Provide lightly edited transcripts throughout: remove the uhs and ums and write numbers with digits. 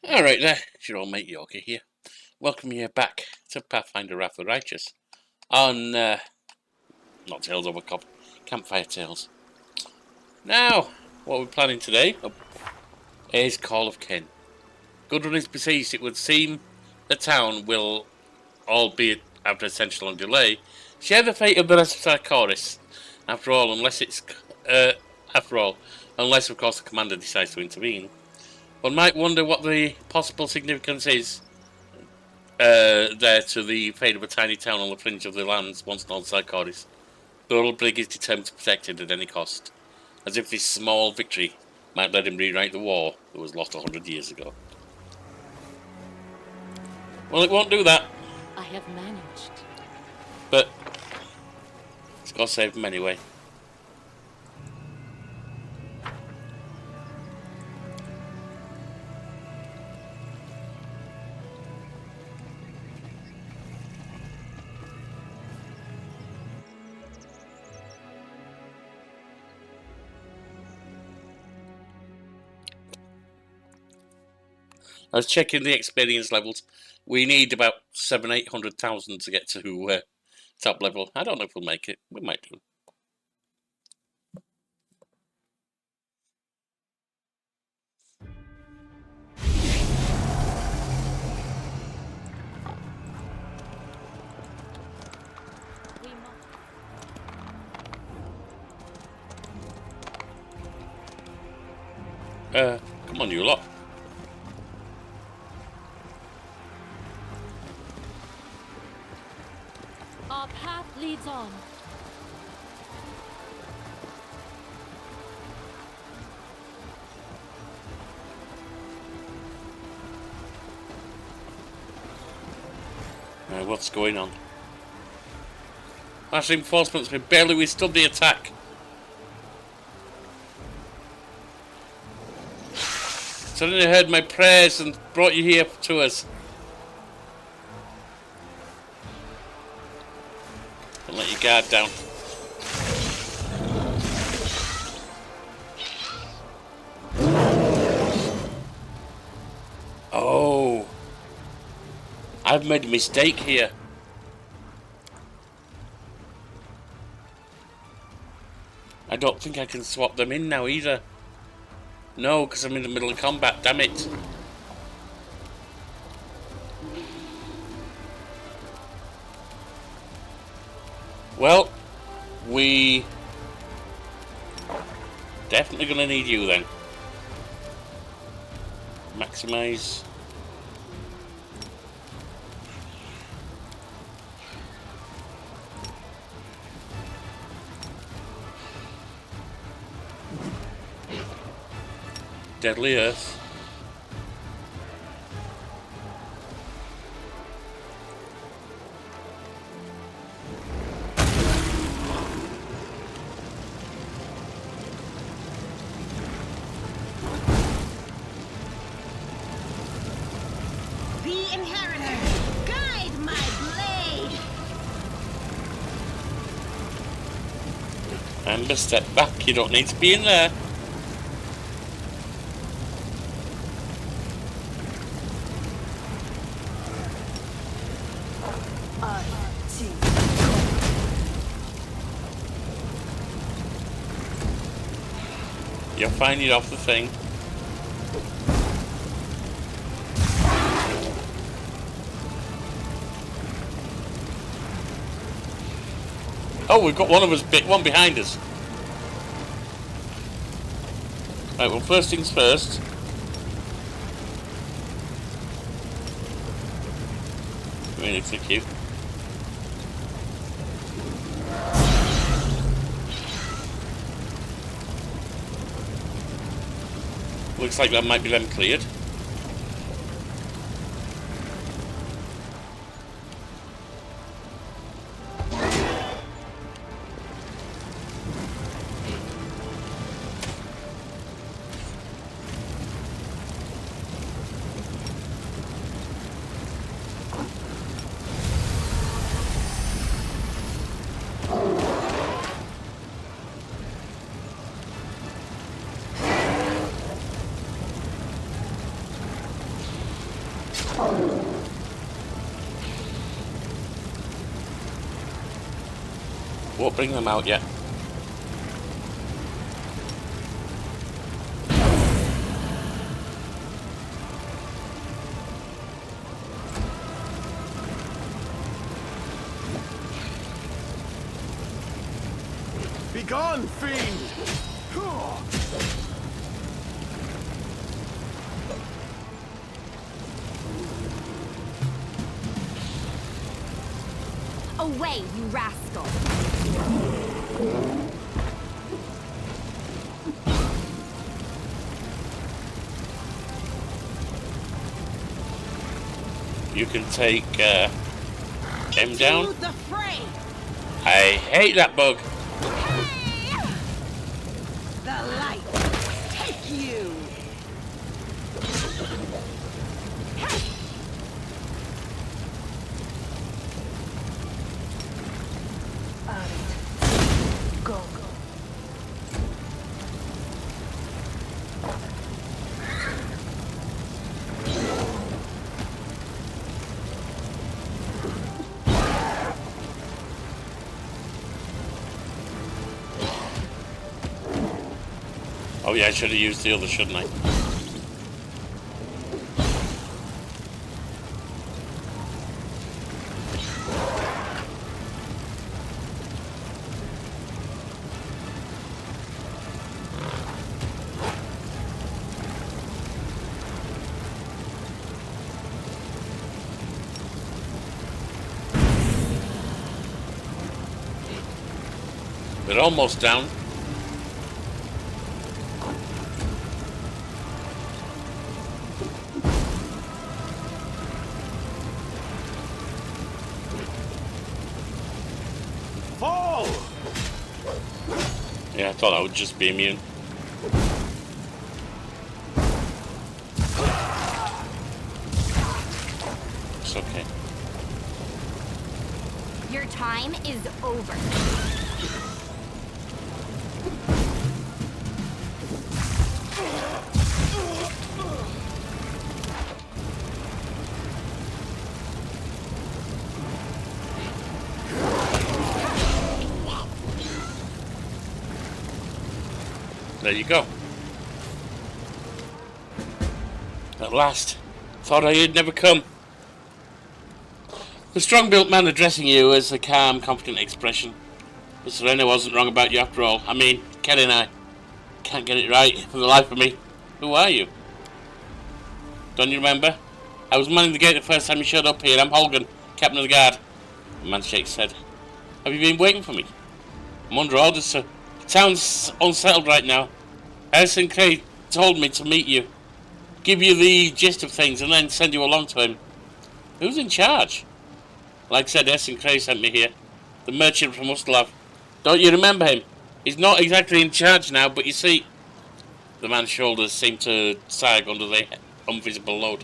Alright there, it's your old mate Yorkie here. Welcome you back to Pathfinder Wrath of the Righteous on, not Tales of a Cop, Campfire Tales. Now, what we're planning today is Call of Kin. Gundrun is besieged. It would seem the town will, albeit after a century-long delay, share the fate of the rest of Sarkoris. After all, unless of course the commander decides to intervene. One might wonder what the possible significance is there to the fate of a tiny town on the fringe of the lands once known as Sarkoris. The Ulbrig is determined to protect it at any cost, as if this small victory might let him rewrite the war that was lost 100 years ago. Well, it won't do that. I have managed. But it's got to save him anyway. I was checking the experience levels. We need about 700,000-800,000 to get to top level. I don't know if we'll make it. We might do. Come on, you lot. Our path leads on. What's going on? Last reinforcements, we barely withstood the attack. Suddenly heard my prayers and brought you here to us. Don't let your guard down. Oh, I've made a mistake here. I don't think I can swap them in now either. No, because I'm in the middle of combat, damn it. Well, we definitely gonna need you then. Maximize. Deadly Earth. The Inheritor, guide my blade. Amber, step back. You don't need to be in there. You're finding off the thing. Oh, we've got one of us one behind us. Right, well, first things first. Really, thank you. Looks like that might be them cleared. Won't bring them out yet. Begone, fiend! Away, you rascal! You can take him down. To the fray! I hate that bug. Hey! The light take you! Go. Oh yeah, I should have used the other, shouldn't I? They're almost down. Fall! Yeah, I thought I would just be immune. It's okay. Your time is over. There you go. At last. Thought I'd never come. The strong-built man addressing you as a calm, confident expression. But Serena wasn't wrong about you after all. I mean, Kelly and I can't get it right for the life of me. Who are you? Don't you remember? I was manning the gate the first time you showed up here. I'm Holgan, captain of the guard. The man shakes his head. Have you been waiting for me? I'm under orders, sir. The town's unsettled right now. Harrison Cray told me to meet you, give you the gist of things, and then send you along to him. Who's in charge? Like I said, Harrison Cray sent me here. The merchant from Ustalav. Don't you remember him? He's not exactly in charge now, but you see... The man's shoulders seem to sag under the invisible load.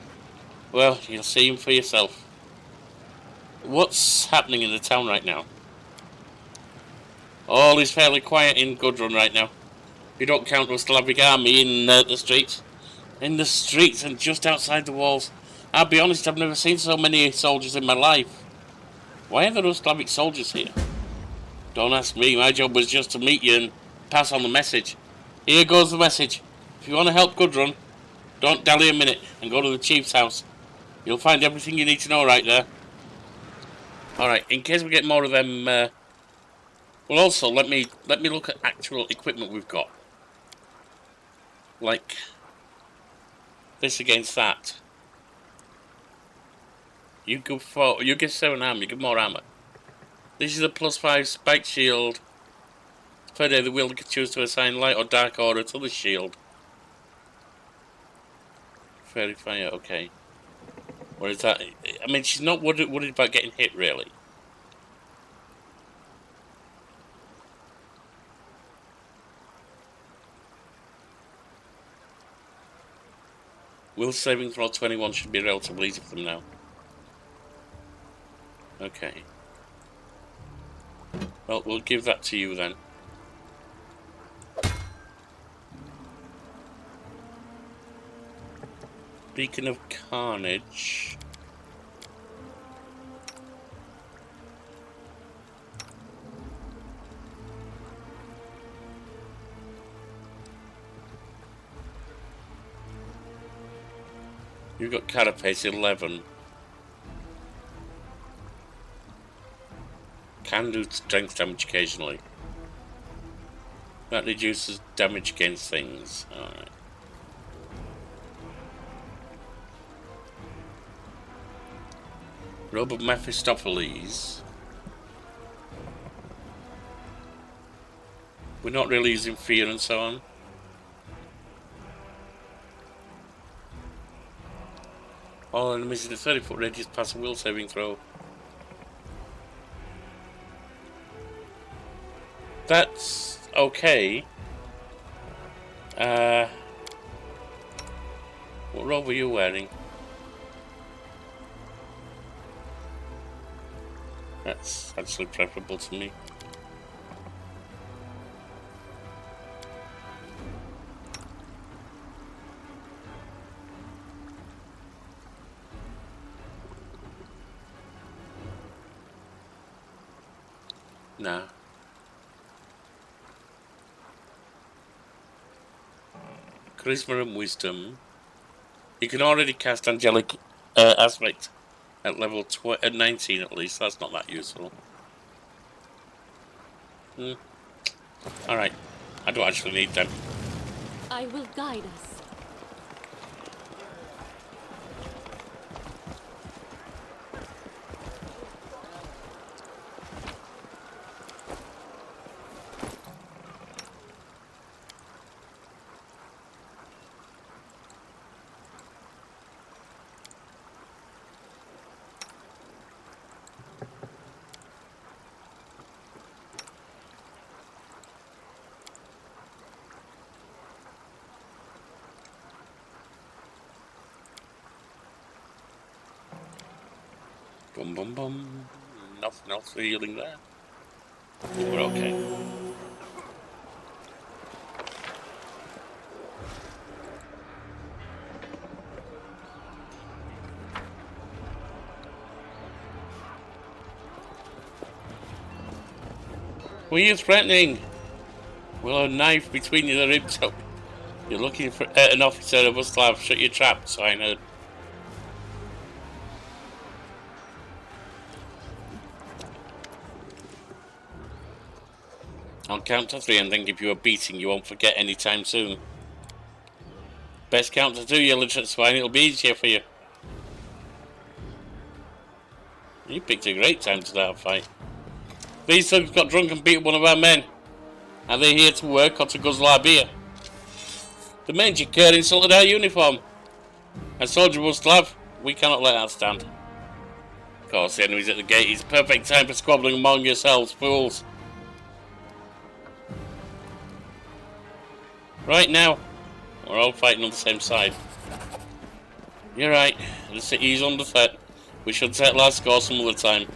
Well, you'll see him for yourself. What's happening in the town right now? All is fairly quiet in Gundrun right now. You don't count the Slavic army in the streets. In the streets and just outside the walls. I'll be honest, I've never seen so many soldiers in my life. Why are there no Slavic soldiers here? Don't ask me, my job was just to meet you and pass on the message. Here goes the message. If you want to help Gundrun, don't dally a minute and go to the chief's house. You'll find everything you need to know right there. Alright, in case we get more of them, well also, let me look at actual equipment we've got. Like this against that. You give 7 armor, you give more armor. This is a +5 spike shield. Per day the wielder can choose to assign light or dark order to the shield. Fairy fire, okay. What is that? I mean, she's not worried about getting hit, really. Will saving throw 21 should be relatively easy for them now. Okay. Well, we'll give that to you then. Beacon of Carnage. You've got Carapace 11. Can do strength damage occasionally. That reduces damage against things. Alright. Robe of Mephistopheles. We're not really using fear and so on. All enemies in a 30-foot radius pass a will saving throw. That's okay. What robe were you wearing? That's actually preferable to me. Nah. Charisma and Wisdom. You can already cast Angelic Aspect at level 19 at least. That's not that useful. Alright. I don't actually need them. I will guide us. Bum bum bum. Nothing else for healing there. We're okay. What are you threatening? Will a knife between the ribs up? You're looking for an officer of a Slav. Shut your trap, swineherd. I'll count to 3 and then give you a beating you won't forget anytime soon. Best count to 2, you illiterate swine, it'll be easier for you. You picked a great time to start a fight. These thugs got drunk and beat one of our men. Are they here to work or to guzzle our beer? The mangy cur insulted our uniform. A soldier must have. We cannot let that stand. Of course, the enemy's at the gate. It's a perfect time for squabbling among yourselves, fools. Right now, we're all fighting on the same side. You're right. The city is under threat. We should settle our score some other time.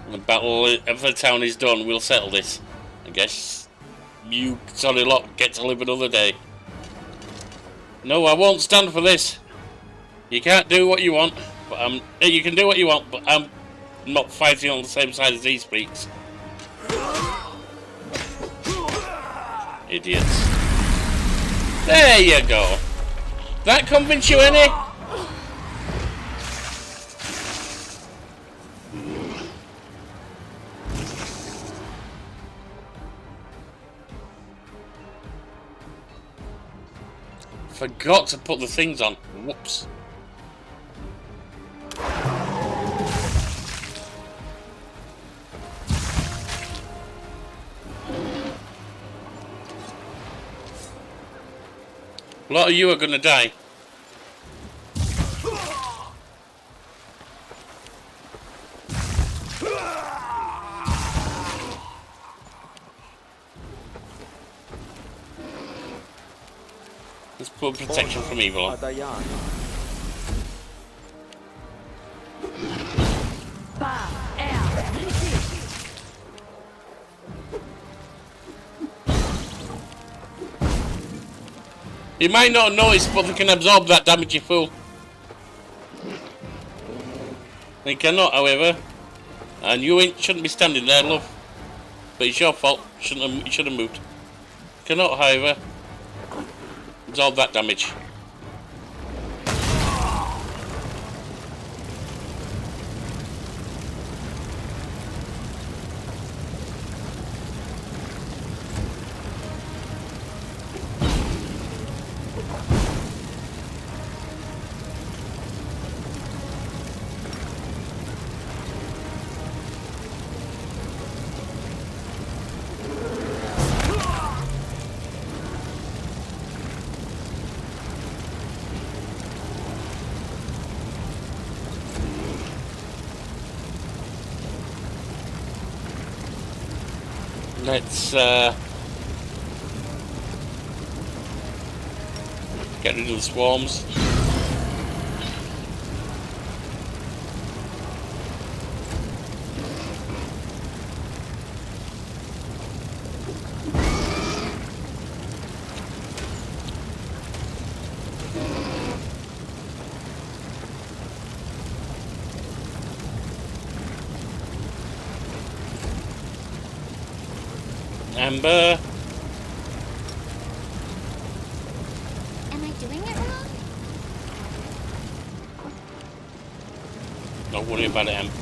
When the battle of the town is done, we'll settle this. I guess you sorry lot get to live another day. No, I won't stand for this. You can't do what you want, but you can do what you want, but I'm not fighting on the same side as these freaks. Idiots. There you go. That convince you any? Forgot to put the things on. Whoops. A lot of you are going to die. Let's put protection from evil on. You might not notice, but they can absorb that damage, you fool. They cannot, however. And you shouldn't be standing there, love. But it's your fault. You should have moved. Cannot, however, absorb that damage. Let's get rid of the swarms. Amber. Am I doing it wrong? Don't worry about it, Amber.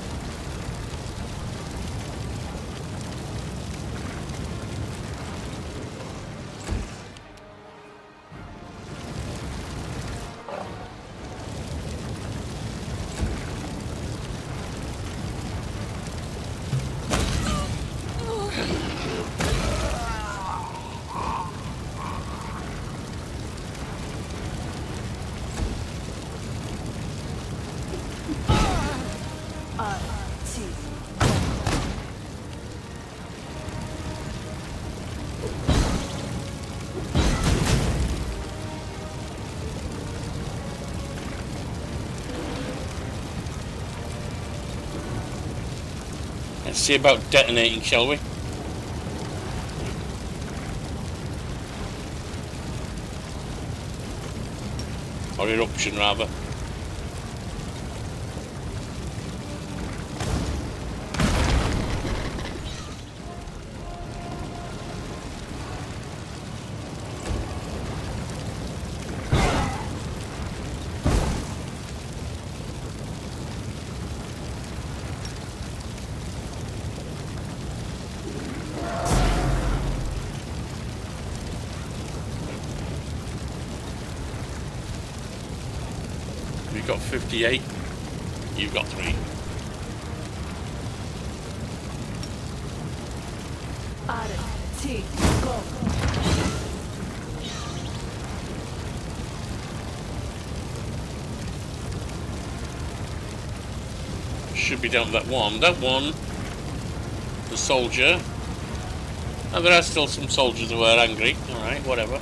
Let's see about detonating, shall we? Or eruption, rather. We've got 58. You've got 3. Go. Should be down to that one. That one, the soldier. And there are still some soldiers who are angry. Alright, whatever.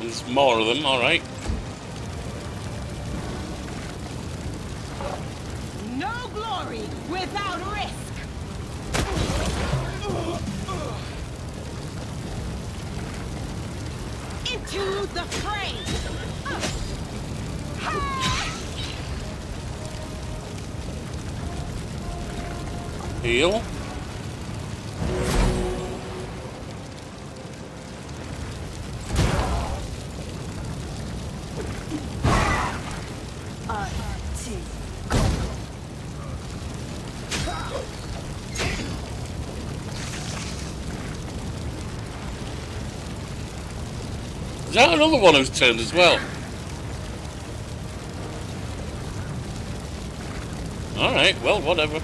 There's more of them, alright. No glory without risk. Into the fray. Heal. Is that another one who's turned as well? Alright, well, whatever.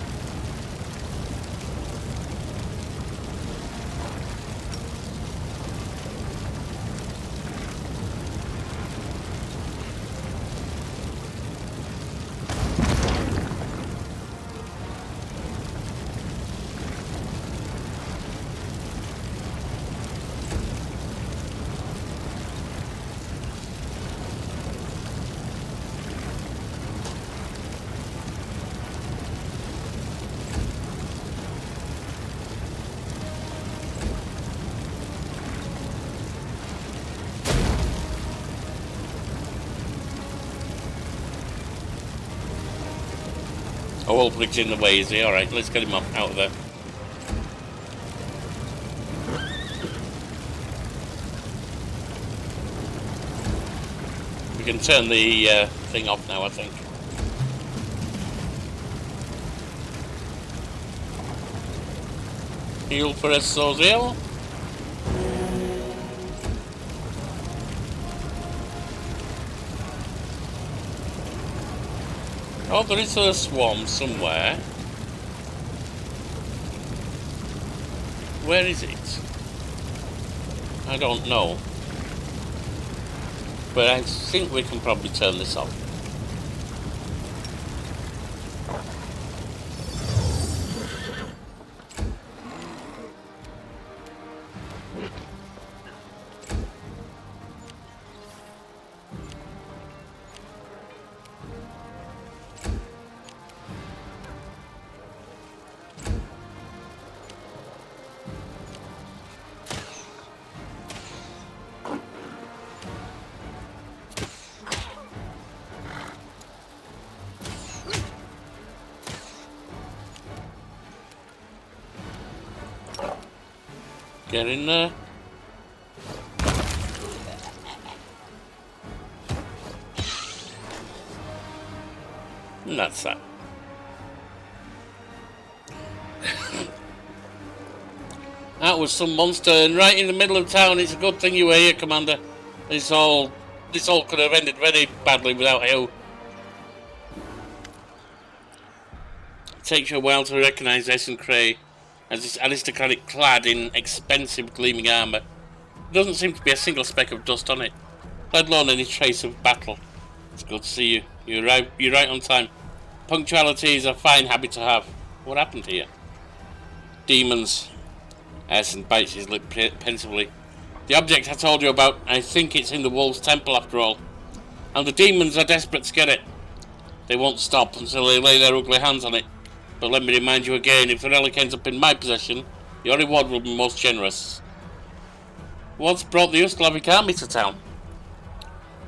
Oh, Ulbrig's in the way, is he? Alright, let's get him up out of there. We can turn the thing off now, I think. Heal for us, Sozil. Oh, there is a swarm somewhere. Where is it? I don't know. But I think we can probably turn this off. Get in there. And that's that. That was some monster, and right in the middle of town. It's a good thing you were here, Commander. This all could have ended very badly without you. It takes you a while to recognise Essen Cray as this aristocratic clad in expensive gleaming armour. There doesn't seem to be a single speck of dust on it, let alone any trace of battle. It's good to see you. You're right on time. Punctuality is a fine habit to have. What happened here? Demons. Essen bites his lip pensively. The object I told you about, I think it's in the Wolves' Temple after all. And the demons are desperate to get it. They won't stop until they lay their ugly hands on it. But let me remind you again, if the relic ends up in my possession, your reward will be most generous. What's brought the Ustalavic army to town?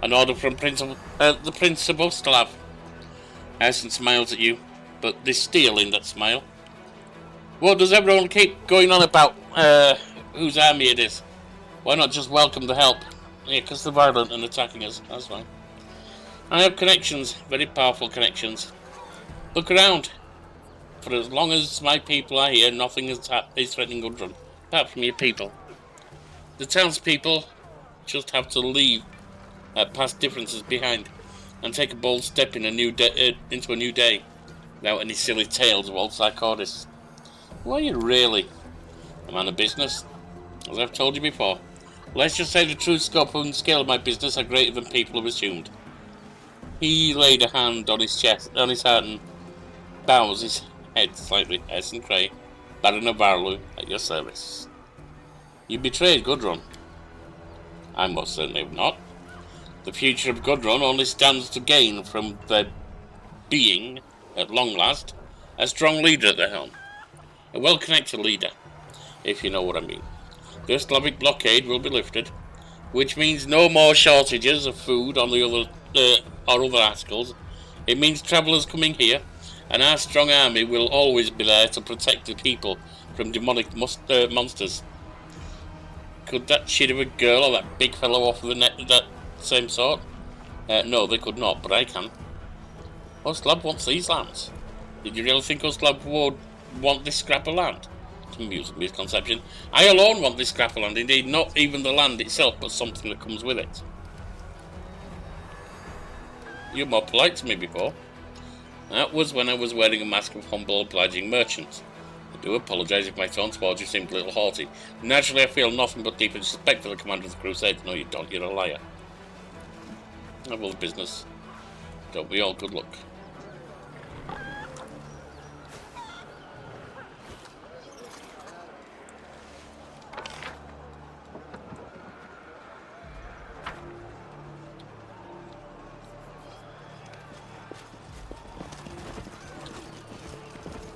An order from the Prince of Ustalav. Essen smiles at you, but there's steel in that smile. What does everyone keep going on about whose army it is? Why not just welcome the help? Yeah, because they're violent and attacking us, that's fine. I have connections, very powerful connections. Look around. For as long as my people are here, nothing is threatening Gundrun, apart from your people. The townspeople just have to leave past differences behind and take a bold step in into a new day, without any silly tales of old psychotists. Who are you really? A man of business, as I've told you before. Let's just say the true scope and scale of my business are greater than people have assumed. He laid a hand on his chest, on his heart, and bows his head slightly. Essen Cray, Baron of Varlu, at your service. You betrayed Gundrun. I most certainly have not. The future of Gundrun only stands to gain from there being, at long last, a strong leader at the helm. A well-connected leader, if you know what I mean. The Slavic blockade will be lifted, which means no more shortages of food on the other articles. It means travellers coming here, and our strong army will always be there to protect the people from demonic monsters. Could that shit of a girl or that big fellow offer that same sort? No, they could not, but I can. Oslav wants these lands. Did you really think Oslav would want this scrap of land? To amuse misconception. I alone want this scrap of land, indeed, not even the land itself, but something that comes with it. You were more polite to me before. That was when I was wearing a mask of humble, obliging merchant. I do apologise if my tone towards you seemed a little haughty. Naturally, I feel nothing but deep respect for the commander of the Crusade. No, you don't. You're a liar. Have all the business. Don't we all? Good luck.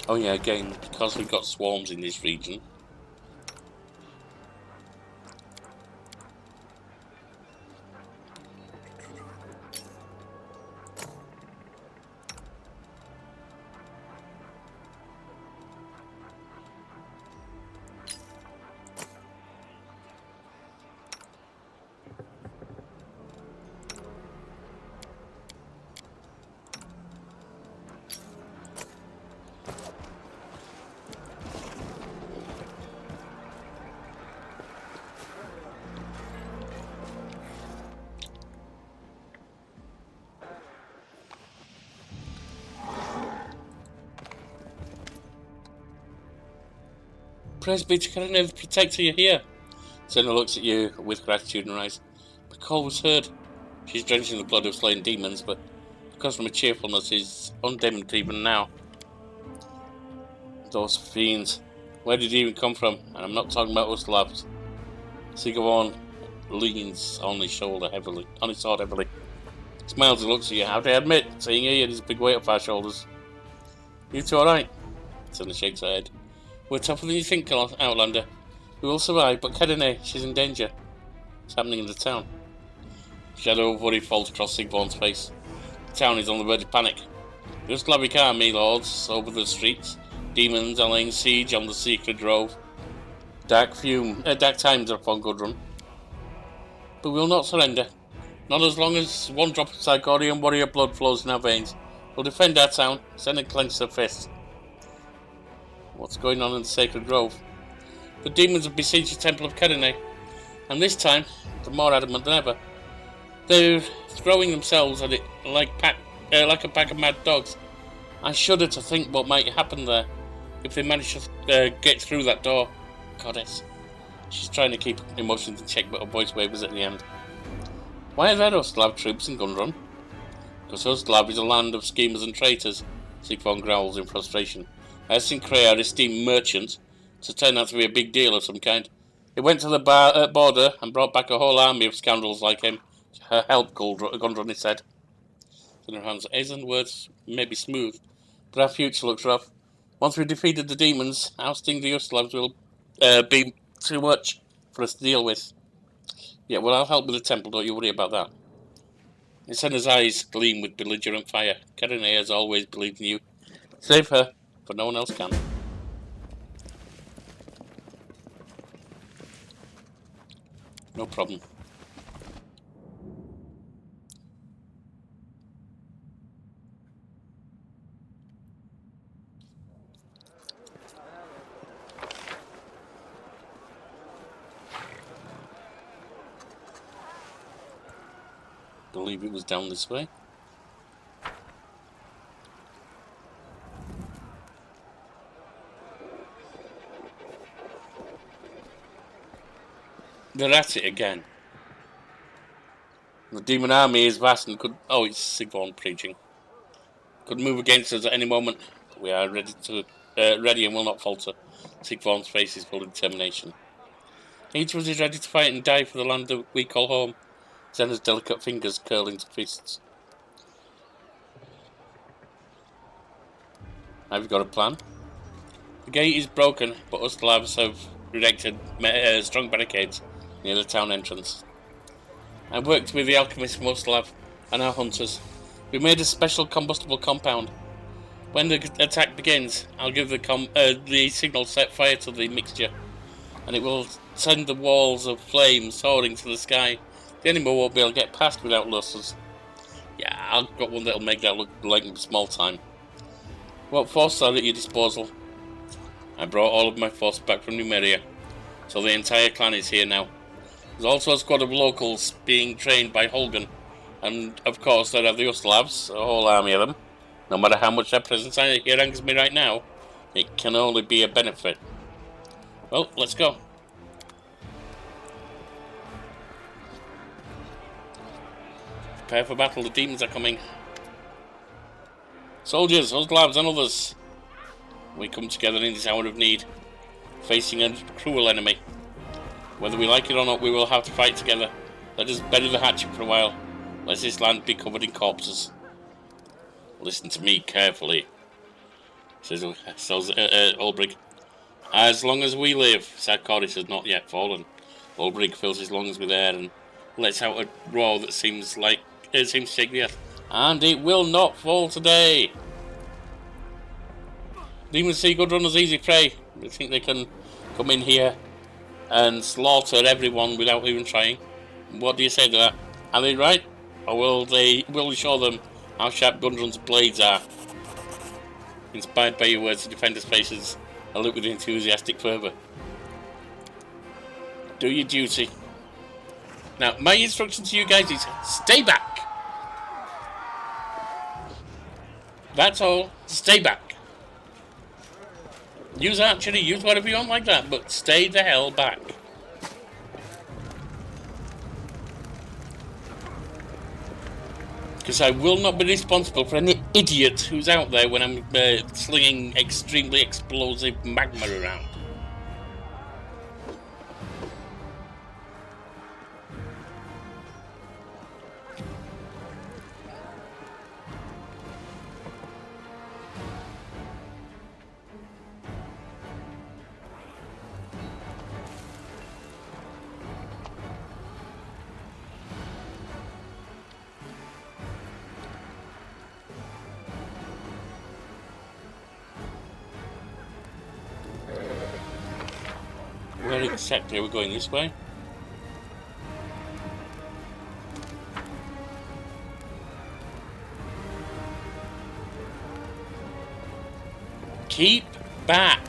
Oh yeah, again, because we've got swarms in this region. Praise be to Gundrun, the protector, you're here. Senna looks at you with gratitude in her eyes. The call was heard. She's drenched in the blood of slain demons, but because of her cheerfulness is undimmed even now. Those fiends. Where did he even come from? And I'm not talking about us labs. Sigurd leans on his sword heavily. Smiles and looks at you. How do I admit, seeing here there's a big weight off our shoulders. You two alright? Senna shakes her head. We're tougher than you think, Outlander. We will survive, but Kedene, she's in danger. What's happening in the town? Shadow of worry falls across Sigvaughn's face. The town is on the verge of panic. The Slavic army lords over the streets. Demons are laying siege on the secret grove. Dark times are upon Gundrun. But we will not surrender. Not as long as one drop of Psychorian warrior blood flows in our veins. We'll defend our town. Senna clenches her fist. What's going on in the sacred grove? The demons have besieged the temple of Kedene, and this time they're more adamant than ever. They're throwing themselves at it like a pack of mad dogs. I shudder to think what might happen there if they manage to get through that door. Goddess. She's trying to keep emotions in check, but her voice wavers at the end. Why are there Ustalav troops in Gundrun? Because Ustalav is a land of schemers and traitors, Sigvon growls in frustration. Sinclair, our esteemed merchant, to turn out to be a big deal of some kind. He went to the border and brought back a whole army of scoundrels like him. Her help, Gundrun, he said. In her hands, Aizen's words may be smooth, but our future looks rough. Once we've defeated the demons, ousting the Ustalavs will be too much for us to deal with. Yeah, well, I'll help with the temple, don't you worry about that. Senna's eyes gleam with belligerent fire. Kedene has always believed in you. Save her, but no one else can. No problem. Believe it was down this way. They're at it again. The demon army is vast and could... Oh, it's Sigvon preaching. Could move against us at any moment. We are ready and will not falter. Sigvon's face is full of determination. Each of us is ready to fight and die for the land that we call home. Senna's delicate fingers curl into fists. Have you got a plan? The gate is broken, but Ustalavs have erected strong barricades near the town entrance. I worked with the alchemist from Ustalav and our hunters. We made a special combustible compound. When the attack begins, I'll give the signal set fire to the mixture, and it will send the walls of flame soaring to the sky. The enemy won't be able to get past without lusters. Yeah, I've got one that'll make that look like small time. What forces are at your disposal? I brought all of my forces back from Numeria, so the entire clan is here now. There's also a squad of locals being trained by Holgan, and of course there are the Ustalavs, a whole army of them. No matter how much their presence here angers me right now, it can only be a benefit. Well, let's go. Prepare for battle, the demons are coming. Soldiers, Ustalavs and others, we come together in this hour of need, facing a cruel enemy. Whether we like it or not, we will have to fight together. Let us bury the hatchet for a while, lest this land be covered in corpses. Listen to me carefully, says Ulbrig. As long as we live, Sarkoris has not yet fallen. Ulbrig fills his lungs with air and lets out a roar that seems to shake the earth. And it will not fall today. Demons see Gundrun as easy prey. They think they can come in here and slaughter everyone without even trying. What do you say to that? Are they right? Or will we show them how sharp Gundrun's blades are? Inspired by your words, the defender's faces a look with enthusiastic fervour. Do your duty. Now, my instruction to you guys is stay back. That's all. Stay back. Use archery, use whatever you want like that, but stay the hell back. Because I will not be responsible for any idiot who's out there when I'm slinging extremely explosive magma around. Where exactly are we going? This way? Keep back!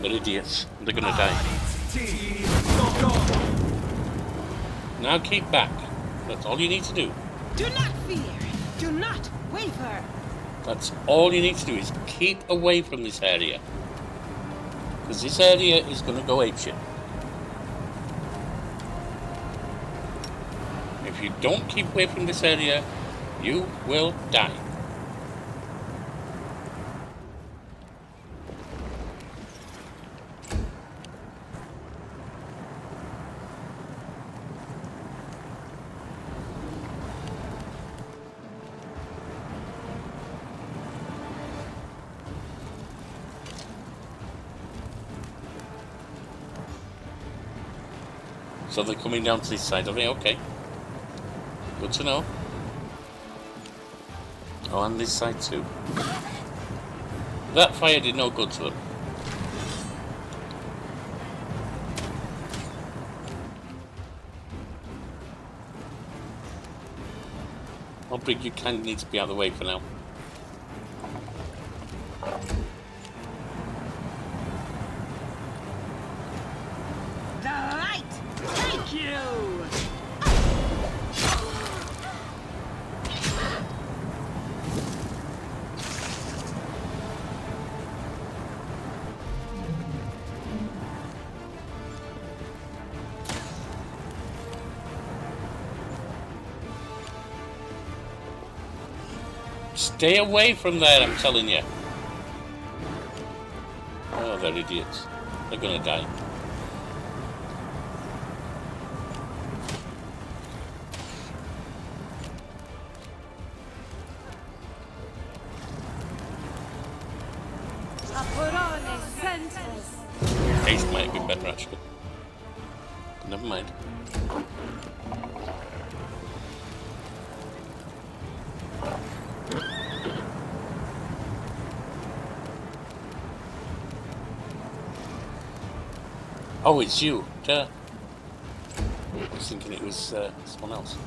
They're idiots. They're gonna die. Now keep back. That's all you need to do. Do not fear. Do not waver. That's all you need to do is keep away from this area. Because this area is going to go apeshit. If you don't keep away from this area, you will die. So they're coming down to this side of it, okay. Good to know. Oh, and this side too. That fire did no good to them. Ulbrig, you kind of need to be out of the way for now. The light. Thank you. Stay away from there, I'm telling you. Oh, they're idiots. They're gonna die. Haste might have been better, actually. But never mind. Oh, it's you. Duh. I was thinking it was someone else.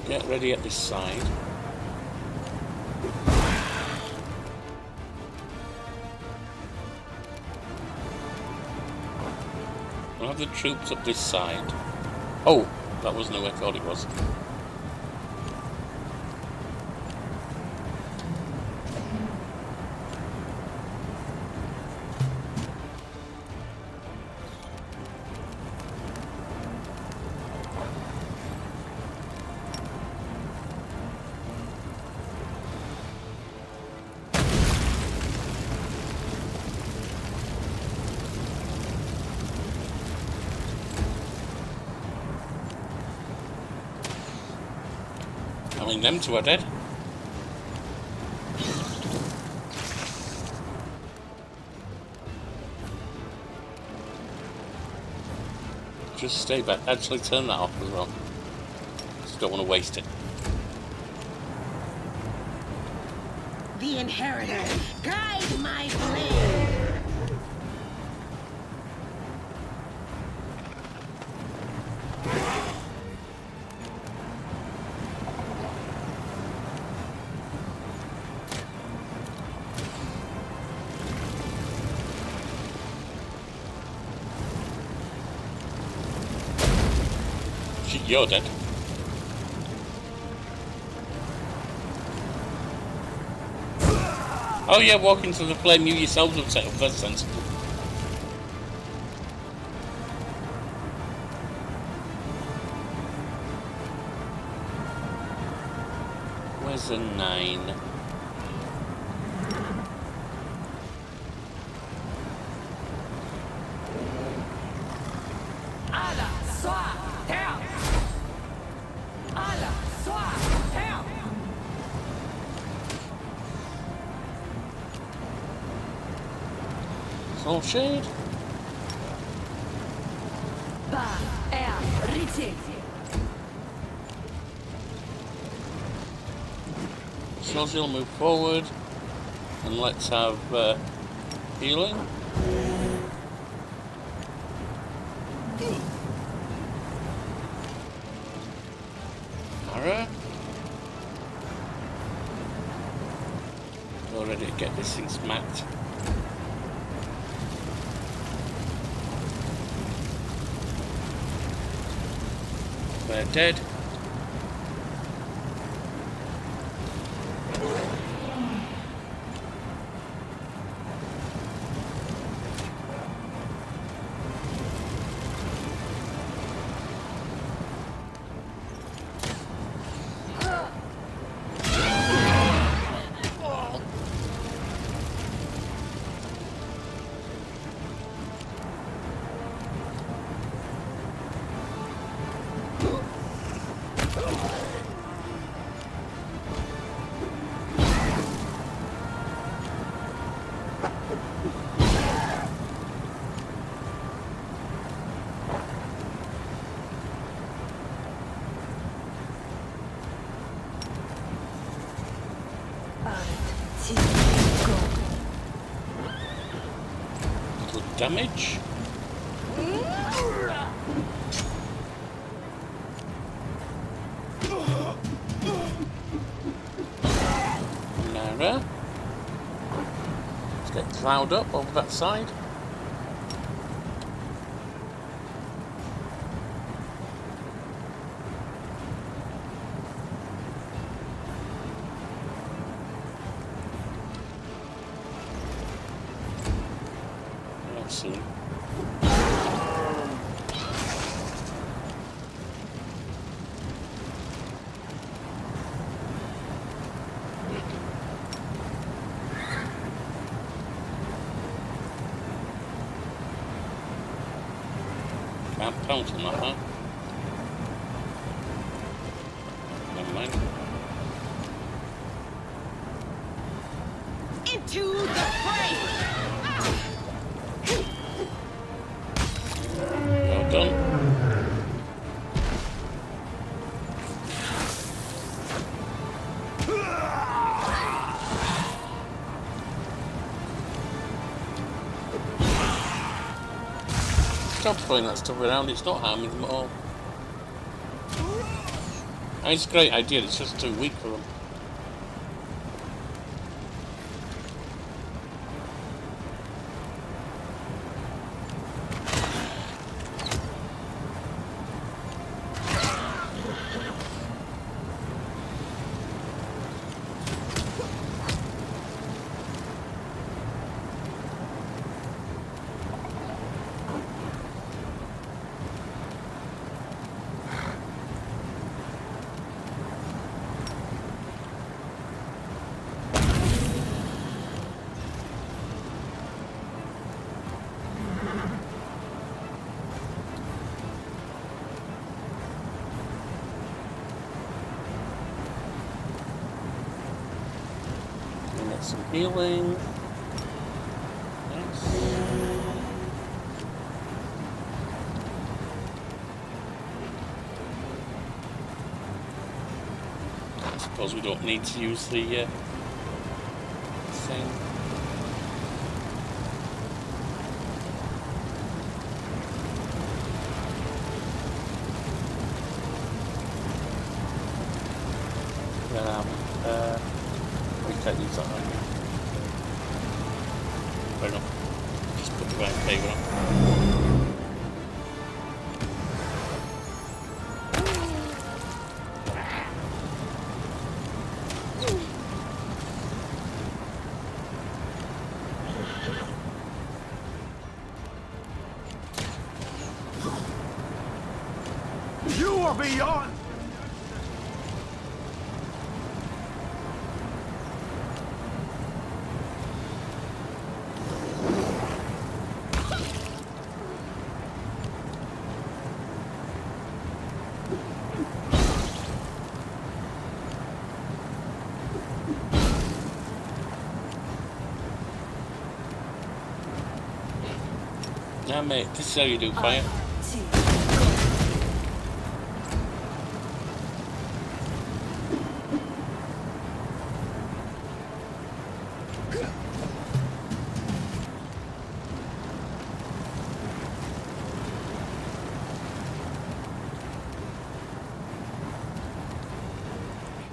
Get ready at this side. We'll have the troops up this side. Oh, that wasn't who I thought it was. I mean, them two are dead. just stay back. Actually, turn that off as well. Just don't want to waste it. The inheritor, guide my blade. Shit, you're dead. Oh yeah, walk into the flame you yourselves have set up. That's sensible. Where's the 9? Soul Shade. Snozzy will move forward, and let's have healing. Ara. We're ready to get this thing smacked. They're dead. Good damage. Nara. Let's get Cloud up over that side. Soon. Can't pounce on that, huh? Never mind. Into the fray! Well done. Stop throwing that stuff around, it's not harming them at all. And it's a great idea, it's just too weak for them. Some healing. Nice. suppose we don't need to use the thing. We can't use that right now. Fair enough. Just put the right paper on. You are beyond. Now, mate, this is how you do fire.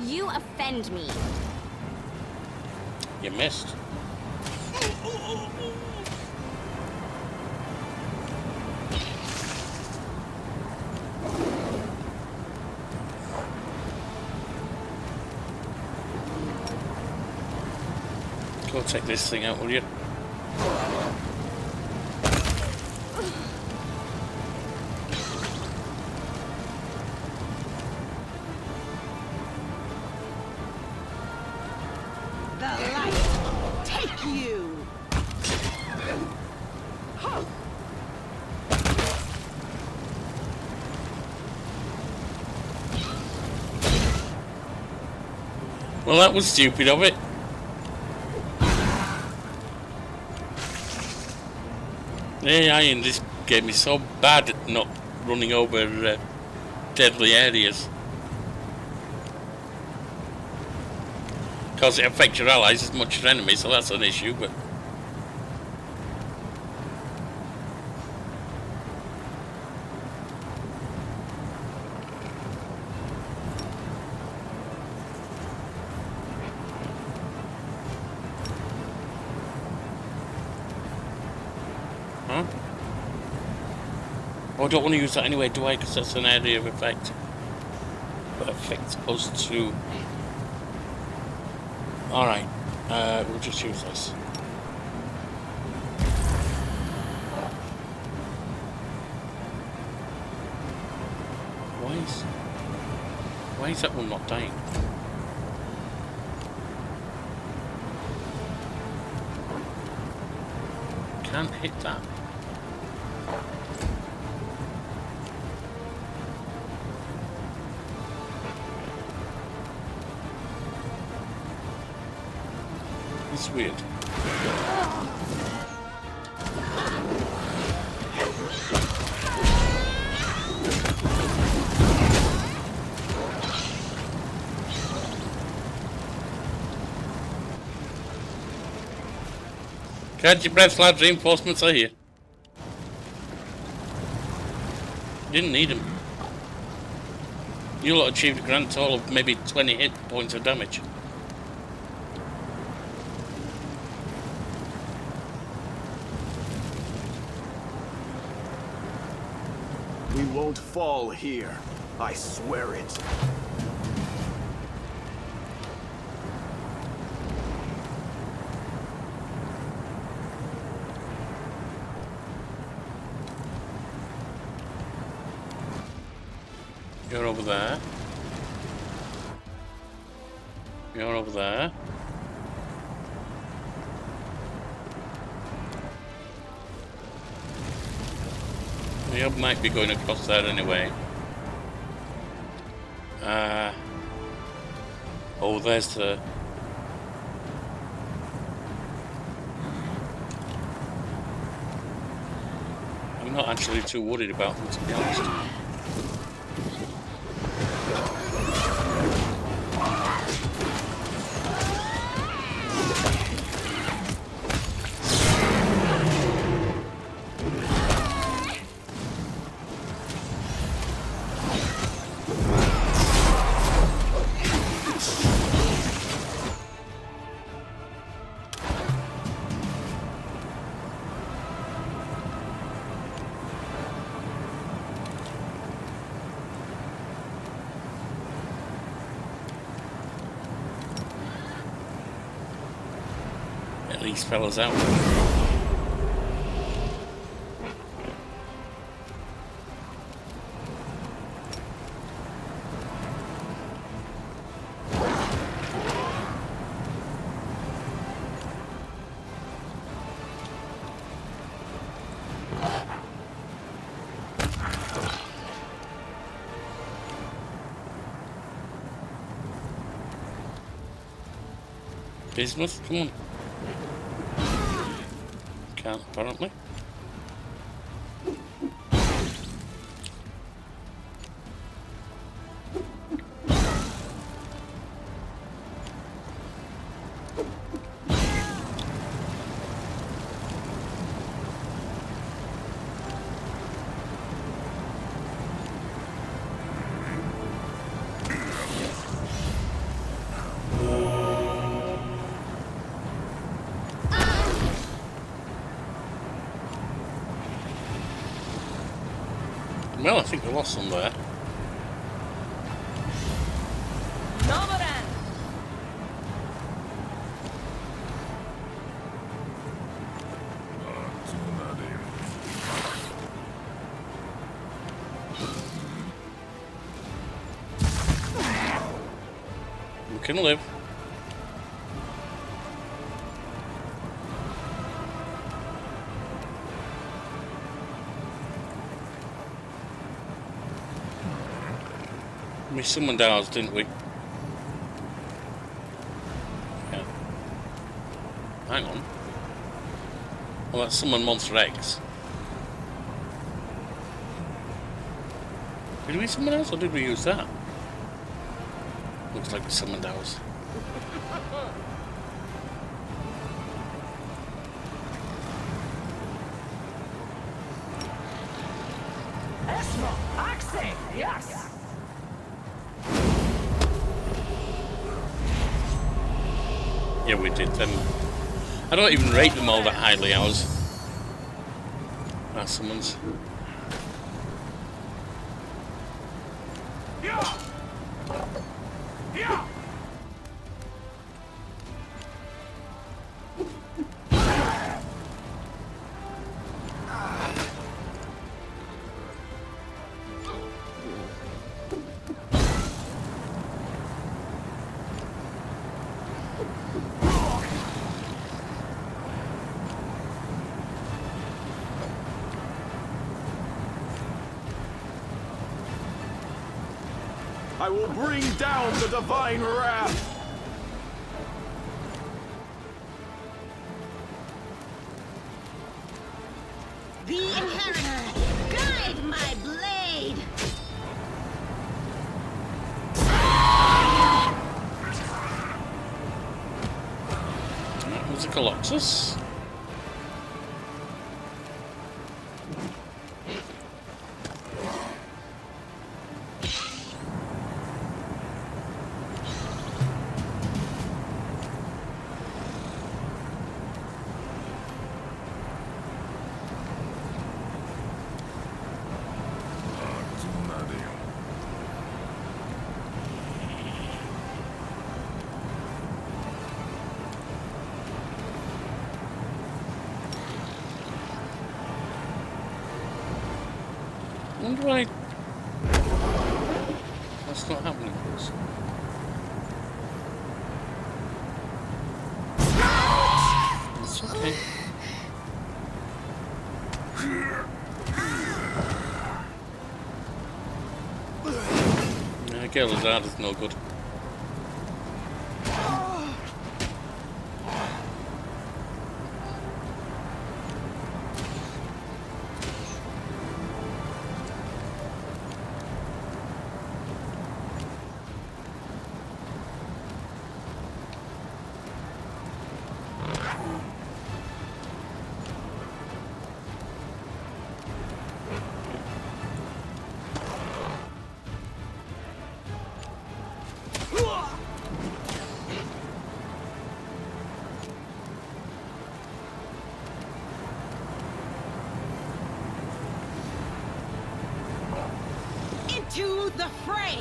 You offend me. You missed. Go take this thing out, will you? The light take you. Well, that was stupid of it. The AI in this game is so bad at not running over deadly areas. Because it affects your allies as much as enemies, so that's an issue, but... Huh? Oh, I don't want to use that anyway, do I? Because that's an area of effect. But affects us to... Alright, we'll just use this. Why is that one not dying? Can't hit that. It's weird. Catch your breath, lads. Reinforcements are here. Didn't need them. You lot achieved a grand total of maybe 20 hit points of damage. We won't fall here. I swear it. You're over there. You're over there. The hub might be going across there anyway. Oh, there's the... I'm not actually too worried about them, to be honest. Get these fellas out. Bismuth, come on. Can't, apparently. Well, I think I lost some there. We can live. We summoned ours, didn't we? Yeah. Hang on. Well, that's summon monster eggs. Did we summon ours or did we use that? Looks like we summoned ours. Yes! Yeah, we did them. I don't even rate them all that highly, ours. Our summons. I will bring down the divine wrath! The inheritor, guide my blade! That was a Colossus. Wonder why that's not happening for us. It's okay. Girl as hard is no good. To the fray!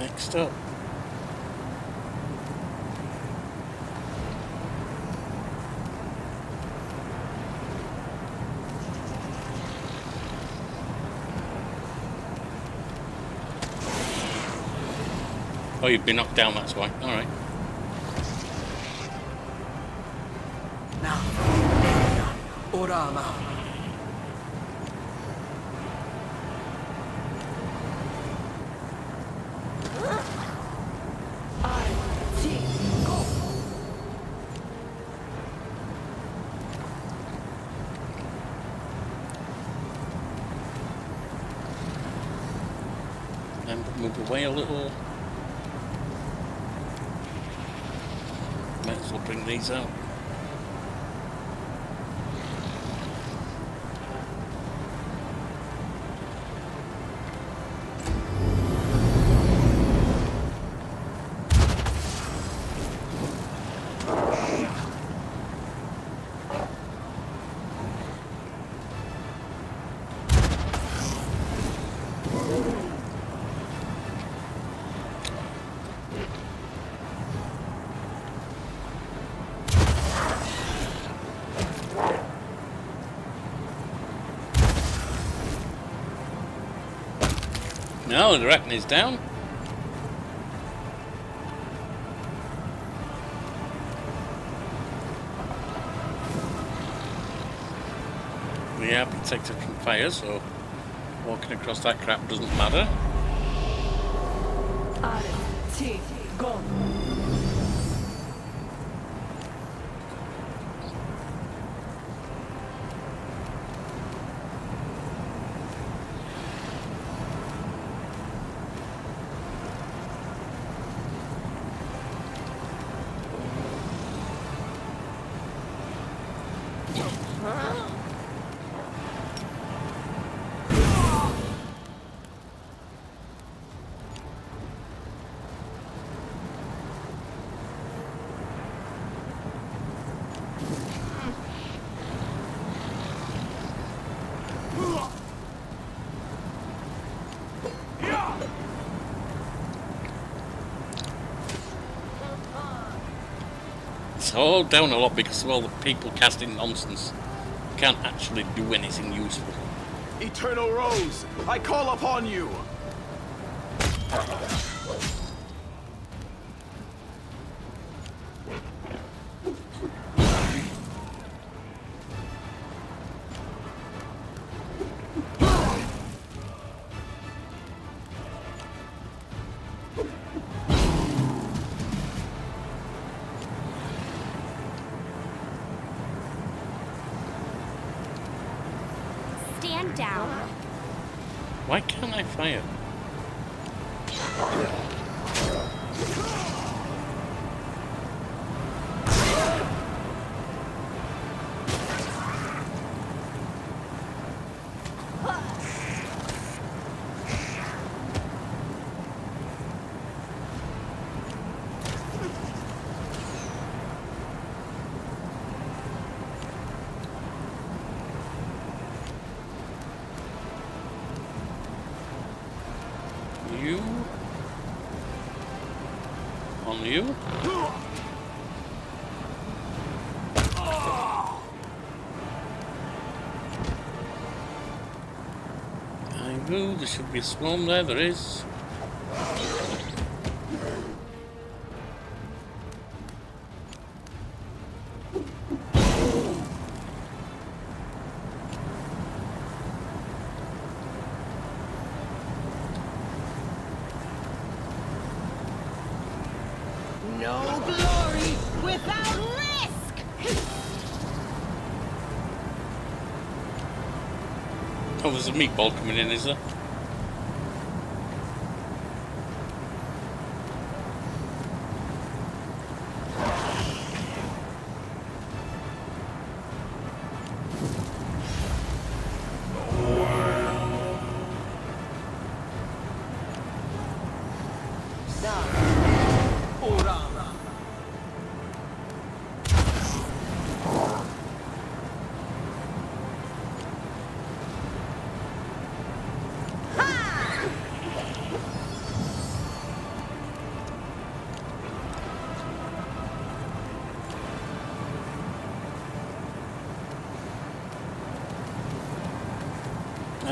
Next up. Oh, you've been knocked down, that's why. Alright. And move away a little. Might as well bring these out. No, the reckon is down. We are protected from fire, so walking across that crap doesn't matter. It's all down a lot because of all the people casting nonsense. Can't actually do anything useful. Eternal Rose, I call upon you! Stand down. Why can't I fire? You on you. I move. There should be a swarm there. There is. No glory without risk! Oh, there's a meatball coming in, is there?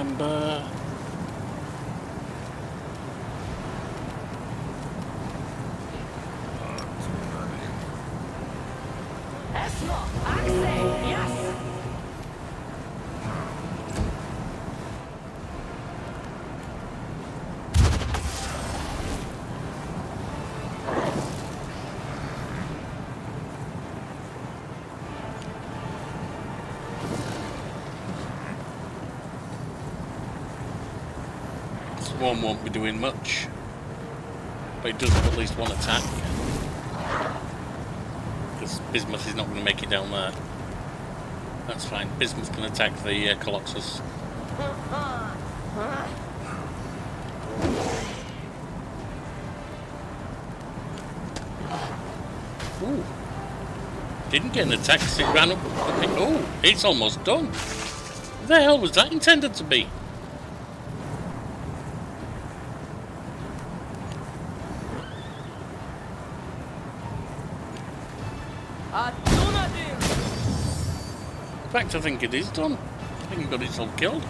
Ember. Swarm won't be doing much, but it does have at least one attack. Because Bismuth is not going to make it down there. That's fine. Bismuth can attack the Colossus. Ooh. Didn't get an attack because it ran up. Oh, it's almost done. What the hell was that intended to be? In fact, I think it is done. I think it got itself killed.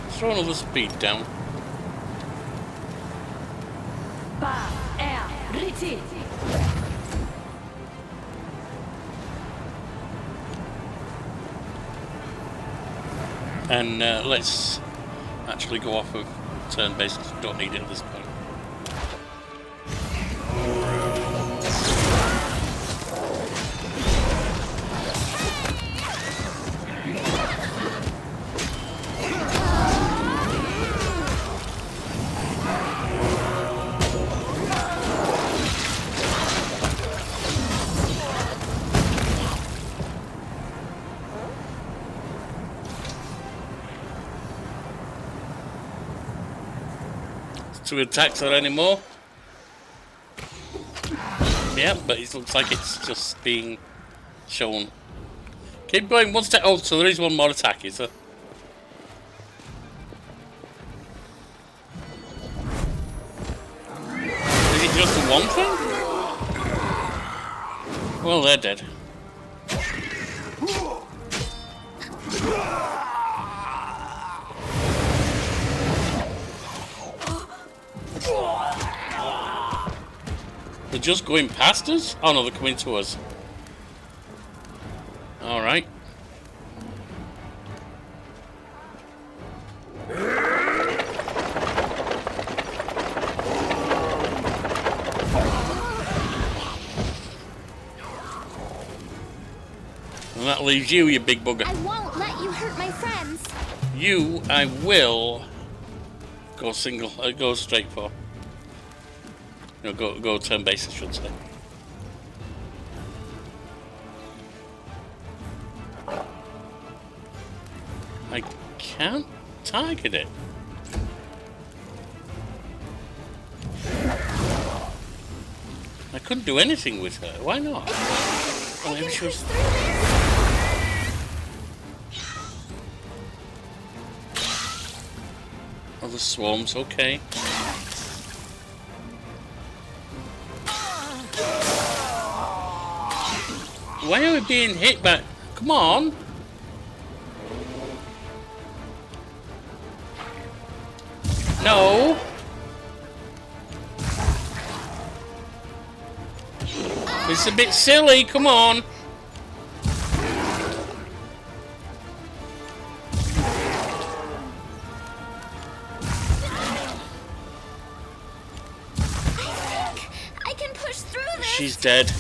Let's throw another speed down. And let's actually go off of turn-based because we don't need it at this point. Two attacks there anymore. Yeah, but it looks like it's just being shown. Keep going one step. Oh, so there is one more attack, is there? Is it just the one thing? Well, they're dead. They're just going past us? Oh no, they're coming to us. Alright. And that leaves you, you big bugger. I won't let you hurt my friends. You, I will go single, go straight for. No, go turn base, I should say. I can't target it. I couldn't do anything with her. Why not? Oh, maybe she was. Oh, the swarms, okay. Why are we being hit back? Come on! No! It's a bit silly, come on! I can push through this. She's dead.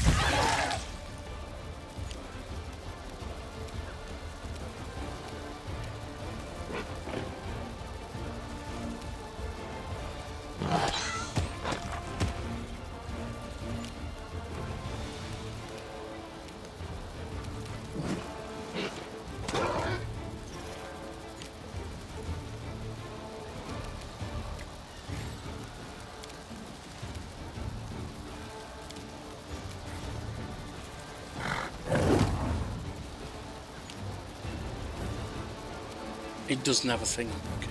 It doesn't have a thing. Okay.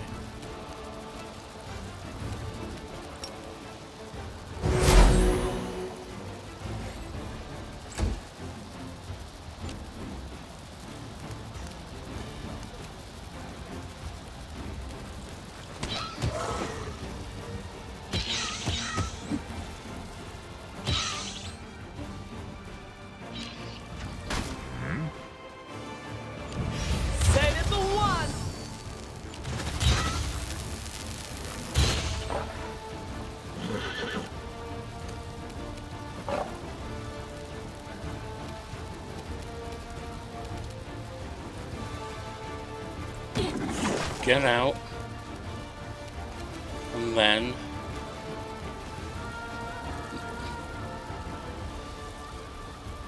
Get out. And then...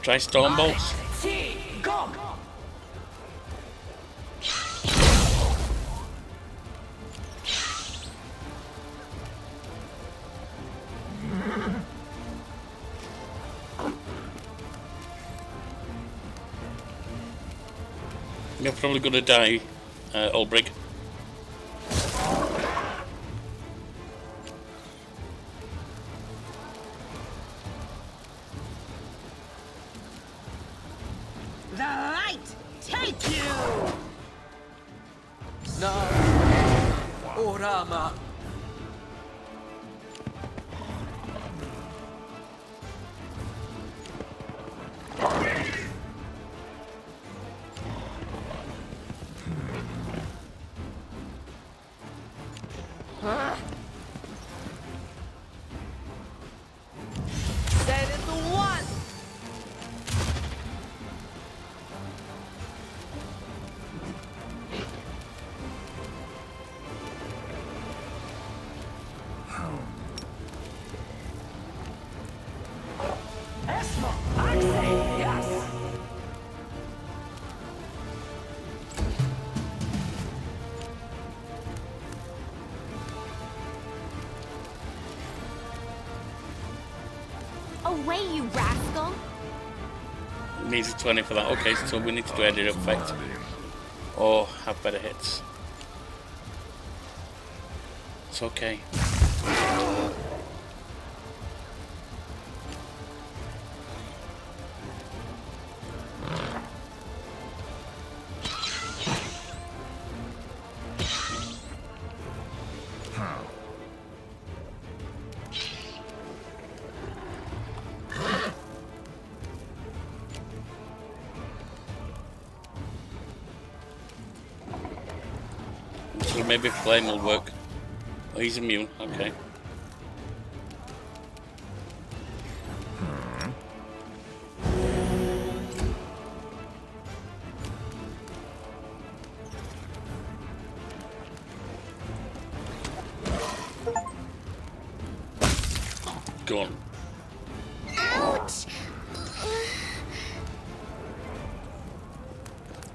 try storm bolts. Go! You're probably gonna die, Ulbrig. The light take you! No. Orama. Send it to one. I say yes! Away, you rascal! Needs a 20 for that. Okay, so we need to do edit effect. Or have better hits. It's okay. So maybe flame will work. Oh, he's immune. Okay. Go on.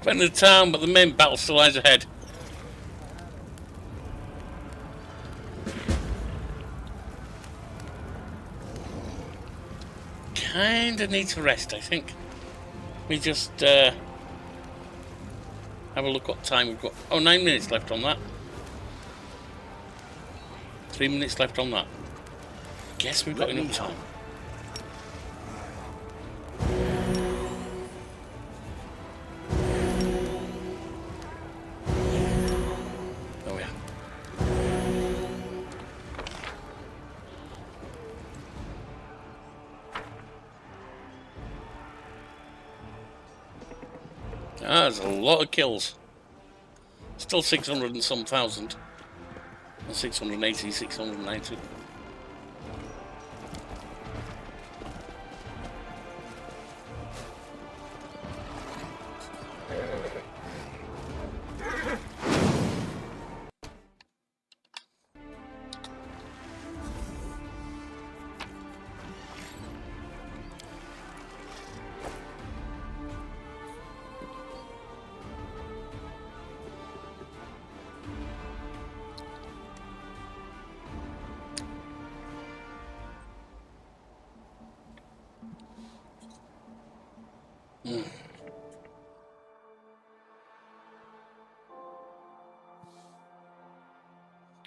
Went to the town, but the main battle still lies ahead. Kinda need to rest, I think. We just have a look what time we've got. Oh, 9 minutes left on that. 3 minutes left on that. Guess we've got enough time. Oh yeah. Ah, there's a lot of kills. Still 600 and some thousand. 680, 690.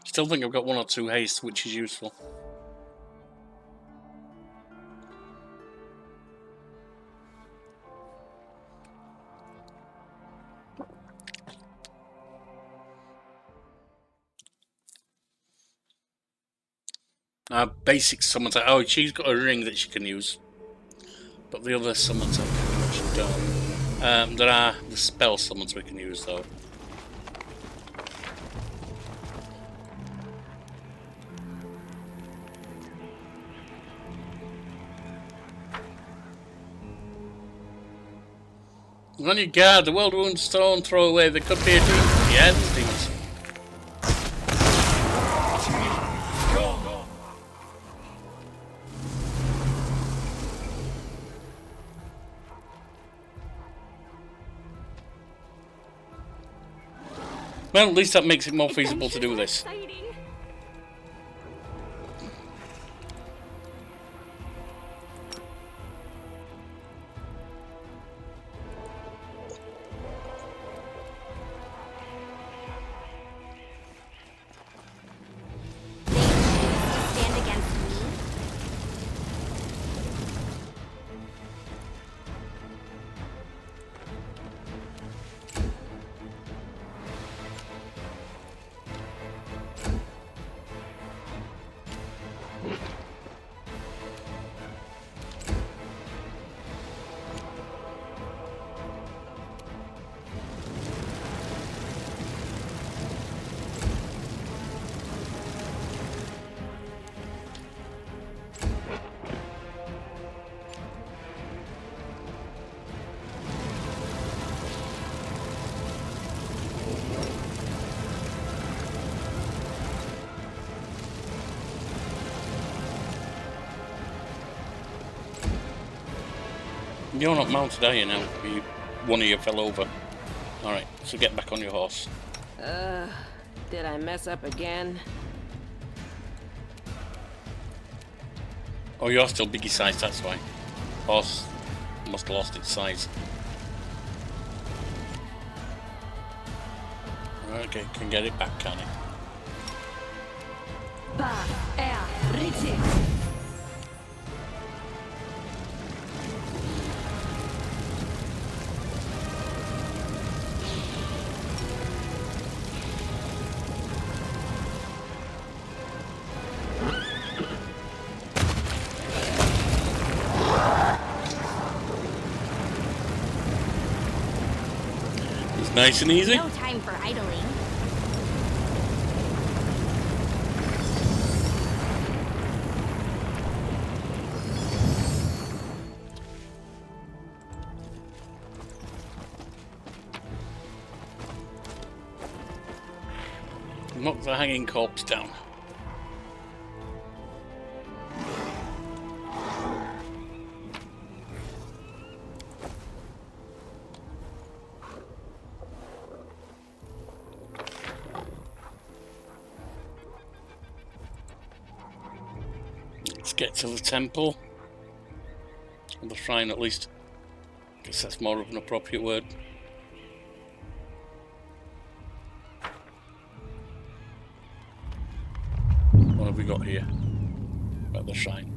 Still think I've got 1 or 2 haste, which is useful. Basic summons. Oh, she's got a ring that she can use, but the other summons I pretty much don't. There are the spell summons we can use though. On your guard, the world wound stone throw away. There could be a demon. Yeah, there's demons. Well, at least that makes it more feasible to do this. Exciting. Stand against me. You're not mounted, are you now? One of you fell over. Alright, so get back on your horse. Did I mess up again? Oh, you're still biggie sized, that's why. Horse must have lost its size. Okay, can get it back, can it? It's nice and easy. No time for idling. Knock the hanging corpse down. Let's get to the temple. Or the shrine, at least. I guess that's more of an appropriate word. What have we got here? About the shrine.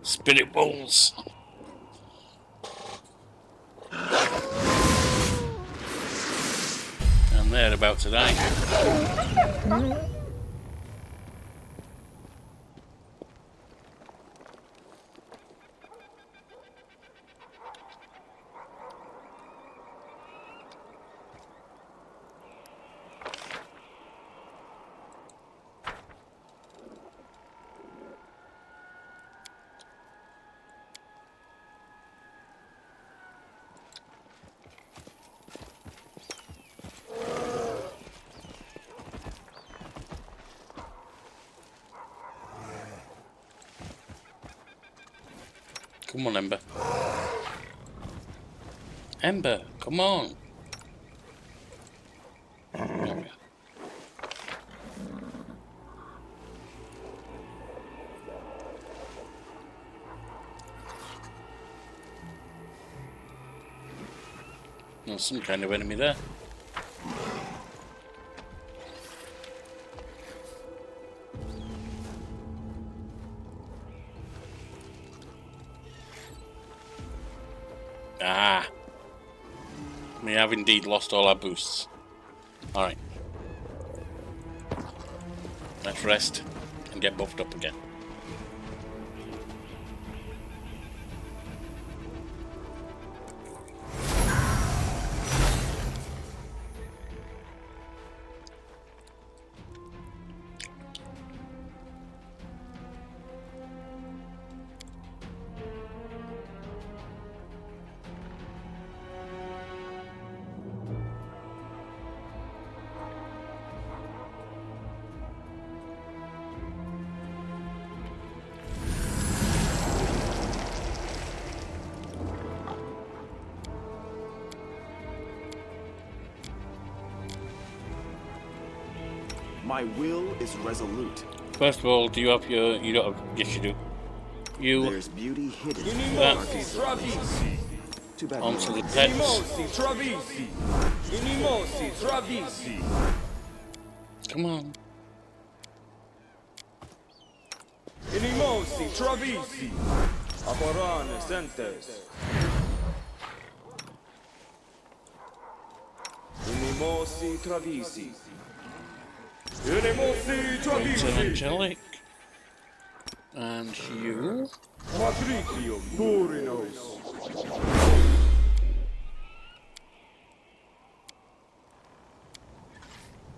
Spirit wolves. And they're about to die. Come on, Ember. Ember, come on. There we are. There's some kind of enemy there. Ah, we have indeed lost all our boosts. Alright. Let's rest and get buffed up again. My will is resolute. First of all, do you have your... You don't have... Yes, you do. You... There's beauty hidden. That Too bad. onto the you pets. Come on. Inimosi travisi. Aporane sentes. Inimosi travisi. Inimosi It's an travisi. angelic. And you... Patricium purinos.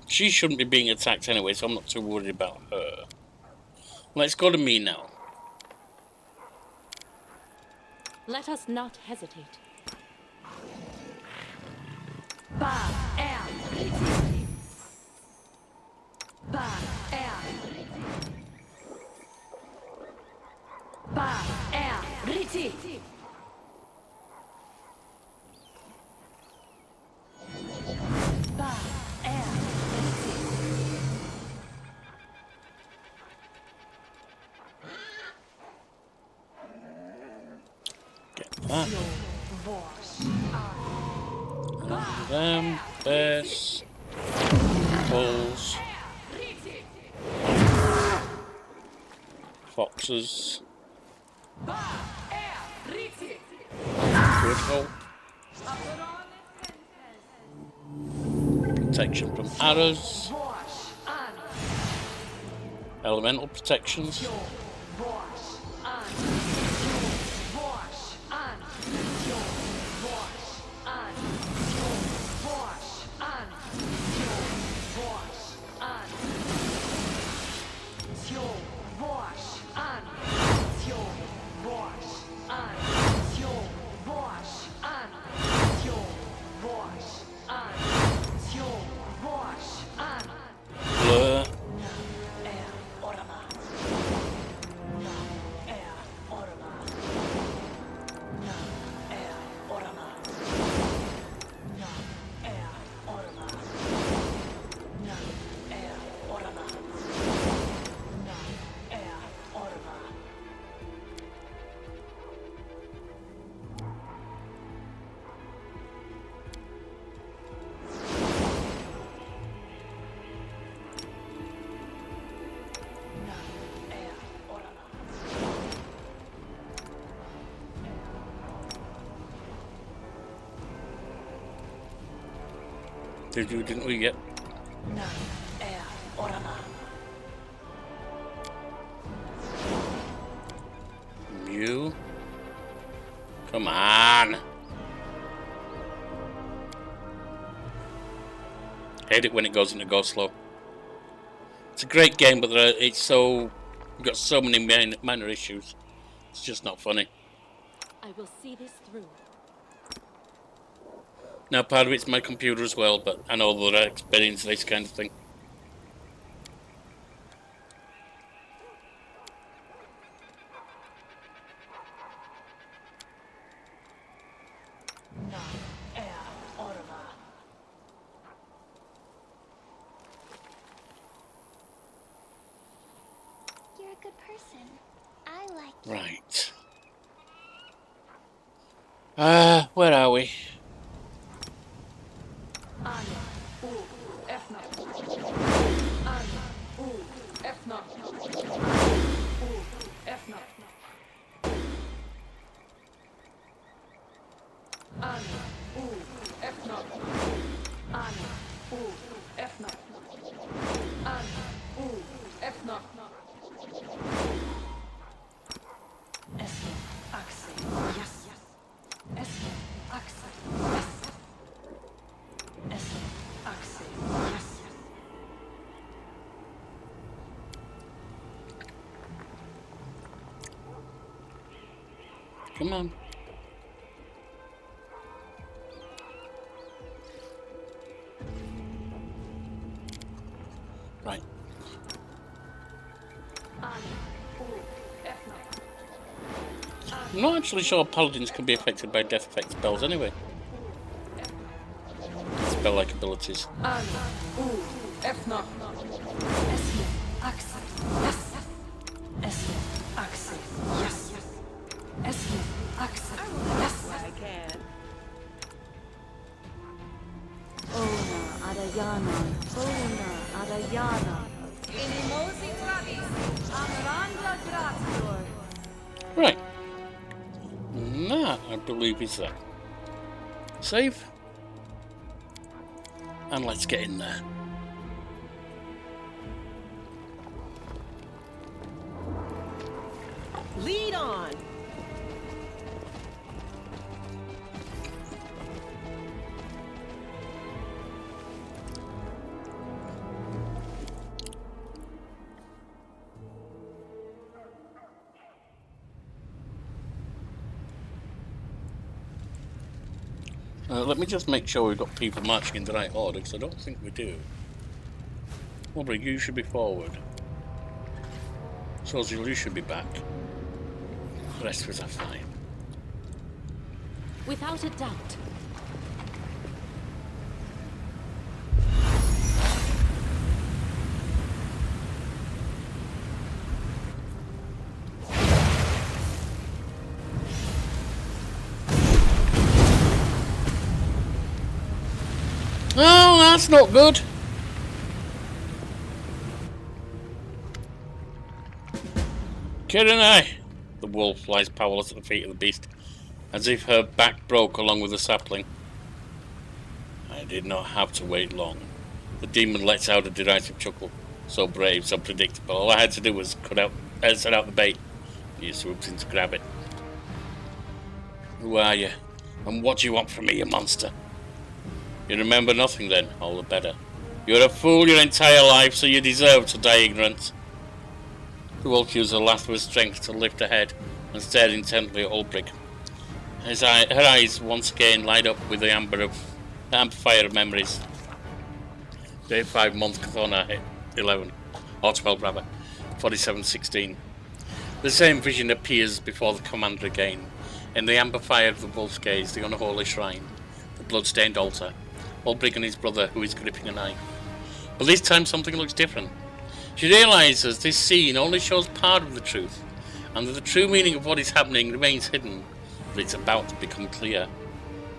She shouldn't be being attacked anyway, so I'm not too worried about her. Let's go to me now. Let us not hesitate. Get that. Them, bears, bulls, foxes. Good hope. Protection from arrows. Elemental protections. Blur. Didn't we yet? You? Come on! Hate it when it goes into go slow. It's a great game, but it's so... You've got so many minor issues. It's just not funny. I will see this through. Now, part of it's my computer as well, but I know that I experience this kind of thing. You're a good person. I like you. Right. Where are we? Come on. Right. I'm not actually sure paladins can be affected by death effect spells anyway. Spell-like abilities. Efna. Esle, Axel, yes. Esle, Axel, yes. Esle, Axel, yes. I can. Ona Adayana, Ona Adayana. Inimosi Travis. Amranda Grator. Right. That, I believe, is that. Save. And let's get in there. Lead on. Let me just make sure we've got people marching in the right order, because I don't think we do. Ulbrig, you should be forward. Sozil, you should be back. The rest of us are fine. Without a doubt. Oh, that's not good. Kirinai! The wolf lies powerless at the feet of the beast, as if her back broke along with the sapling. I did not have to wait long. The demon lets out a derisive chuckle. So brave, so predictable. All I had to do was set out the bait. You swooped in to grab it. Who are you? And what do you want from me, you monster? You remember nothing then, all the better. You're a fool your entire life, so you deserve to die ignorant. The wolf used the last of his strength to lift her head and stared intently at Ulbrig. Her eyes once again light up with the amber fire of memories. Day 5 month Cathona 11, or 12 rather, 47:16. The same vision appears before the commander again. In the amber fire of the wolf's gaze, the unholy shrine, the blood-stained altar, Ulbrig and his brother who is gripping a knife. But this time something looks different. She realises this scene only shows part of the truth, and that the true meaning of what is happening remains hidden, but it's about to become clear.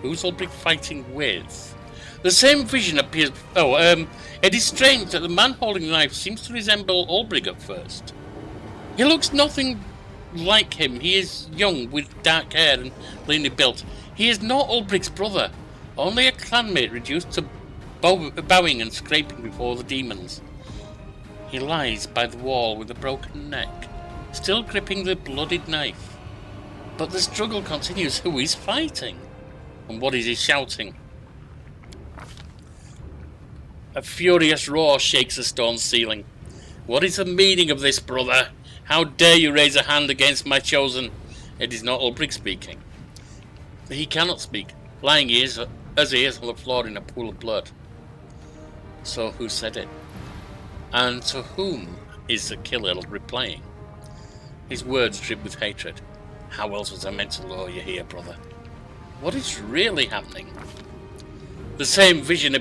Who's Ulbrig fighting with? The same vision appears... it is strange that the man holding the knife seems to resemble Ulbrig at first. He looks nothing like him. He is young, with dark hair and leanly built. He is not Ulbrig's brother, only a clanmate reduced to bowing and scraping before the demons. He lies by the wall with a broken neck, still gripping the bloodied knife. But the struggle continues. Who is fighting? And what is he shouting? A furious roar shakes the stone ceiling. What is the meaning of this, brother? How dare you raise a hand against my chosen? It is not Ulbrig speaking. He cannot speak, lying as he is on the floor in a pool of blood. So who said it? And to whom is the killer replying? His words drip with hatred. How else was I meant to lure you here, brother? What is really happening? The same vision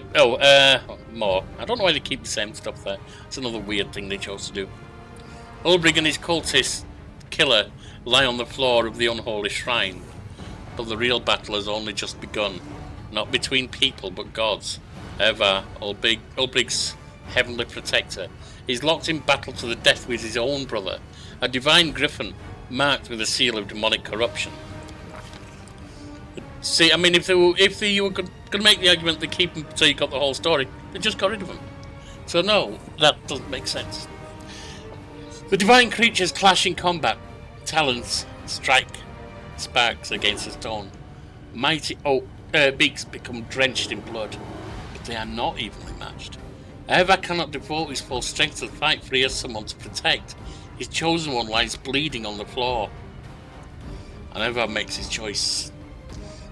more. I don't know why they keep the same stuff there. It's another weird thing they chose to do. Ulbrig and his cultist killer lie on the floor of the unholy shrine. But the real battle has only just begun. Not between people, but gods. Ever, Ulbrig's heavenly protector is locked in battle to the death with his own brother, a divine griffin marked with a seal of demonic corruption. See, I mean, if you were going to make the argument to keep him so you got the whole story, they just got rid of him. So no, that doesn't make sense. The divine creatures clash in combat. Talons strike sparks against the stone. Mighty beaks become drenched in blood, but they are not evenly matched. Eva cannot devote his full strength to the fight, for he has someone to protect. His chosen one lies bleeding on the floor. And Eva makes his choice.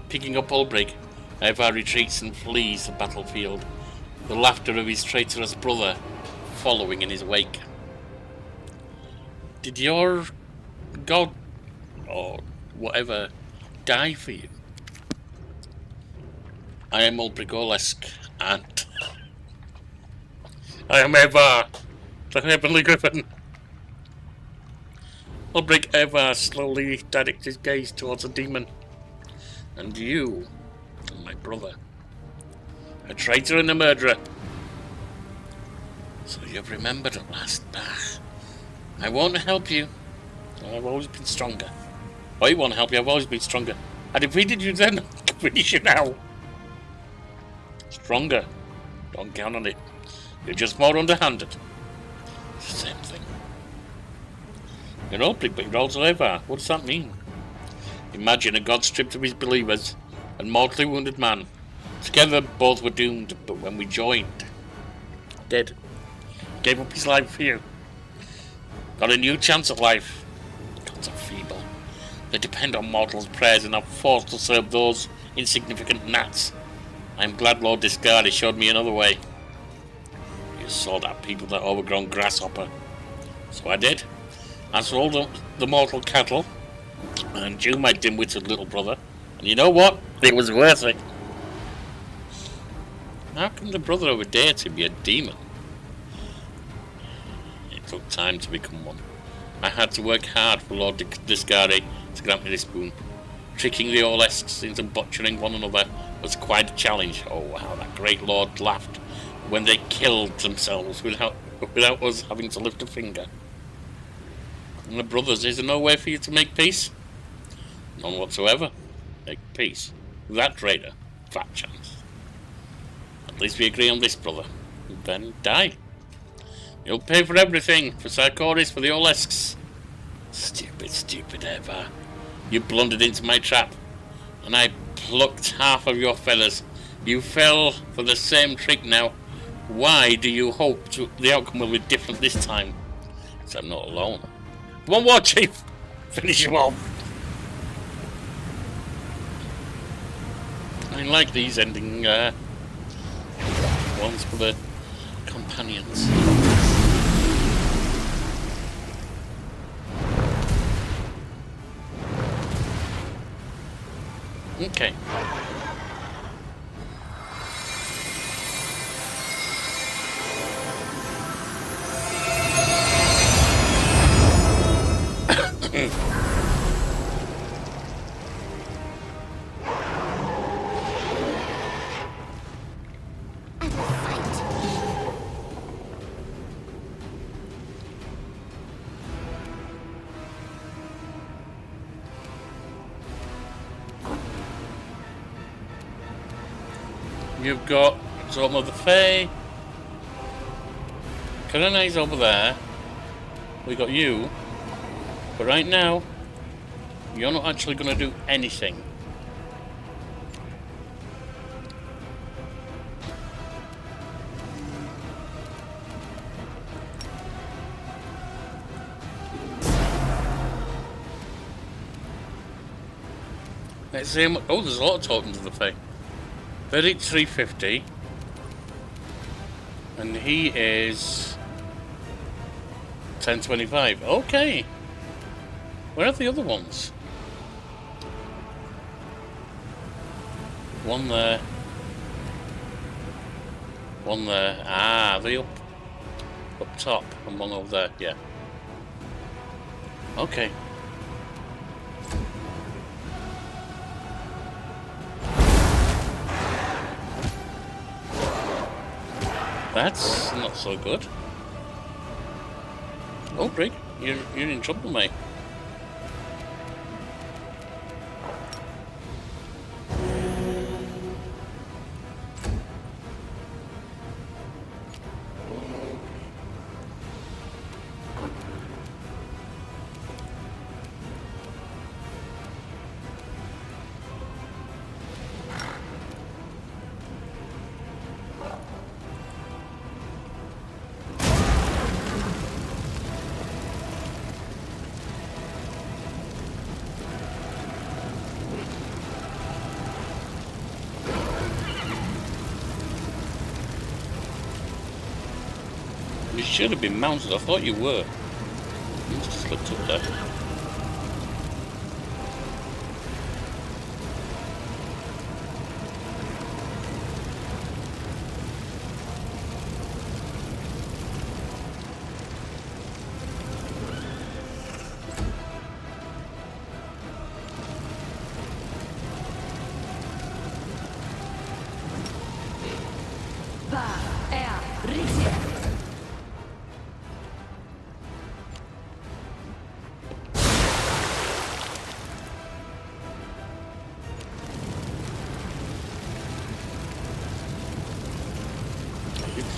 Picking up Ulbrig, Eva retreats and flees the battlefield, the laughter of his traitorous brother following in his wake. Did your god, or whatever, die for you? I am Ulbrig Olesk, and I am Eva, the heavenly griffin. Ulbrig Eva slowly directs his gaze towards the demon. And you, my brother, a traitor and a murderer. So you've remembered at last. I won't help you. I've always been stronger. I won't help you. I've always been stronger. I defeated you then. I can finish you now. Stronger. Don't count on it. You're just more underhanded. It's the same thing. You're Ulbrig, but you're also Eva. What does that mean? Imagine a god stripped of his believers and mortally wounded man. Together, both were doomed, but when we joined, dead. Gave up his life for you. Got a new chance at life. Gods are feeble. They depend on mortals' prayers and are forced to serve those insignificant gnats. I'm glad Lord Discarded showed me another way. You sold out people that overgrown grasshopper. So I did. I sold up the mortal cattle, and you, my dim-witted little brother. And you know what? It was worth it. How can the brother of a deity be a demon? It took time to become one. I had to work hard for Lord Discarded to grant me this boon. Tricking the Orlesks into butchering one another was quite a challenge. Oh, how that great lord laughed when they killed themselves without us having to lift a finger. And the brothers, is there no way for you to make peace? None whatsoever. Make peace with that traitor? Fat chance. At least we agree on this, brother. And then die. You'll pay for everything. For Sarkoris, for the Orlesks. Stupid, stupid Eva. You blundered into my trap, and I plucked half of your feathers. You fell for the same trick now. Why do you hope the outcome will be different this time? Because I'm not alone. One more, Chief! Finish him off! I like these ending ones for the companions. Okay. You've got Zone of the Fae. Karene's over there. We got you. But right now, you're not actually going to do anything. Let's see. Oh, there's a lot of tokens of the Fae. Verdict 350. And he is 1025. Okay. Where are the other ones? One there. One there. Ah, they up top, and one over there. Yeah. Okay. That's not so good. Ulbrig, you're in trouble, mate. You should have been mounted. I thought you were. You just slipped up there.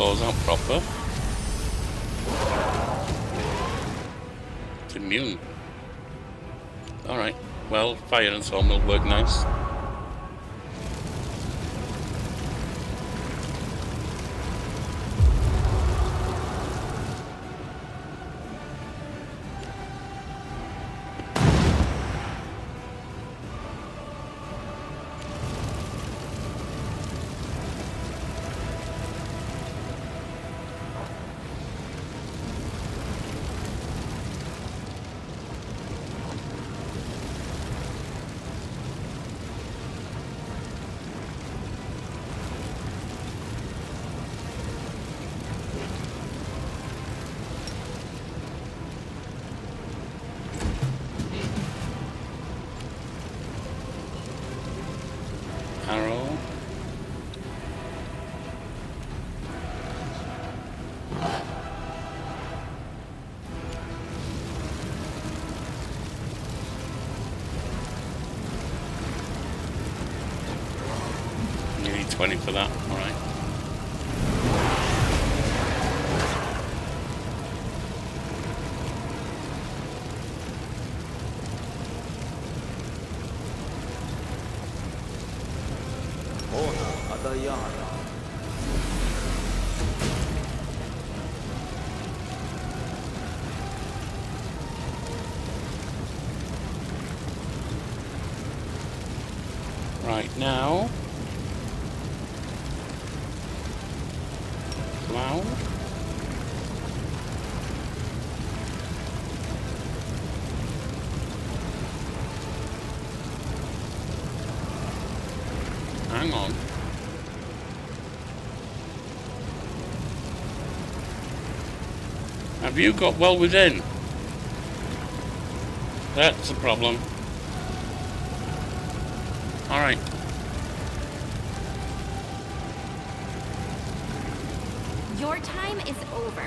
claws out proper. It's immune. Alright, well, fire and storm will work nice. Arrow. You need 20 for that, alright. Ona Adayana. Right, now... Cloud. Hang on. Have you got well within? That's a problem. Alright. Your time is over.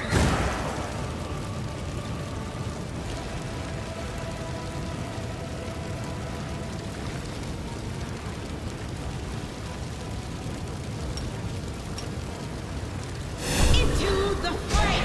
Into the fray!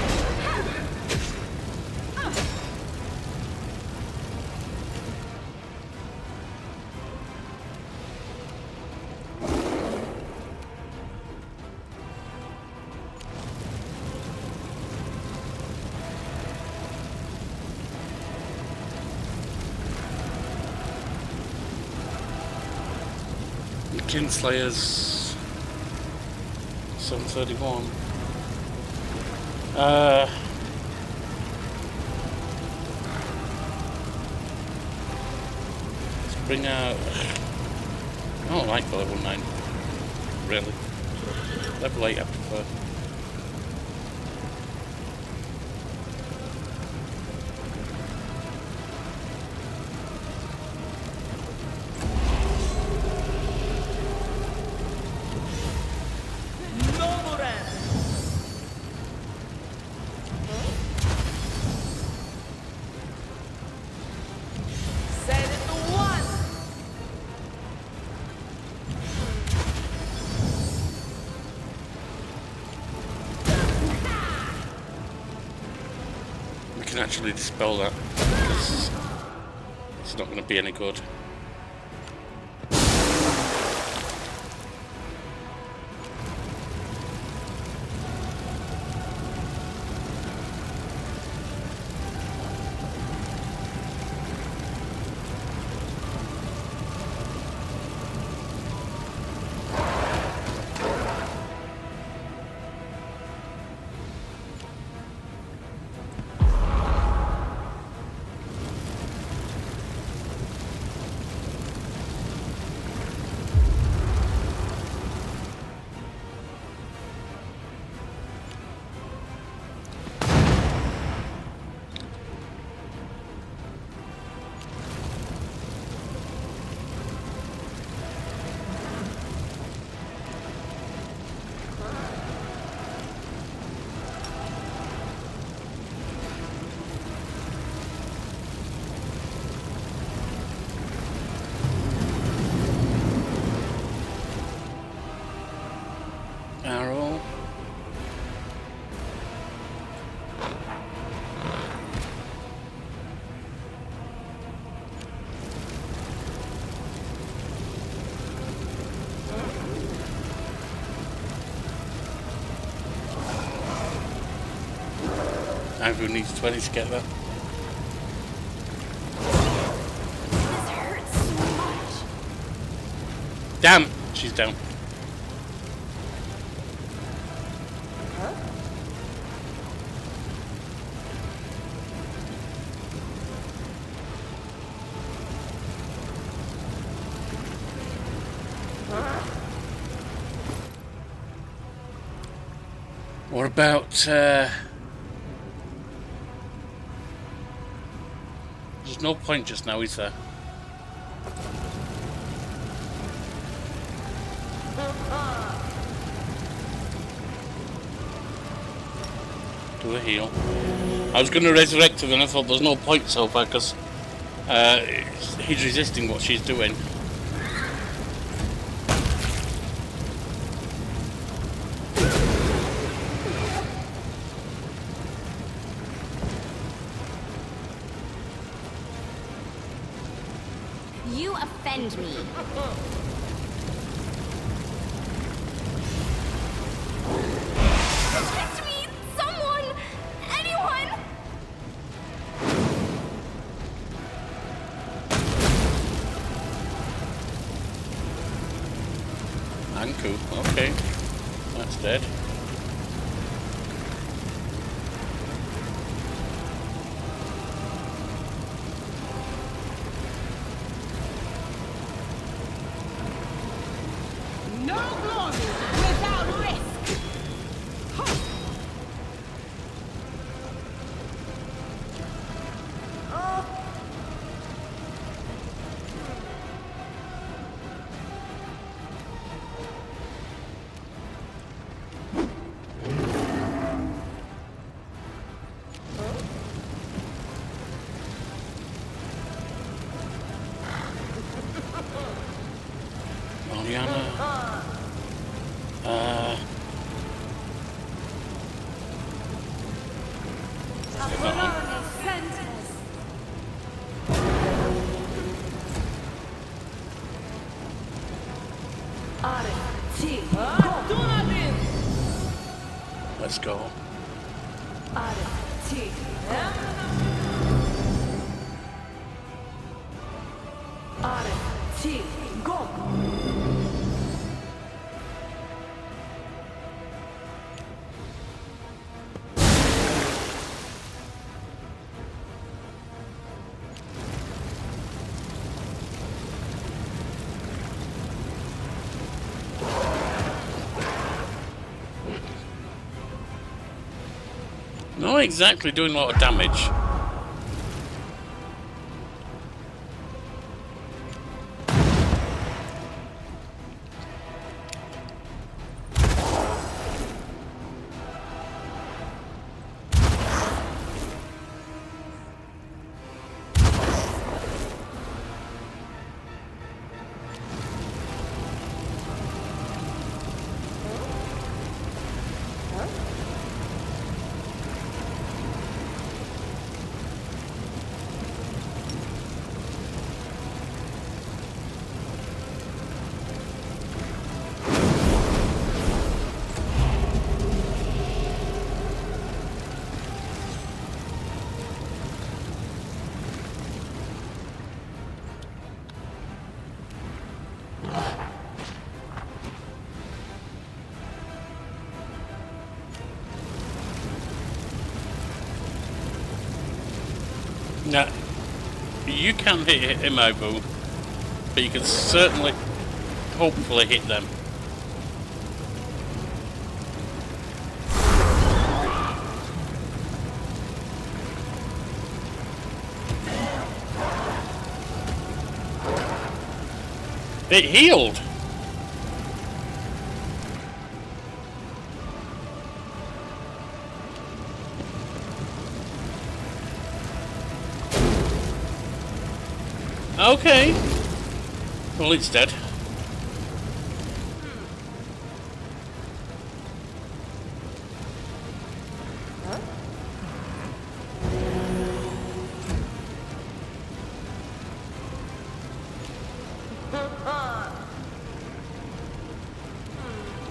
Kinslayer's 731. Let's bring out. I don't like the level 9. Really. Level 8 I prefer. Can actually dispel that because it's not going to be any good. Arrow. Andrew needs 20 to get there. This hurts so much. Damn! She's down. What about, there's no point just now, is there? Do a heal. I was going to resurrect her, then I thought there's no point so far, because he's resisting what she's doing. You offend me. Protect me! Someone! Anyone! Anku, okay. That's dead. No glory without risk! Mariana. Let's go. Not exactly doing a lot of damage. Now, you can't hit him over, but you can certainly, hopefully, hit them. It healed! Okay. Well, it's dead.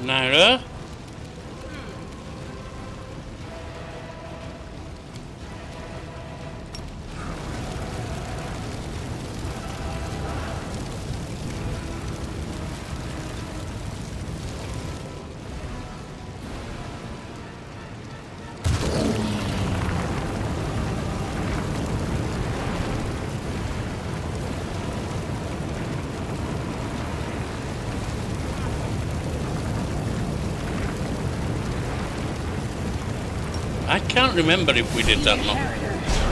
Naira? I can't remember if we did that or not.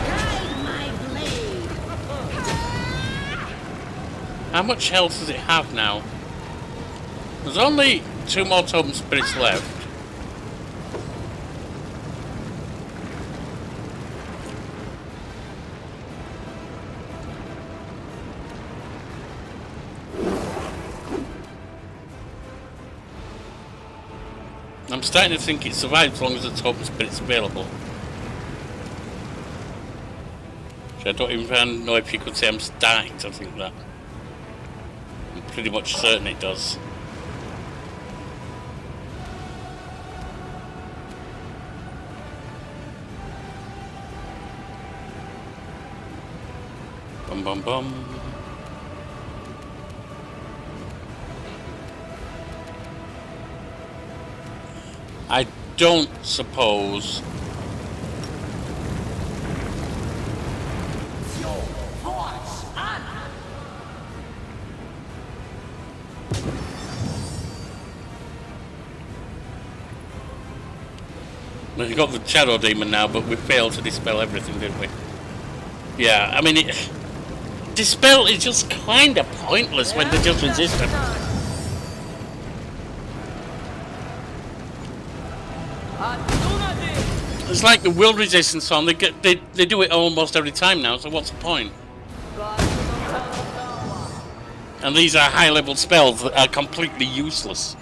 Guide my blade. How much health does it have now? There's only 2 more totem spirits left. I'm starting to think it survives as long as the totem spirit's available. So I don't even know if you could say I'm starting to think that. I'm pretty much certain it does. Bum bum bum. I don't suppose. We've got the Shadow Demon now, but we failed to dispel everything, didn't we? Yeah, I mean, dispel is just kind of pointless when they're just resistant. It's like the will resistance on. They do it almost every time now. So what's the point? And these are high-level spells that are completely useless.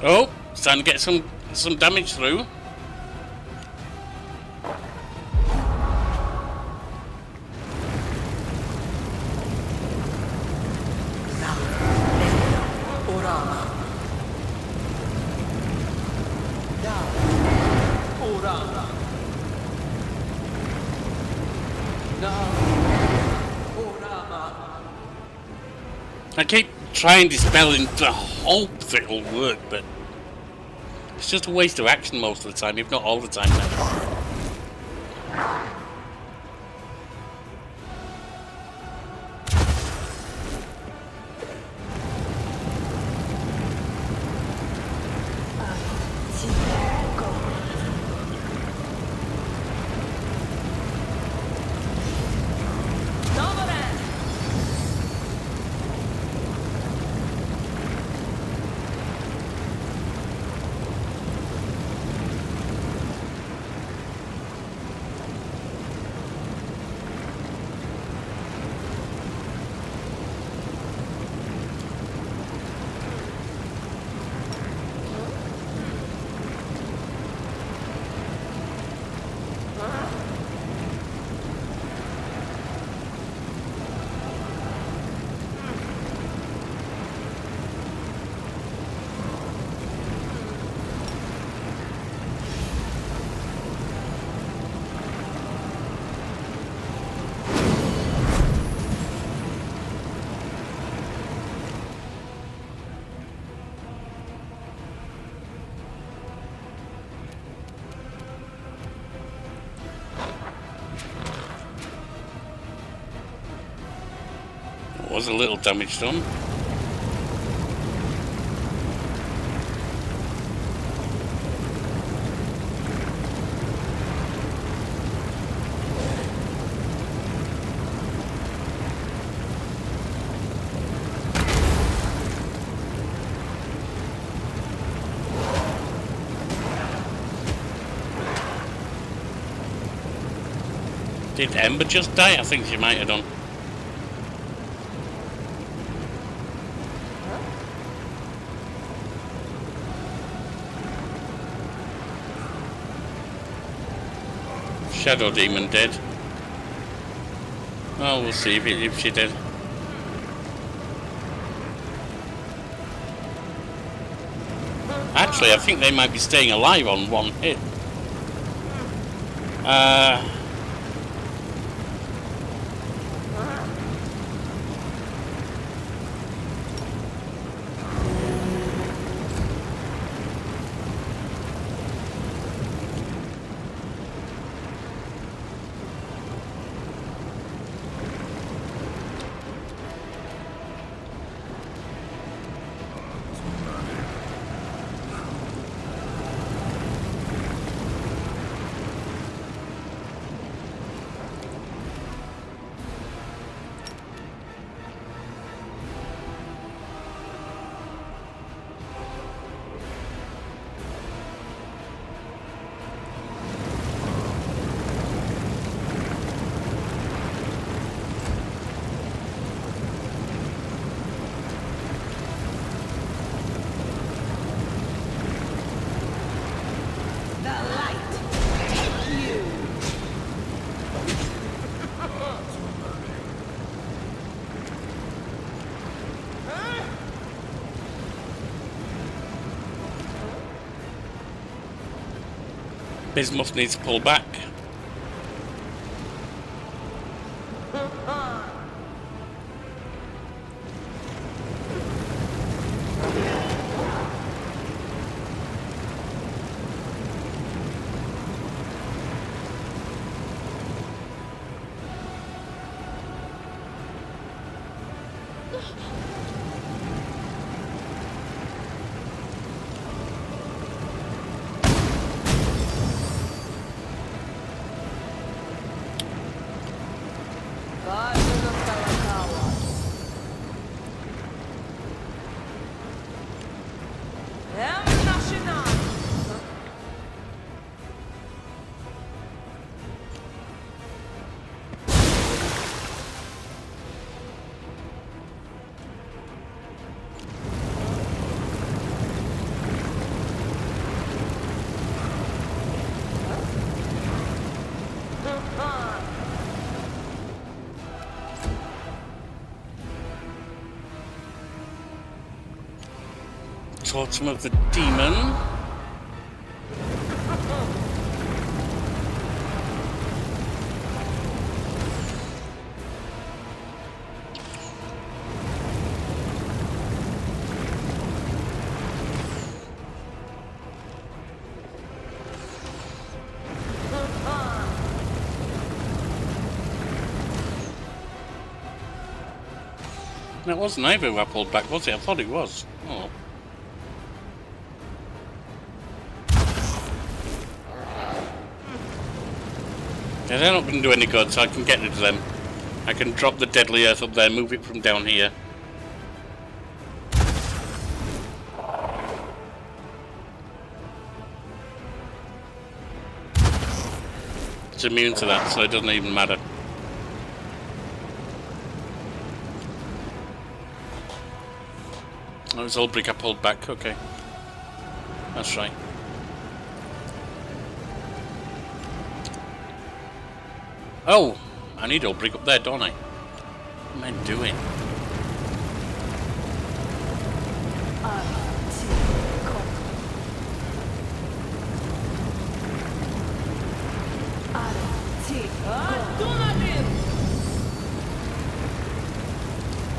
Oh, starting to get some damage through. I keep trying dispelling to hope that it'll work, but it's just a waste of action most of the time, if not all the time now. Was a little damage done. Did Ember just die? I think she might have done. Shadow Demon dead. Oh, we'll see if she did. Actually, I think they might be staying alive on one hit. Bismuth needs to pull back. Totem of the Demon. It wasn't either who I pulled back, was it? I thought it was. Oh. Yeah, they're not going to do any good, so I can get rid of them. I can drop the deadly earth up there, move it from down here. It's immune to that, so it doesn't even matter. Oh, it was Ulbrig I pulled back, okay. That's right. Oh! I need Ulbrig up there, don't I? What am I doing?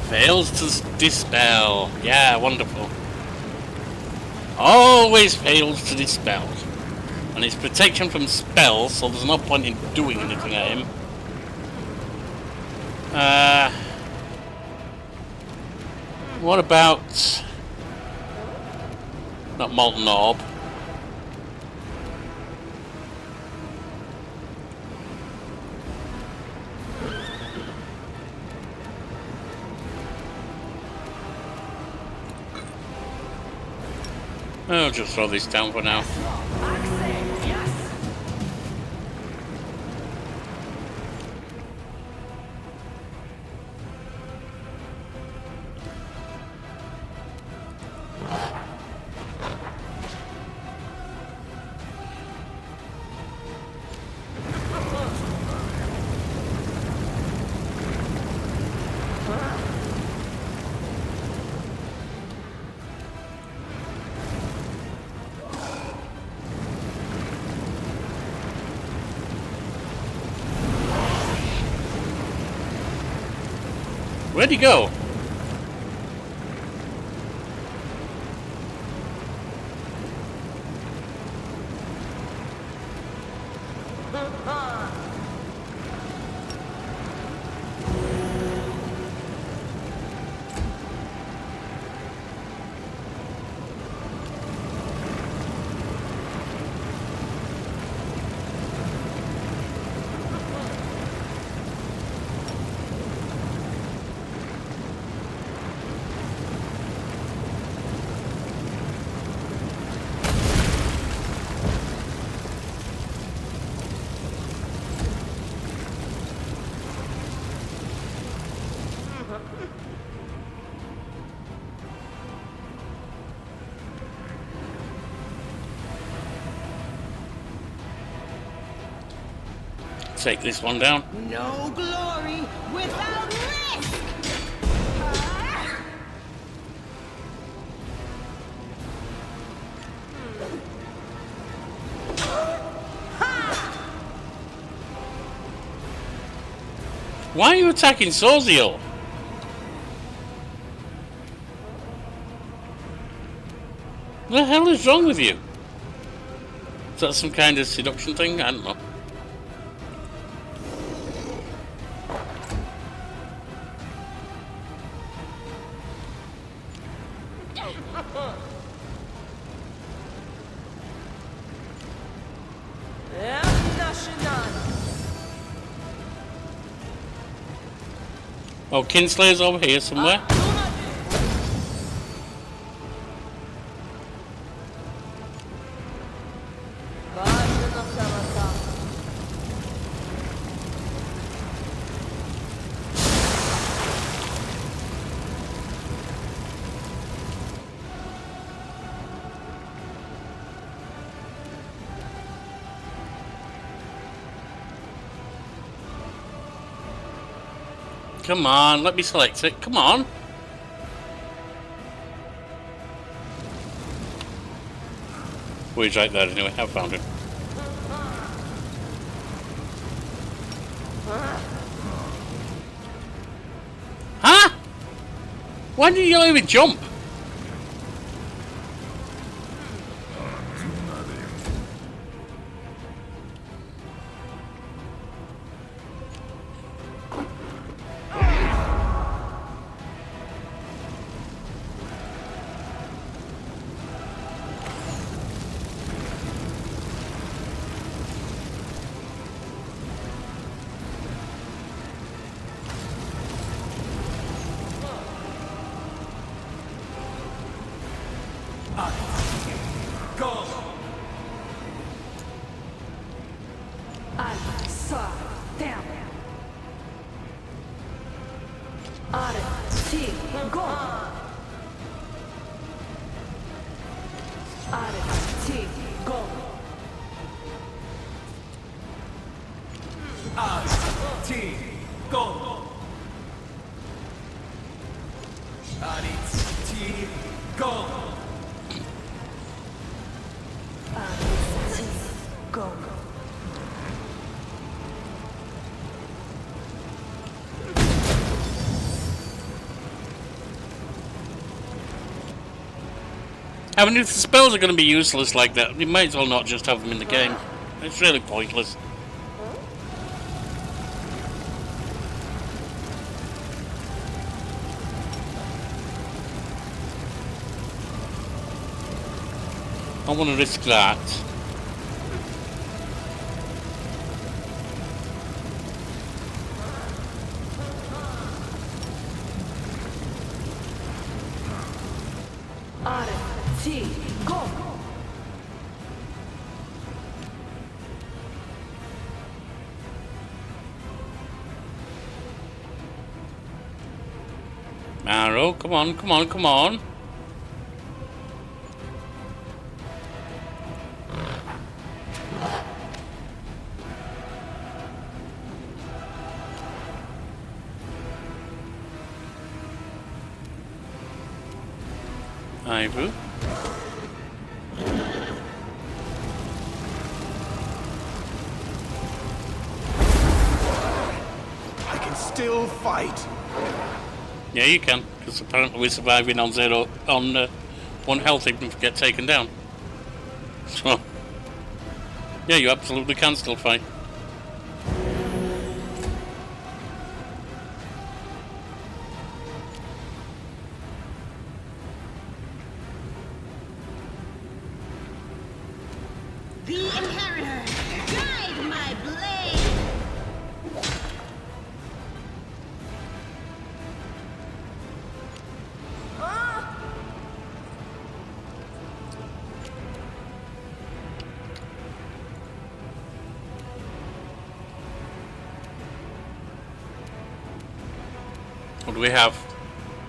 Fails to dispel. Yeah, wonderful. Always fails to dispel. And it's protection from spells, so there's no point in doing anything at him. What about... not Molten Orb? I'll just throw this down for now. Where'd he go? Take this one down. No glory without risk! Why are you attacking Soziel? What the hell is wrong with you? Is that some kind of seduction thing? I don't know. Oh, Kinslayer's over here somewhere. Come on, let me select it. Come on. Oh, he's right there anyway. I found him. Huh? Why didn't you even jump? I mean, if the spells are going to be useless like that, you might as well not just have them in the game. It's really pointless. I want to risk that. Arrow, come on, come on, come on. Ivu. I can still fight. Yeah, you can, because apparently we're surviving on zero, on 1 health even if we get taken down. So, yeah, you absolutely can still fight. The Inheritor, guide my blade! What do we have?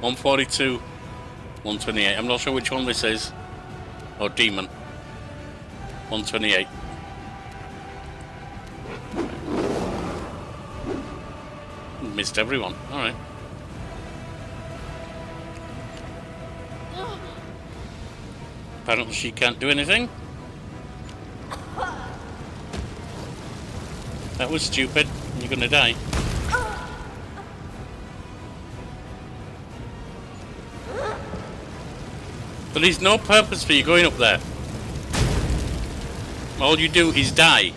142, 128. I'm not sure which one this is. Oh, Demon. 128. Missed everyone. Alright. Apparently she can't do anything. That was stupid. You're gonna die. But there's no purpose for you going up there. All you do is die.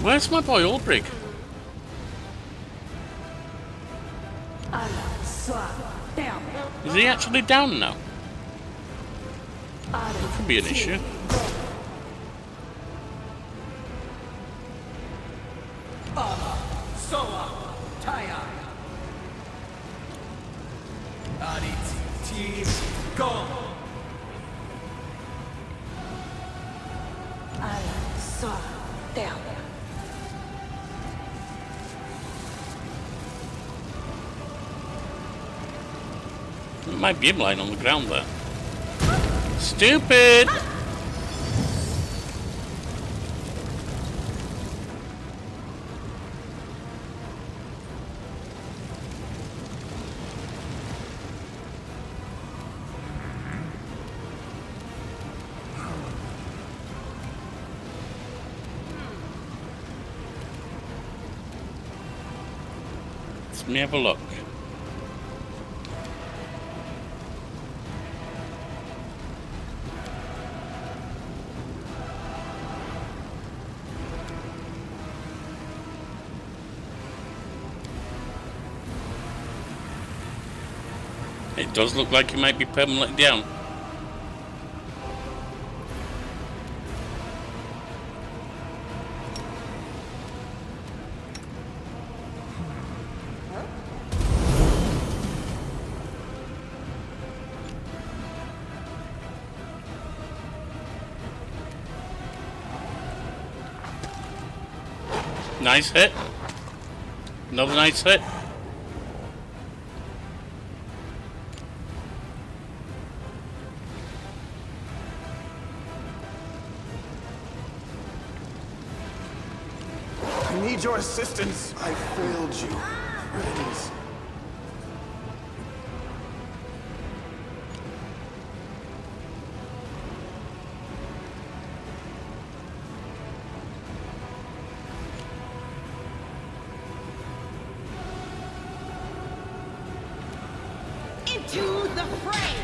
Where's my boy Ulbrig? Is he actually down now? That could be an issue. There might be him lying on the ground there. Stupid! Let me have a look. It does look like he might be permanently down. Nice hit. Another nice hit. I need your assistance. I failed you, friends. Into the fray!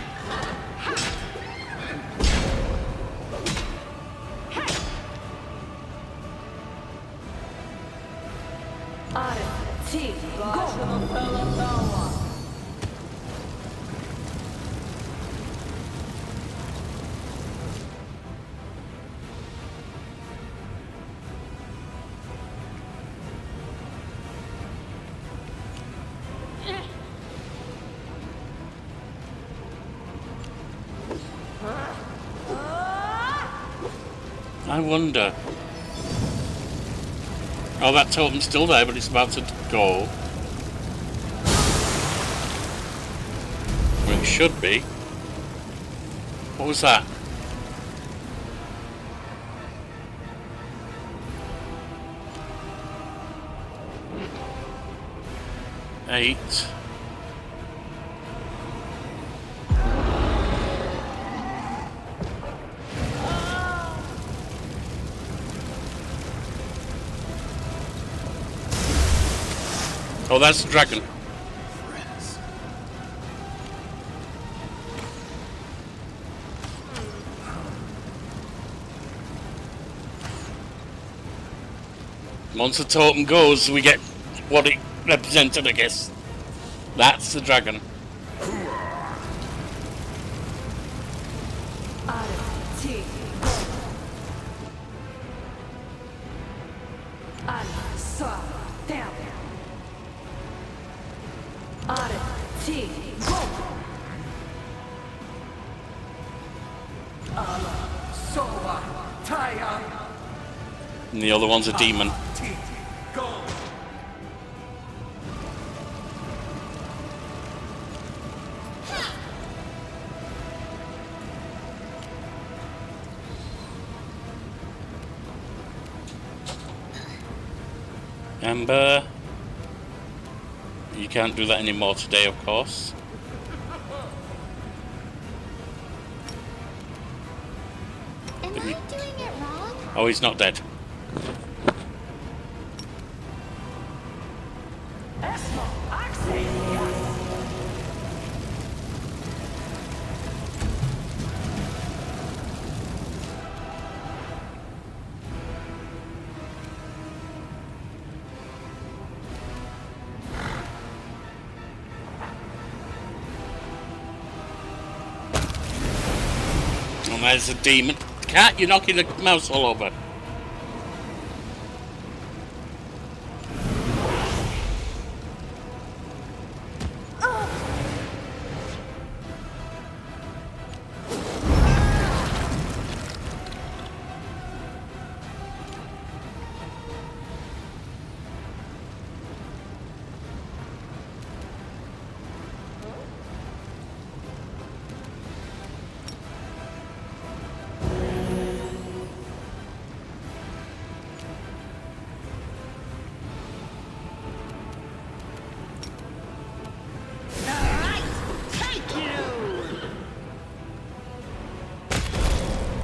I wonder. Oh, that totem's still there, but it's about to go. Well, it should be. What was that? Eight. Oh, that's the dragon. Friends. Once the totem goes, we get what it represented, I guess. That's the dragon. And the other one's a demon. Amber, you can't do that anymore today, of course. Am I doing it wrong? Oh, he's not dead. And there's a demon. Cat, you're knocking the mouse all over.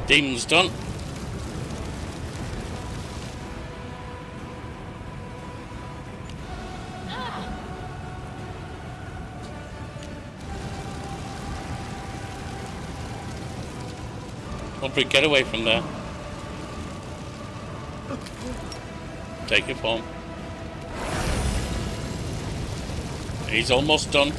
Demon's done. Ulbrig, get away from there. Take your form. He's almost done.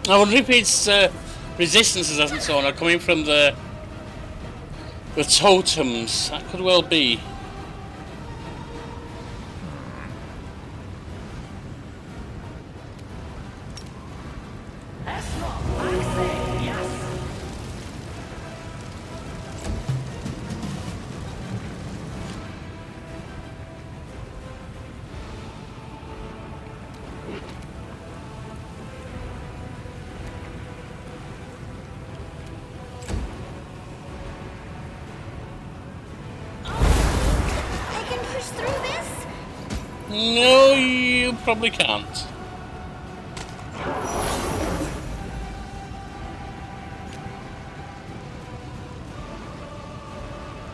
I wonder if its resistances and so on are coming from the totems. That could well be. No, you probably can't.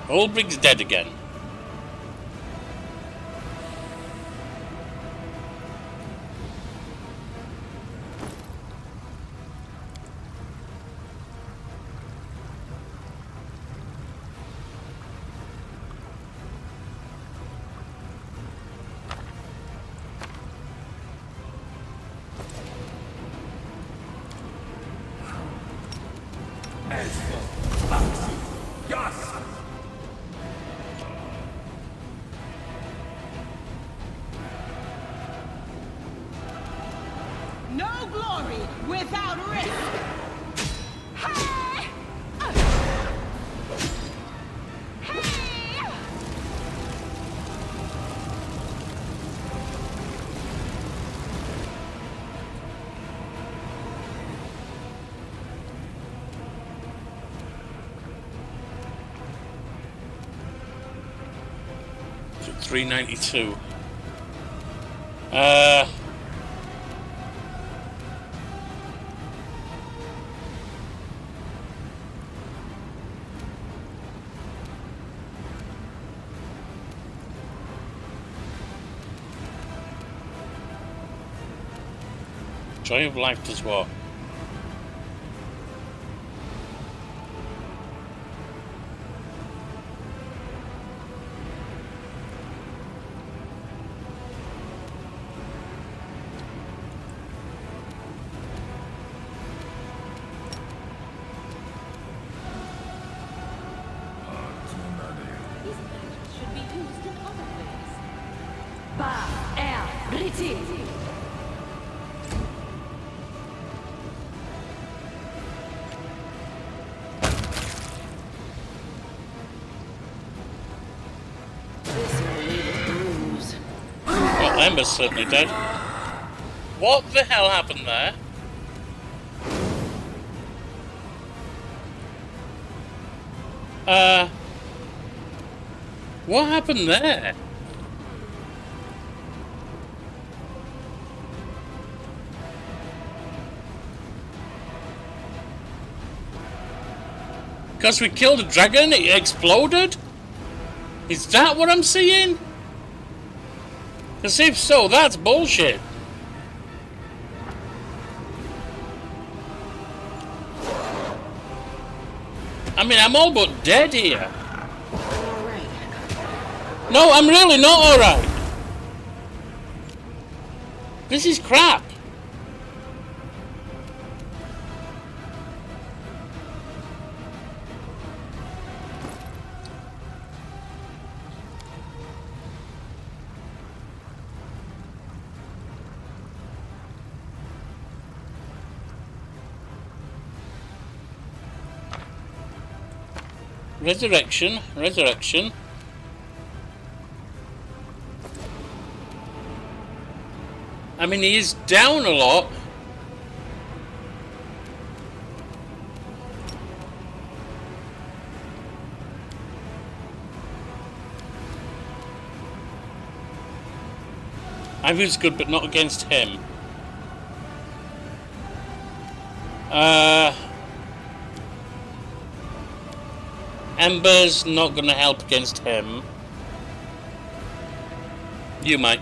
Ulbrig's dead again. No glory without risk. Hey! Hey! 392. Joy of life does what? These magics should be used in other ways. This will leave a bruise. Well, Ember's certainly dead. What the hell happened there? What happened there? Because we killed a dragon, it exploded? Is that what I'm seeing? Because if so, that's bullshit. I mean, I'm all but dead here. Alright. No, I'm really not alright. This is crap. Resurrection, resurrection. I mean, he is down a lot. Ivy's good, but not against him. Ember's not going to help against him. You might.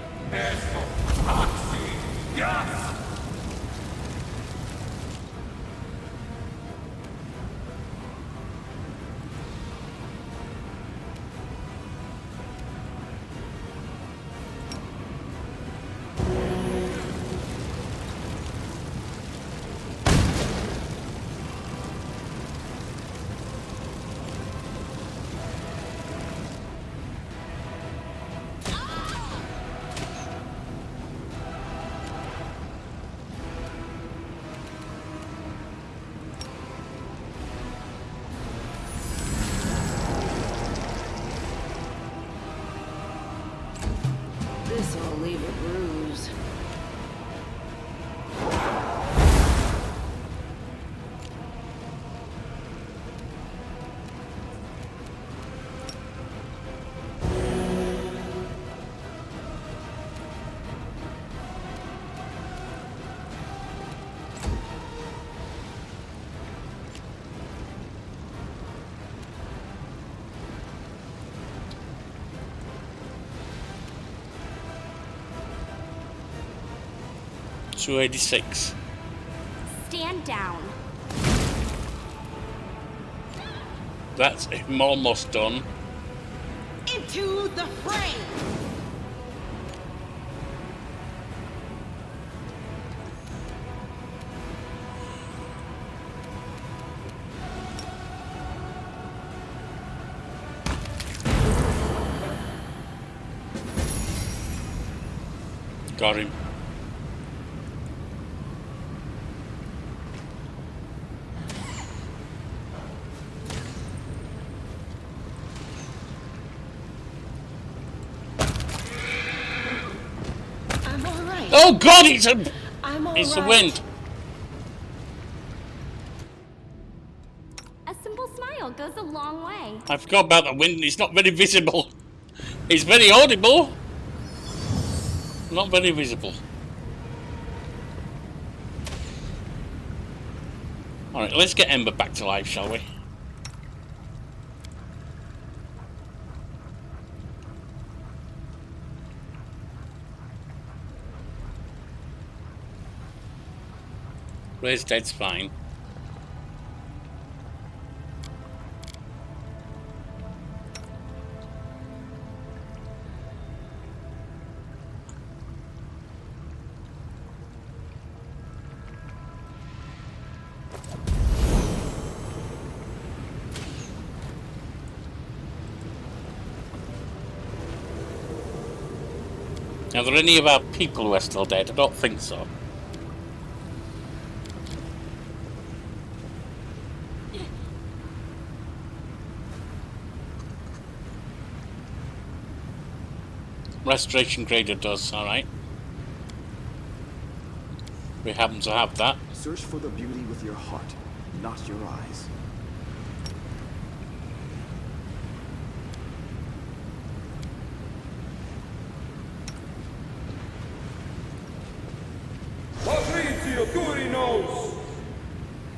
This will leave a bruise. $286. Stand down. That's him almost done. Into the fray! Got him. I'm alright. Oh God, it's a I'm alright. it's the wind. A simple smile goes a long way. I forgot about the wind. It's not very visible. It's very audible, not very visible. Alright, let's get Ember back to life, shall we? Ray's dead's fine. Are there any of our people who are still dead? I don't think so. Restoration grader does, alright. We happen to have that. Search for the beauty with your heart, not your eyes.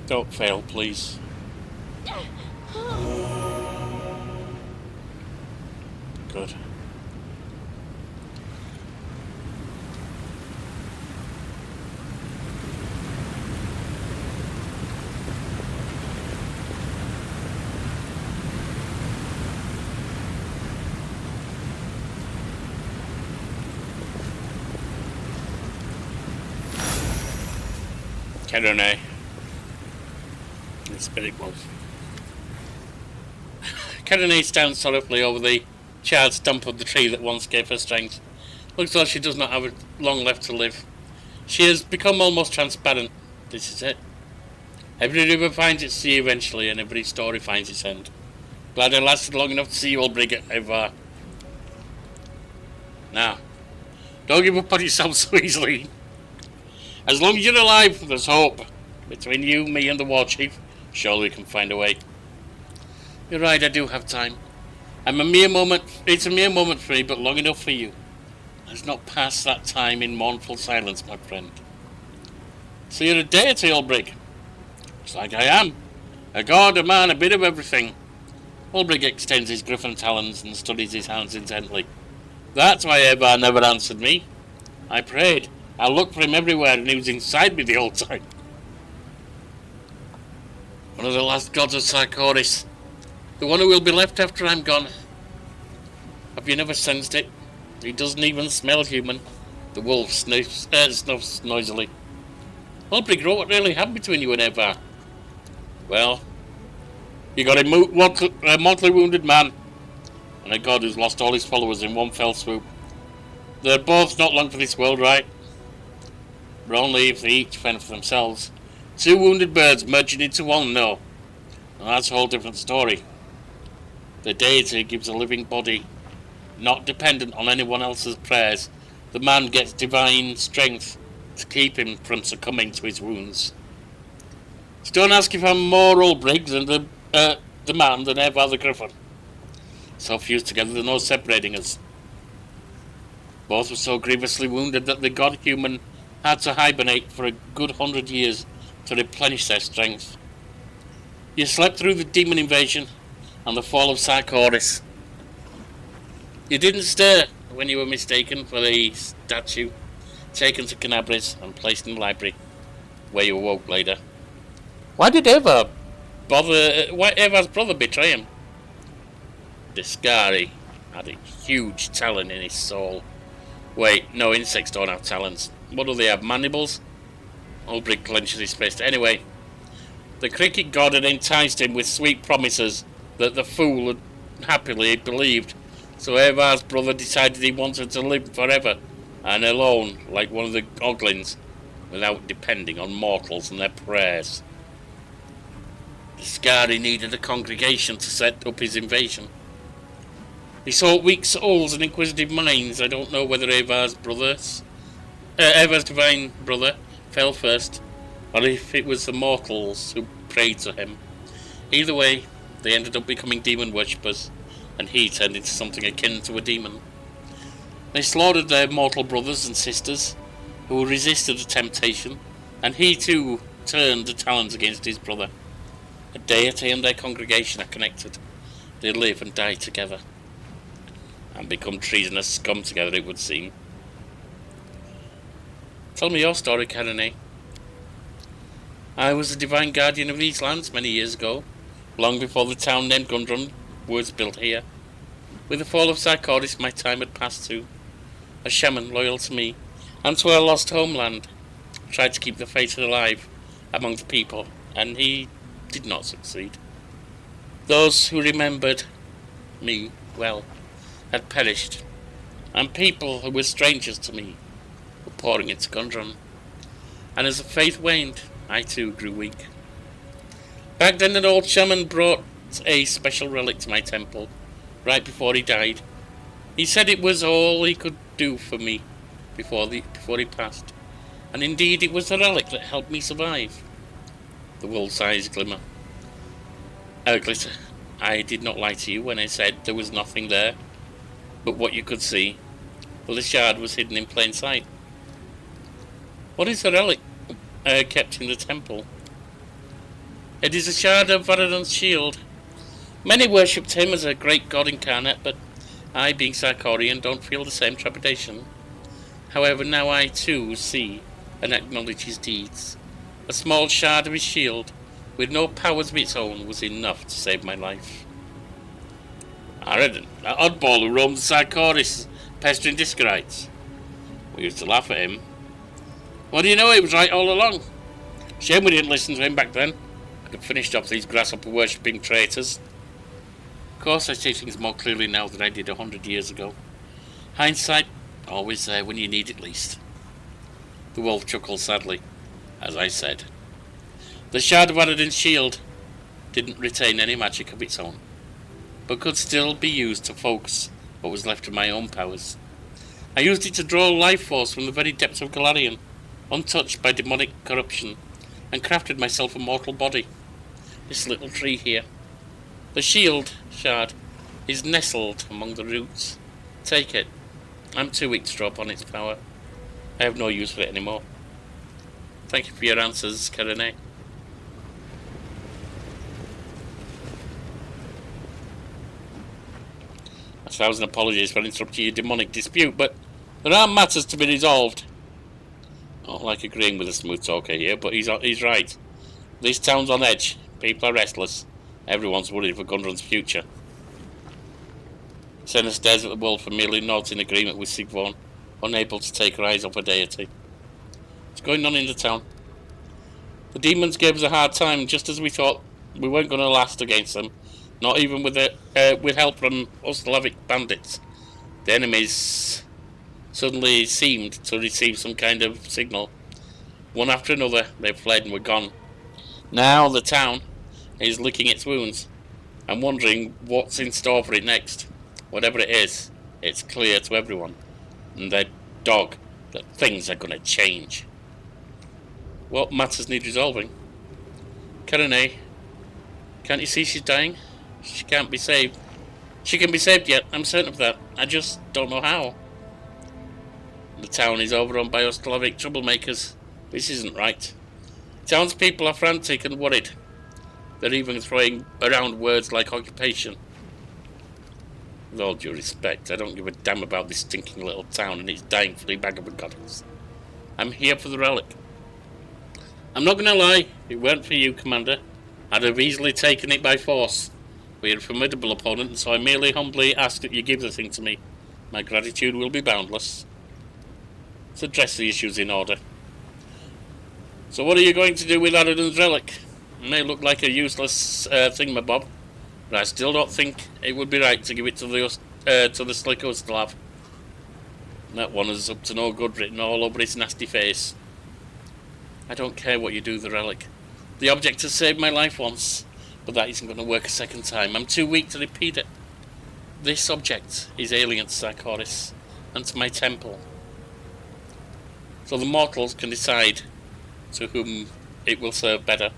Don't fail, please. Good. Kedone. The spirit wolf. Kedone stands sorrowfully over the charred stump of the tree that once gave her strength. Looks like she does not have long left to live. She has become almost transparent. This is it. Every river finds its sea eventually, and every story finds its end. Glad I lasted long enough to see Ulbrig ever. Now, don't give up on yourself so easily. As long as you're alive, there's hope. Between you, me, and the war chief, surely we can find a way. You're right, I do have time. It's a mere moment for me, but long enough for you. Let's not pass that time in mournful silence, my friend. So you're a deity, Ulbrig? Looks like I am. A god, a man, a bit of everything. Ulbrig extends his griffin talons and studies his hands intently. That's why Evar never answered me. I prayed. I looked for him everywhere, and he was inside me the whole time. One of the last gods of Sarkoris. The one who will be left after I'm gone. Have you never sensed it? He doesn't even smell human. The wolf snuffs noisily. Ulbrig, what really happened between you and Evar? Well, you got a mortally wounded man, and a god who's lost all his followers in one fell swoop. They're both not long for this world, right? But only if they each fend for themselves. Two wounded birds merging into one, no. And that's a whole different story. The deity gives a living body, not dependent on anyone else's prayers. The man gets divine strength to keep him from succumbing to his wounds. So don't ask if I'm more Ulbrig than the man than Evar the Griffin. So fused together there's no separating us. Both were so grievously wounded that the god-human had to hibernate for a good 100 years to replenish their strength. You slept through the demon invasion and the fall of Sarkoris. You didn't stir when you were mistaken for the statue, taken to Canabris and placed in the library, where you awoke later. Why did Evar's brother betray him? Discari had a huge talon in his soul. Wait, no, insects don't have talons. What do they have, mandibles? Ulbrig clenches his fist. Anyway, the cricket god had enticed him with sweet promises that the fool had happily believed. So Evar's brother decided he wanted to live forever and alone, like one of the Oglins, without depending on mortals and their prayers. Discari needed a congregation to set up his invasion. He sought weak souls and inquisitive minds. I don't know whether Evar's divine brother fell first, or if it was the mortals who prayed to him. Either way, they ended up becoming demon worshippers, and he turned into something akin to a demon. They slaughtered their mortal brothers and sisters, who resisted the temptation, and he too turned the talons against his brother. A deity and their congregation are connected. They live and die together, and become treasonous scum together, it would seem. Tell me your story, Karine. I was the divine guardian of these lands many years ago, long before the town named Gundrun was built here. With the fall of Sarkoris, my time had passed too. A shaman loyal to me, and to our lost homeland, tried to keep the faith alive among the people, and he did not succeed. Those who remembered me well had perished, and people who were strangers to me were pouring into Gundrun. And as the faith waned, I too grew weak. Back then an old shaman brought a special relic to my temple, right before he died. He said it was all he could do for me before he passed, and indeed it was the relic that helped me survive. The wolf's eyes glitter. I did not lie to you when I said there was nothing there but what you could see, for the shard was hidden in plain sight. What is the relic kept in the temple? It is a shard of Varadan's shield. Many worshipped him as a great god incarnate, but I, being Sarkorian, don't feel the same trepidation. However, now I too see and acknowledge his deeds. A small shard of his shield, with no powers of its own, was enough to save my life. Aradan, that oddball who roamed Sarkoris, pestering Discarites. We used to laugh at him. Well, do you know, he was right all along. Shame we didn't listen to him back then. Could have finished off these grasshopper-worshipping traitors. Of course, I see things more clearly now than I did 100 years ago. Hindsight, always there when you need it least. The wolf chuckled sadly, as I said. The shard of Aradan's shield didn't retain any magic of its own, but could still be used to focus what was left of my own powers. I used it to draw life force from the very depths of Galarian, untouched by demonic corruption, and crafted myself a mortal body. This little tree here. The shield shard is nestled among the roots. Take it. I'm too weak to draw upon its power. I have no use for it anymore. Thank you for your answers, Karine. 1,000 apologies for interrupting your demonic dispute, but there are matters to be resolved. Not like agreeing with a smooth talker here, but he's right. This town's on edge. People are restless. Everyone's worried for Gundrun's future. Senna stares at the wolf and merely nods in agreement with Sigvorn, unable to take her eyes off her deity. What's going on in the town? The demons gave us a hard time, just as we thought we weren't going to last against them. Not even with help from Slavic bandits. The enemies suddenly seemed to receive some kind of signal. One after another, they fled and were gone. Now the town is licking its wounds and wondering what's in store for it next. Whatever it is, it's clear to everyone and their dog that things are going to change. What matters need resolving? Karine, can't you see she's dying? She can't be saved. She can be saved yet, I'm certain of that. I just don't know how. The town is overrun by Slavic troublemakers. This isn't right. Townspeople are frantic and worried. They're even throwing around words like occupation. With all due respect, I don't give a damn about this stinking little town and its dying flea bag of a goddess. I'm here for the relic. I'm not going to lie, if it weren't for you, Commander, I'd have easily taken it by force. We are a formidable opponent, and so I merely humbly ask that you give the thing to me. My gratitude will be boundless. Let's address the issues in order. So what are you going to do with Aradan's relic? It may look like a useless thingamabob, but I still don't think it would be right to give it to the slick Ustalav. That one is up to no good written all over his nasty face. I don't care what you do with the relic. The object has saved my life once, but that isn't going to work a second time. I'm too weak to repeat it. This object is alien to Sarkoris and to my temple. So the mortals can decide to whom it will serve better.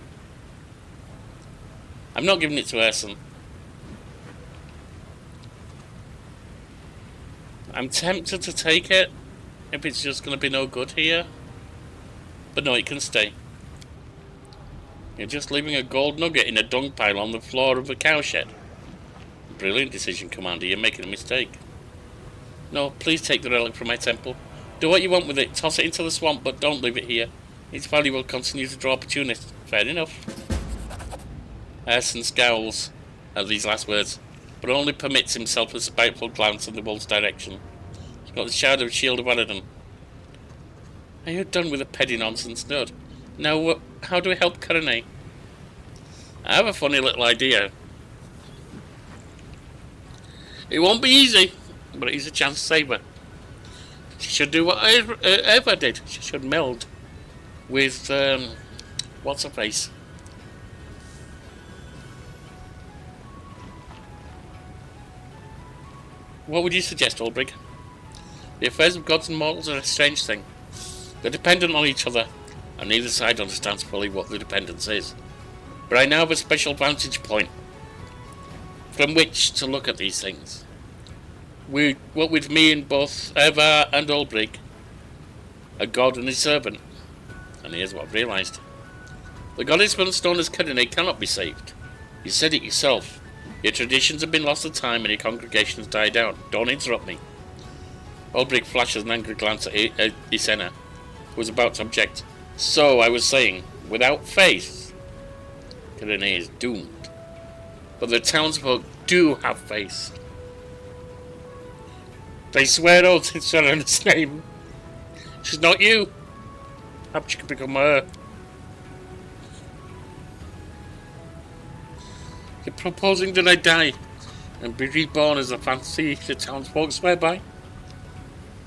I'm not giving it to Erson. I'm tempted to take it if it's just going to be no good here. But no, it can stay. You're just leaving a gold nugget in a dung pile on the floor of a cowshed. Brilliant decision, Commander. You're making a mistake. No, please take the relic from my temple. Do what you want with it. Toss it into the swamp, but don't leave it here. Its value will continue to draw opportunists. Fair enough. Erson scowls at these last words, but only permits himself a spiteful glance in the wolf's direction. He's got the shadow shield of Aladin. Are you done with the petty nonsense, Nerd? Now, how do we help Karenay? I have a funny little idea. It won't be easy, but it is a chance to save her. She should do what Eva did. She should meld with, what's her face? What would you suggest, Ulbrig? The affairs of gods and mortals are a strange thing. They're dependent on each other, and neither side understands fully what the dependence is. But I now have a special vantage point from which to look at these things. What with me and both Eva and Ulbrig, a god and his servant. And here's what I've realised. The goddess once known as Karenay cannot be saved. You said it yourself. Your traditions have been lost to time and your congregation has died out. Don't interrupt me. Ulbrig flashes an angry glance at Isenna, who was about to object. So, I was saying, without faith, Karenay is doomed. But the townsfolk do have faith. They swear oaths in Serena's name. She's not you. Perhaps you can become her. You're proposing that I die and be reborn as a fancy the townsfolk swear by?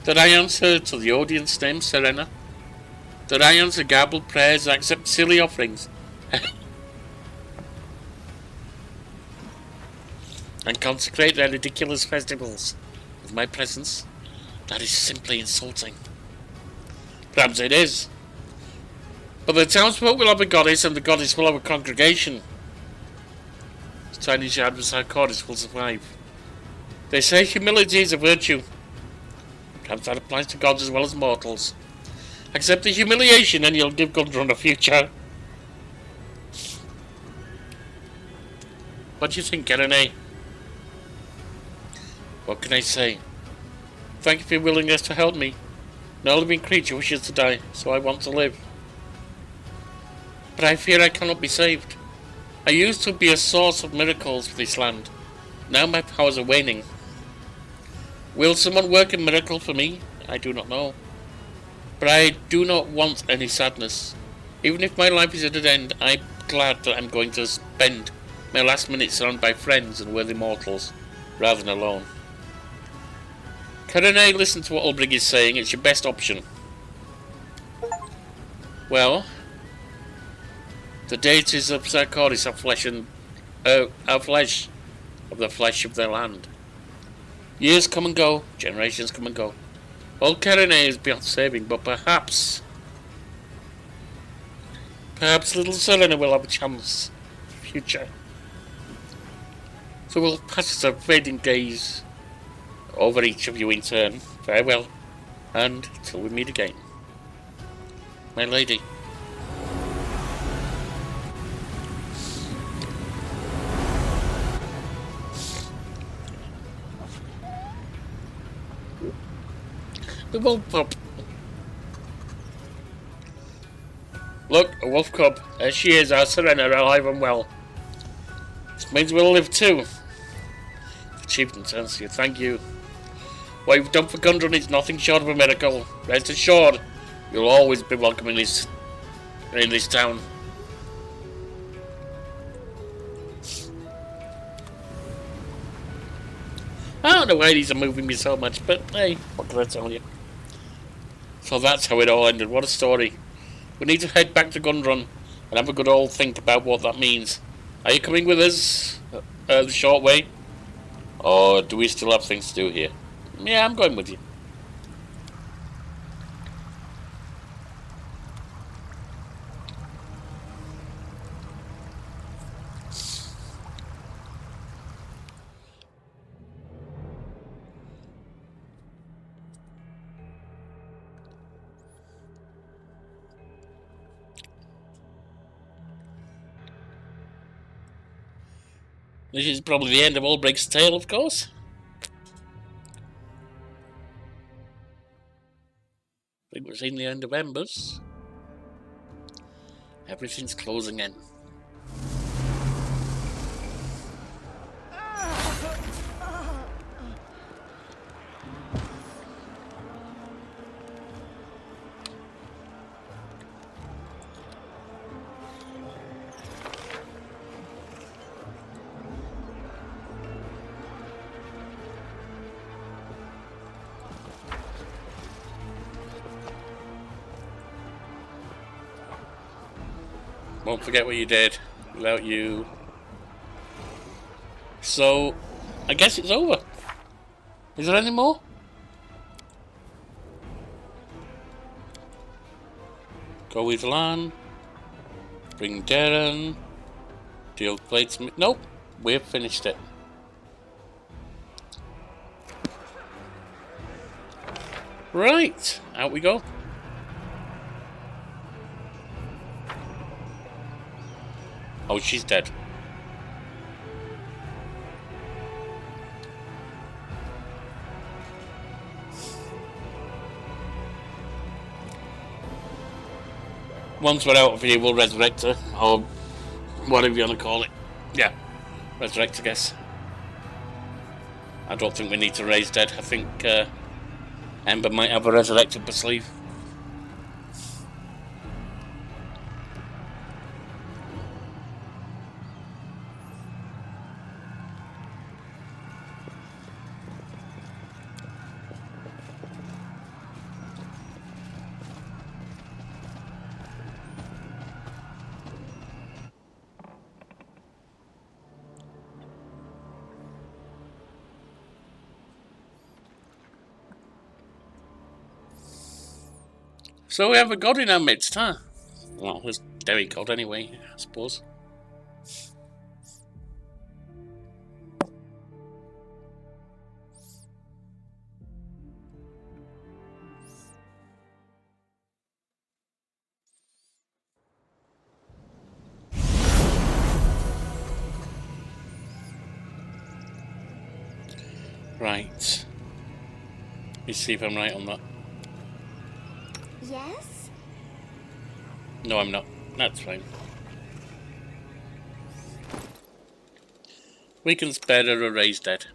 That I answer to the audience name Serena? That I answer garbled prayers and accept silly offerings? And consecrate their ridiculous festivals with my presence? That is simply insulting. Perhaps it is. But the townsfolk will have a goddess and the goddess will have a congregation. The tiny shard beside goddess will survive. They say humility is a virtue. Perhaps that applies to gods as well as mortals. Accept the humiliation and you'll give Gundrun a future. What do you think, Karenay? What can I say? Thank you for your willingness to help me. No living creature wishes to die, so I want to live. But I fear I cannot be saved. I used to be a source of miracles for this land. Now my powers are waning. Will someone work a miracle for me? I do not know. But I do not want any sadness. Even if my life is at an end, I'm glad that I'm going to spend my last minutes surrounded by friends and worthy mortals, rather than alone. Karenay, listen to what Ulbrig is saying. It's your best option. Well, the deities of Sarkoris are flesh of the flesh of their land. Years come and go, generations come and go. Old Karenay is beyond saving, but perhaps little Selena will have a chance for the future. So we'll pass our fading days over each of you in turn. Farewell, and till we meet again. My lady. The wolf pup. Look, a wolf cub. There she is, our Serena, alive and well. This means we'll live too. The chieftain turns to you. Thank you. What you've done for Gundrun is nothing short of a miracle. Rest assured, you'll always be welcome in this town. I don't know why these are moving me so much, but hey, what can I tell you? So that's how it all ended. What a story. We need to head back to Gundrun and have a good old think about what that means. Are you coming with us the short way? Or do we still have things to do here? Yeah, I'm going with you. This is probably the end of Ulbrig's tale, of course. I think we've seen the end of Embers. Everything's closing in. Won't forget what you did without you. So, I guess it's over. Is there any more? Go with Lan. Bring Darren. Deal plates. Nope, we've finished it. Right, out we go. Oh, she's dead. Once we're out of here, we'll resurrect her, or whatever you want to call it. Yeah, resurrect, I guess. I don't think we need to raise dead. I think Ember might have a resurrect up her sleeve. So we have a god in our midst, huh? Well, there's demigod anyway, I suppose. Right. Let me see if I'm right on that. Yes? No, I'm not. That's fine. We can spare her a raised dead.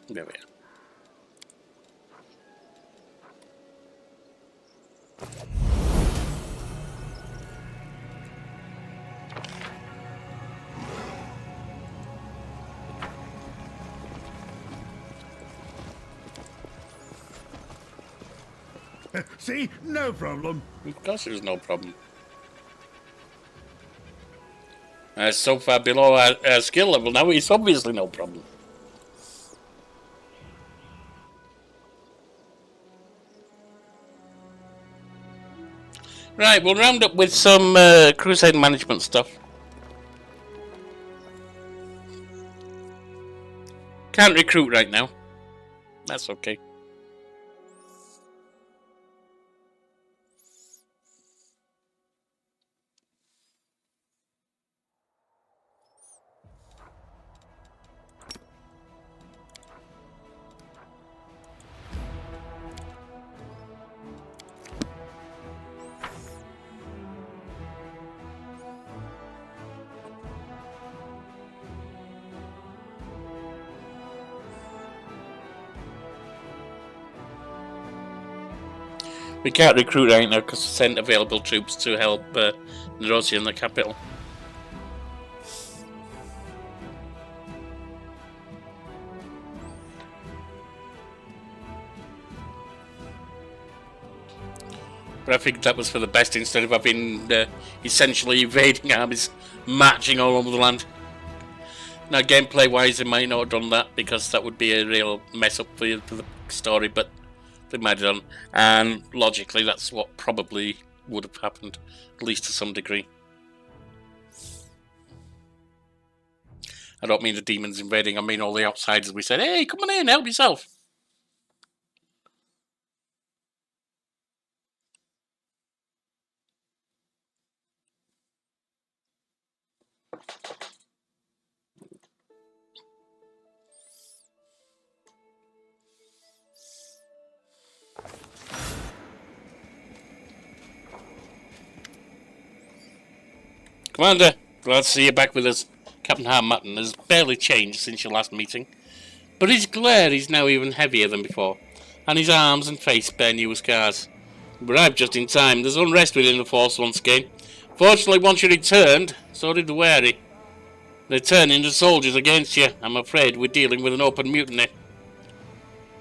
There we are. See? No problem. Of course there's no problem. So far below our skill level now, it's obviously no problem. Right, we'll round up with some crusade management stuff. Can't recruit right now. That's okay. We can't recruit right now because we sent available troops to help Nerosia in the capital. But I think that was for the best instead of having essentially invading armies marching all over the land. Now, gameplay-wise, they might not have done that because that would be a real mess up for the story, but they might have done. And logically, that's what probably would have happened, at least to some degree. I don't mean the demons invading, I mean all the outsiders we said, hey, come on in, help yourself. Commander, glad to see you back with us. Captain Harmattan has barely changed since your last meeting, but his glare is now even heavier than before, and his arms and face bear new scars. You arrived just in time. There's unrest within the force once again. Fortunately, once you returned, so did the wary. They're turning the soldiers against you. I'm afraid we're dealing with an open mutiny.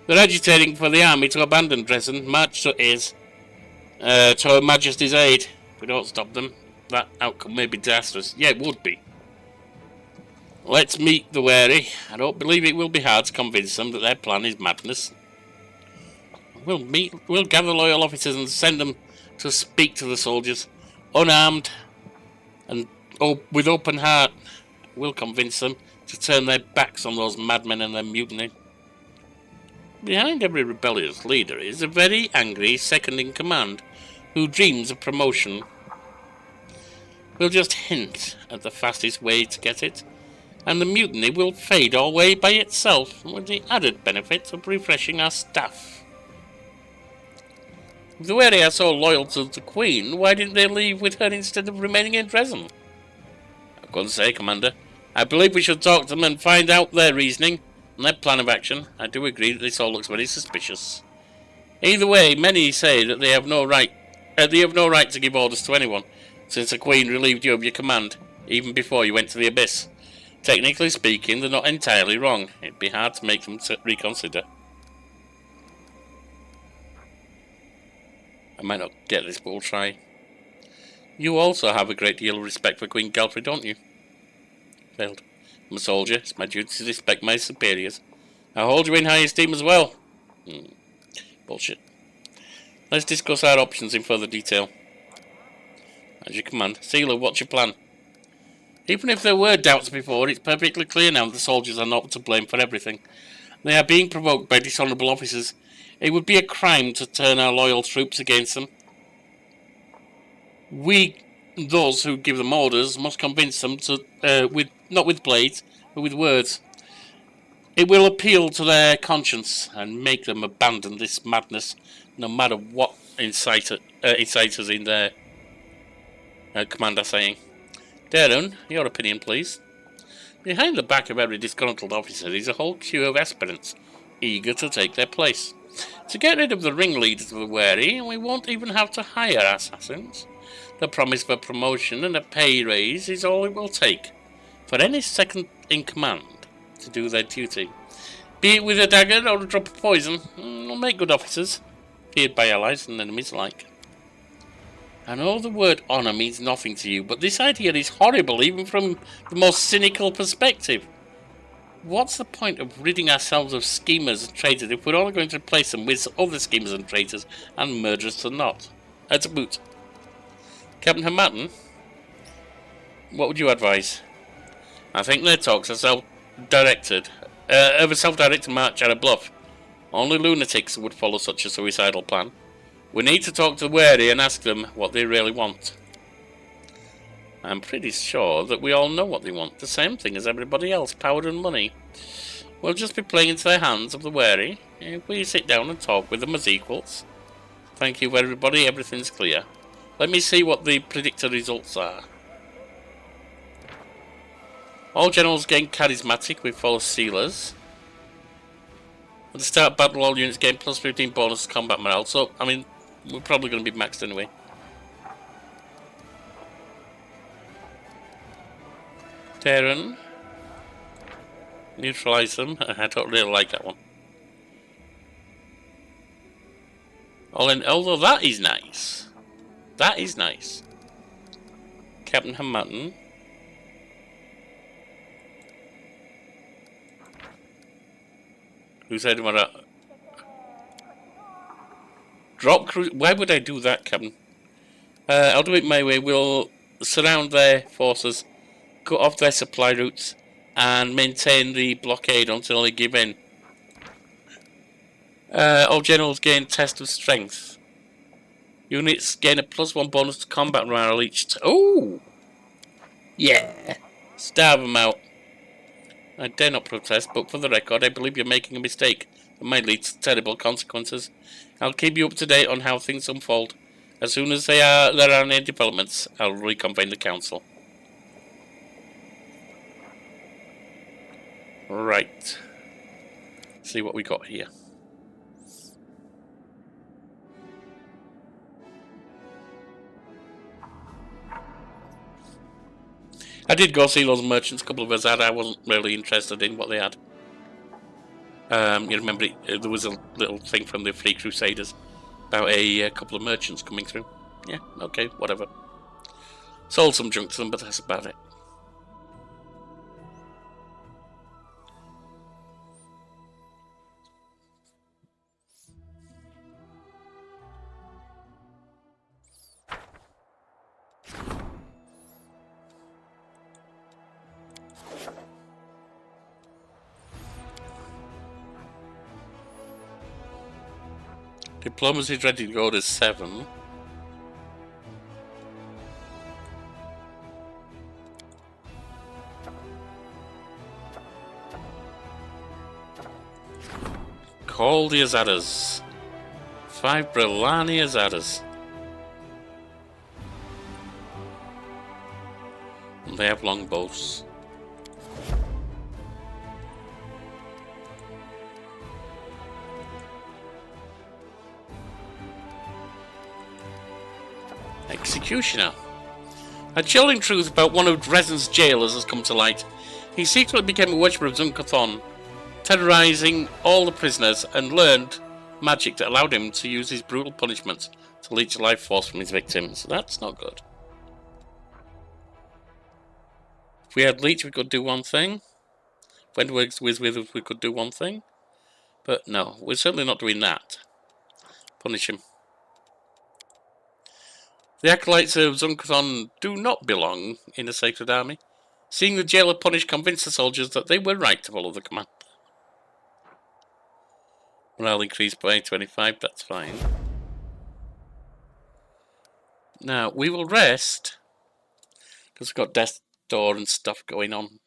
They're agitating for the army to abandon Dresden, march to Her Majesty's aid. If we don't stop them, that outcome may be disastrous. Yeah, it would be. Let's meet the wary. I don't believe it will be hard to convince them that their plan is madness. We'll gather loyal officers and send them to speak to the soldiers, unarmed and with open heart. We'll convince them to turn their backs on those madmen and their mutiny. Behind every rebellious leader is a very angry second-in-command who dreams of promotion. We'll just hint at the fastest way to get it, and the mutiny will fade away by itself with the added benefit of refreshing our staff. If the wary are so loyal to the Queen, why didn't they leave with her instead of remaining in Dresden? I couldn't say, Commander. I believe we should talk to them and find out their reasoning and their plan of action. I do agree that this all looks very suspicious. Either way, many say that they have no right to give orders to anyone, since the Queen relieved you of your command, even before you went to the Abyss. Technically speaking, they're not entirely wrong. It'd be hard to make them reconsider. I might not get this, but we'll try. You also have a great deal of respect for Queen Galfrey, don't you? Failed. I'm a soldier. It's my duty to respect my superiors. I hold you in high esteem as well. Bullshit. Let's discuss our options in further detail. As you command. Sealer, what's your plan? Even if there were doubts before, it's perfectly clear now that the soldiers are not to blame for everything. They are being provoked by dishonourable officers. It would be a crime to turn our loyal troops against them. We, those who give them orders, must convince them to, not with blades, but with words. It will appeal to their conscience and make them abandon this madness, no matter what inciters in their command are saying. Darren, your opinion, please. Behind the back of every disgruntled officer is a whole queue of aspirants, eager to take their place. To get rid of the ringleaders of the wary, we won't even have to hire assassins. The promise of a promotion and a pay raise is all it will take for any second-in-command to do their duty. Be it with a dagger or a drop of poison, will make good officers, feared by allies and enemies alike. I know the word honour means nothing to you, but this idea is horrible even from the most cynical perspective. What's the point of ridding ourselves of schemers and traitors if we're only going to replace them with other schemers and traitors and murderers to boot? Captain Harmattan, what would you advise? I think their talks are self-directed. Of a self-directed march at a bluff. Only lunatics would follow such a suicidal plan. We need to talk to the wary and ask them what they really want. I'm pretty sure that we all know what they want. The same thing as everybody else, power and money. We'll just be playing into the hands of the wary if we sit down and talk with them as equals. Thank you, everybody. Everything's clear. Let me see what the predicted results are. All generals gain charismatic with false sealers. At the start of battle, all units gain plus 15 bonus combat morale. So, I mean, we're probably going to be maxed anyway. Terran. Neutralize them. I don't really like that one. Although that is nice. That is nice. Captain Harmattan. Who said what? Drop cruise. Why would I do that, Captain? I'll do it my way. We'll surround their forces, cut off their supply routes, and maintain the blockade until they give in. All generals gain test of strength. Units gain a +1 bonus to combat morale each oh! Yeah! Starve them out. I dare not protest, but for the record, I believe you're making a mistake that might lead to terrible consequences. I'll keep you up to date on how things unfold. As soon as there are any developments, I'll reconvene the council. Right. See what we got here. I did go see those merchants a couple of us had. I wasn't really interested in what they had. You remember there was a little thing from the Free Crusaders about a couple of merchants coming through. Yeah, okay, whatever. Sold some junk to them, but that's about it. Diplomacy is ready to go to 7. Call the Azadas. 5 Brillani Azadas. And they have longbows. Executioner. A chilling truth about one of Dresden's jailers has come to light. He secretly became a worshipper of Zunkathon, terrorizing all the prisoners, and learned magic that allowed him to use his brutal punishments to leech life force from his victims. That's not good. If we had leech, we could do one thing. When we could do one thing. But no, we're certainly not doing that. Punish him. The acolytes of Zunkathon do not belong in the Sacred Army. Seeing the jailer punished convinced the soldiers that they were right to follow the command. Morale increased by 25, that's fine. Now, we will rest, because we've got Death Door and stuff going on.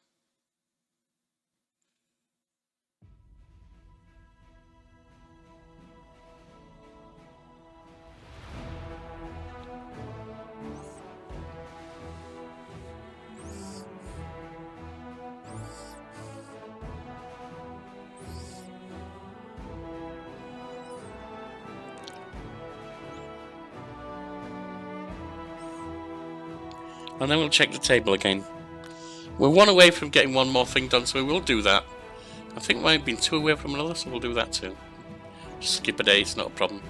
And then we'll check the table again. We're 1 away from getting one more thing done, so we will do that. I think we might have been 2 away from another, so we'll do that too. Just skip a day, it's not a problem.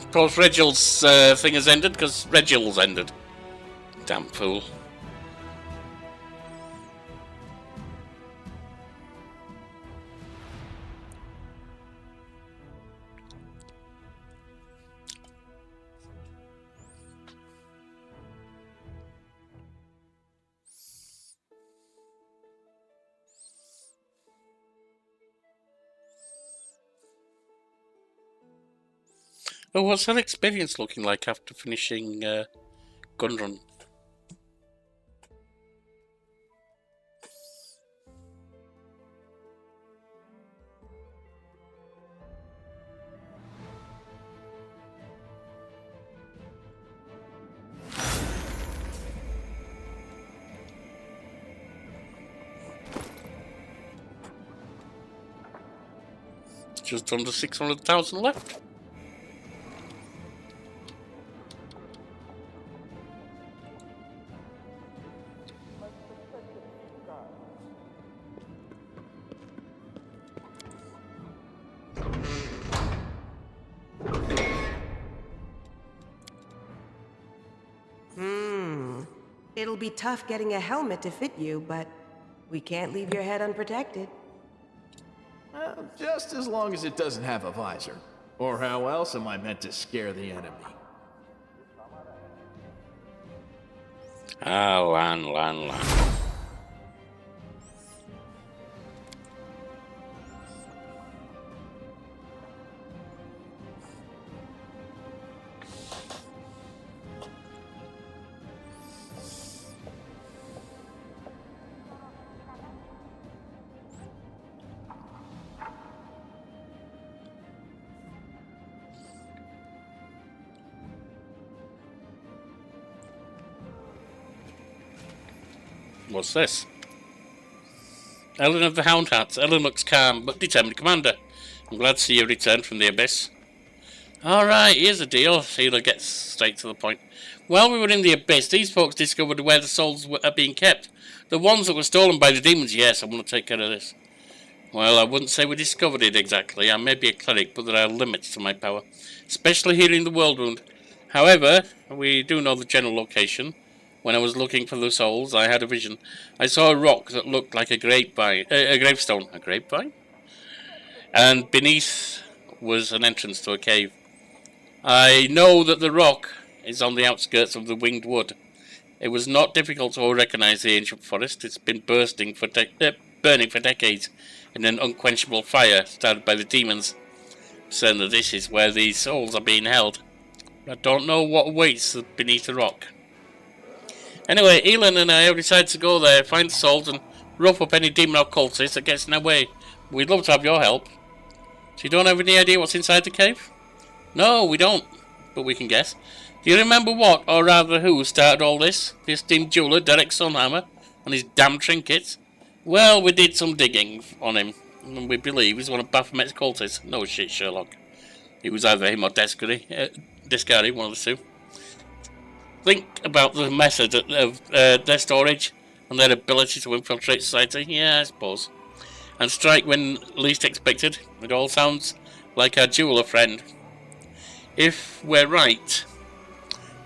Of course, Reginald's thing has ended, because Reginald's ended. Damn fool. Oh, what's that experience looking like after finishing Gundrun? Just under 600,000 left. It'll be tough getting a helmet to fit you, but we can't leave your head unprotected. Just as long as it doesn't have a visor. Or how else am I meant to scare the enemy? Ah, Lan. What's this? Ellen of the Hound Hats. Ellen looks calm, but determined, Commander. I'm glad to see you returned from the Abyss. Alright, here's the deal. Sealer gets straight to the point. While we were in the Abyss, these folks discovered where the souls are being kept. The ones that were stolen by the demons, yes, I want to take care of this. Well, I wouldn't say we discovered it exactly. I may be a cleric, but there are limits to my power, especially here in the World Wound. However, we do know the general location. When I was looking for the souls, I had a vision. I saw a rock that looked like a grapevine, a gravestone. A grapevine? And beneath was an entrance to a cave. I know that the rock is on the outskirts of the Winged Wood. It was not difficult to recognize the ancient forest. It's been burning for decades in an unquenchable fire started by the demons. I'm certain that this is where these souls are being held. I don't know what awaits beneath the rock. Anyway, Elin and I have decided to go there, find the souls, and rough up any demon or cultist that gets in our way. We'd love to have your help. So you don't have any idea what's inside the cave? No, we don't, but we can guess. Do you remember what, or rather who, started all this? The esteemed jeweller, Derek Sunhammer, and his damn trinkets? Well, we did some digging on him, and we believe he's one of Baphomet's cultists. No shit, Sherlock. It was either him or Descari, one of the two. Think about the method of their storage and their ability to infiltrate society. Yeah, I suppose. And strike when least expected. It all sounds like our jeweller friend. If we're right,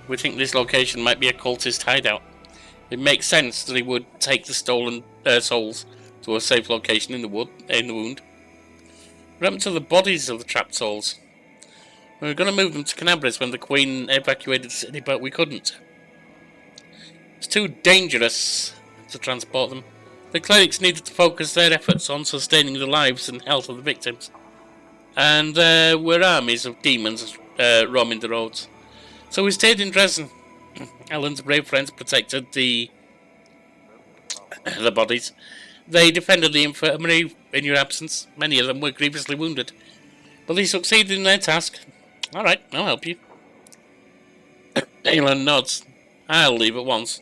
we think this location might be a cultist hideout. It makes sense that he would take the stolen souls to a safe location in the wound. What happened to the bodies of the trapped souls? We were going to move them to Canabris when the Queen evacuated the city, but we couldn't. It's too dangerous to transport them. The clerics needed to focus their efforts on sustaining the lives and health of the victims. And there were armies of demons roaming the roads. So we stayed in Dresden. Ellen's brave friends protected the bodies. They defended the infirmary in your absence. Many of them were grievously wounded. But they succeeded in their task. Alright, I'll help you. Ellen nods. I'll leave at once.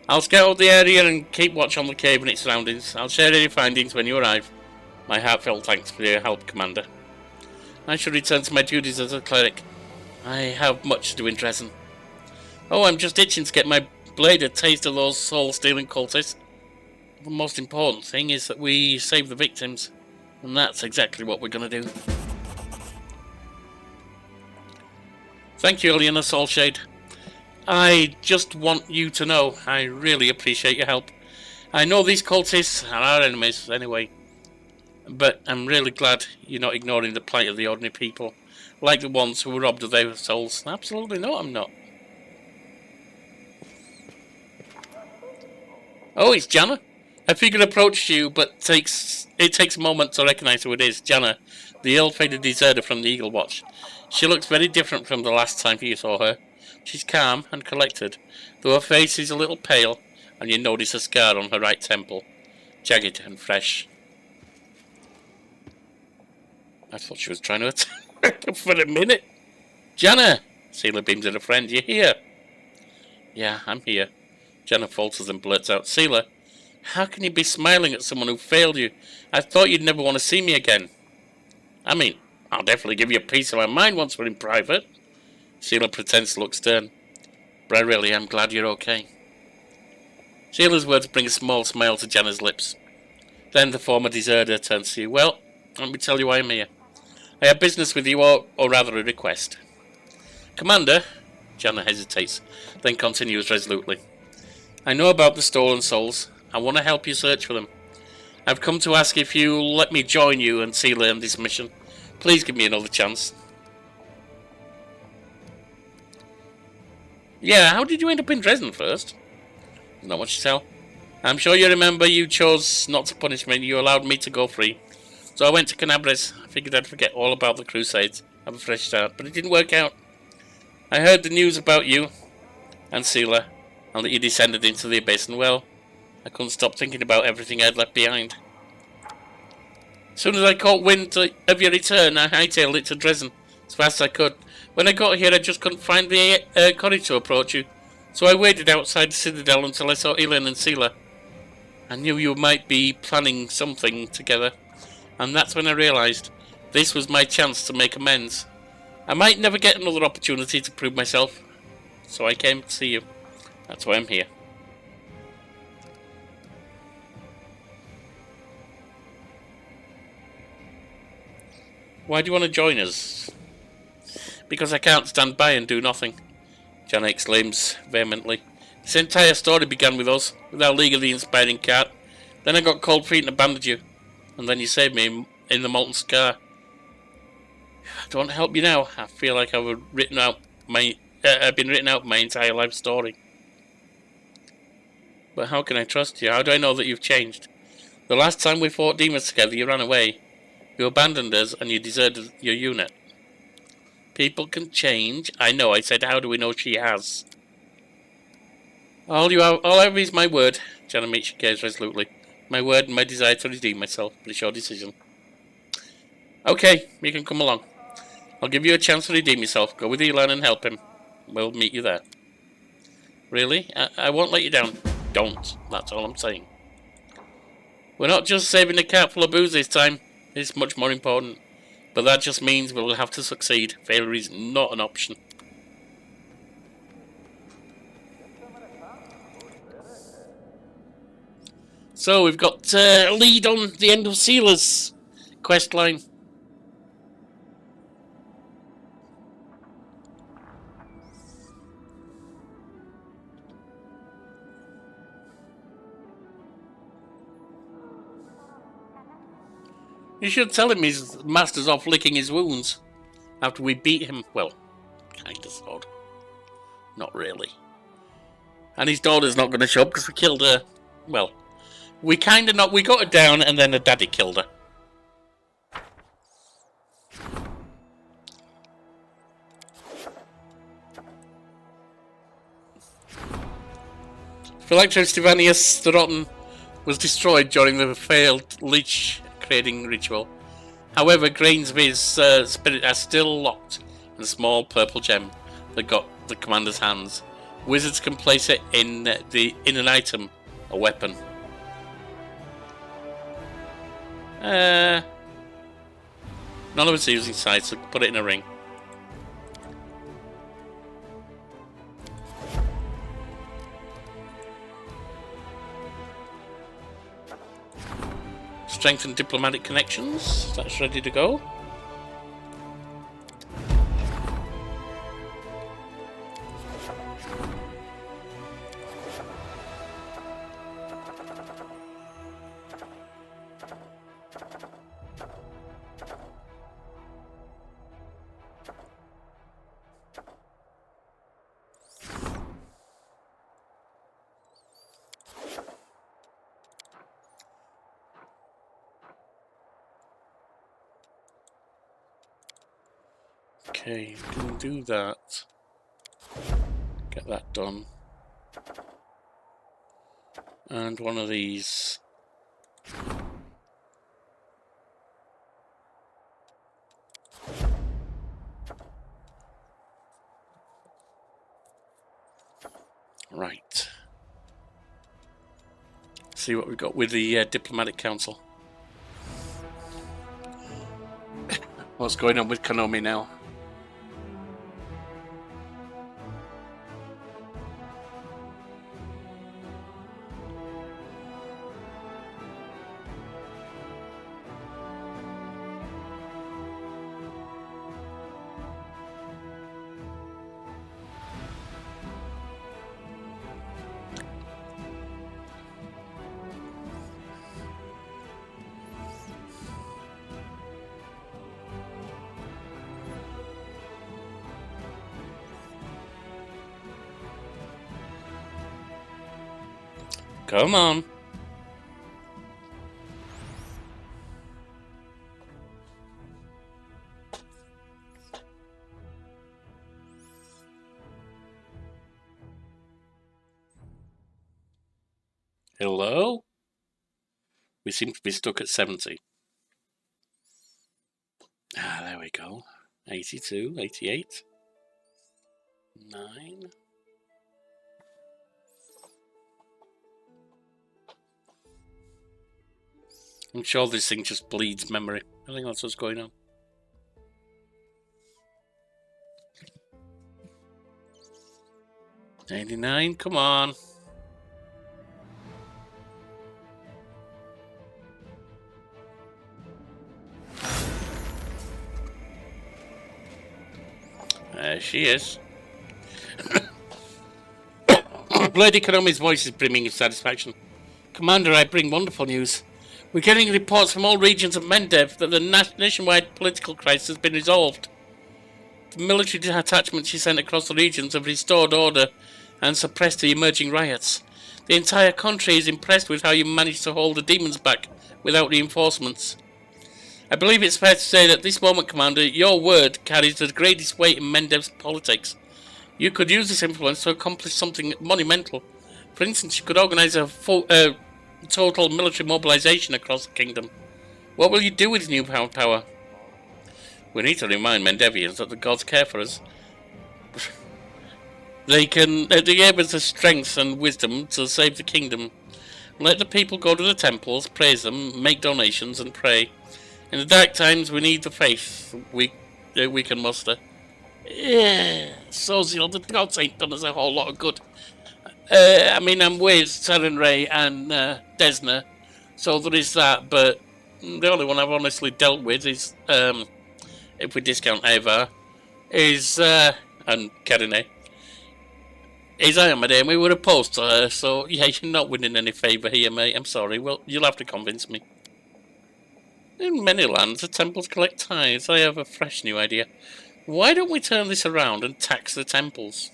I'll scout out the area and keep watch on the cave and its surroundings. I'll share any findings when you arrive. My heartfelt thanks for your help, Commander. I shall return to my duties as a cleric. I have much to do in Dresden. Oh, I'm just itching to get my blade a taste of those soul-stealing cultists. The most important thing is that we save the victims. And that's exactly what we're going to do. Thank you, Eliana Soulshade. I just want you to know I really appreciate your help. I know these cultists are our enemies anyway, but I'm really glad you're not ignoring the plight of the ordinary people, like the ones who were robbed of their souls. Absolutely not, I'm not. Oh, it's Janna. A figure approached you, but it takes a moment to recognize who it is. Janna, the ill-fated deserter from the Eagle Watch. She looks very different from the last time you saw her. She's calm and collected, though her face is a little pale, and you notice a scar on her right temple, jagged and fresh. I thought she was trying to attack her for a minute. Janna! Sealer beams at her friend. You here? Yeah, I'm here. Janna falters and blurts out. Sealer, how can you be smiling at someone who failed you? I thought you'd never want to see me again. I mean, I'll definitely give you a piece of my mind once we're in private. Sealer pretends to look stern. But I really am glad you're okay. Sealer's words bring a small smile to Janna's lips. Then the former deserter turns to you. Well, let me tell you why I'm here. I have business with you, or rather a request. Commander, Janna hesitates, then continues resolutely. I know about the stolen souls. I want to help you search for them. I've come to ask if you'll let me join you and Sealer in this mission. Please give me another chance. Yeah, how did you end up in Dresden first? Not much to tell. I'm sure you remember you chose not to punish me. You allowed me to go free. So I went to Canabres. I figured I'd forget all about the Crusades, have a fresh start, but it didn't work out. I heard the news about you and Sela, and that you descended into the abyss, and well, I couldn't stop thinking about everything I'd left behind. As soon as I caught wind of your return, I hightailed it to Dresden as fast as I could. When I got here, I just couldn't find the courage to approach you, so I waited outside the citadel until I saw Elin and Sela. I knew you might be planning something together, and that's when I realised this was my chance to make amends. I might never get another opportunity to prove myself, so I came to see you. That's why I'm here. Why do you want to join us? Because I can't stand by and do nothing, Janna exclaims vehemently. This entire story began with us, with our League of the Inspiring Cart. Then I got cold feet and abandoned you, and then you saved me in the Molten Scar. I don't want to help you now. I feel like I've been written out my entire life story. But how can I trust you? How do I know that you've changed? The last time we fought demons together, you ran away. You abandoned us and you deserted your unit. People can change. I know. I said, how do we know she has? All I have is my word. Janna meets your gaze resolutely. My word and my desire to redeem myself. But it's your decision. Okay, you can come along. I'll give you a chance to redeem yourself. Go with Elon and help him. We'll meet you there. Really? I won't let you down. Don't. That's all I'm saying. We're not just saving a cat full of booze this time. It's much more important. But that just means we'll have to succeed. Failure is not an option. So we've got a lead on the end of Sela's quest line. You should tell him his master's off licking his wounds after we beat him. Well, kind of, sort. Not really. And his daughter's not going to show up because we killed her. Well, we kind of not. We got her down and then her daddy killed her. Phylactery Stevanius the Rotten was destroyed during the failed leech creating ritual. However, grains of his spirit are still locked in a small purple gem that got the commander's hands. Wizards can place it in an item, a weapon. None of us are using sight, so put it in a ring. Strengthen diplomatic connections. That's ready to go. Okay, we can do that. Get that done. And one of these. Right. See what we've got with the Diplomatic Council. What's going on with Konomi now? Come on. Hello? We seem to be stuck at 70. Ah, there we go. 82, 88. 9. I'm sure this thing just bleeds memory. I think that's what's going on. $89, come on. There she is. Lady Konomi's voice is brimming of satisfaction. Commander, I bring wonderful news. We're getting reports from all regions of Mendev that the nationwide political crisis has been resolved. The military detachments she sent across the regions have restored order and suppressed the emerging riots. The entire country is impressed with how you managed to hold the demons back without reinforcements. I believe it's fair to say that at this moment, Commander, your word carries the greatest weight in Mendev's politics. You could use this influence to accomplish something monumental. For instance, you could organize a total military mobilization across the kingdom. What will you do with new power? We need to remind Mendevians that the gods care for us. They gave us the strength and wisdom to save the kingdom. Let the people go to the temples, praise them, make donations, and pray. In the dark times, we need the faith we can muster. Yeah, Soziel, the gods ain't done us a whole lot of good. I mean, I'm with Saren Ray and Desna, so there is that, but the only one I've honestly dealt with is, if we discount Eva, is, and Karine, is Ayamade, and we were opposed to her, so yeah, you're not winning any favour here, mate. I'm sorry. Well, you'll have to convince me. In many lands, the temples collect tithes. I have a fresh new idea. Why don't we turn this around and tax the temples?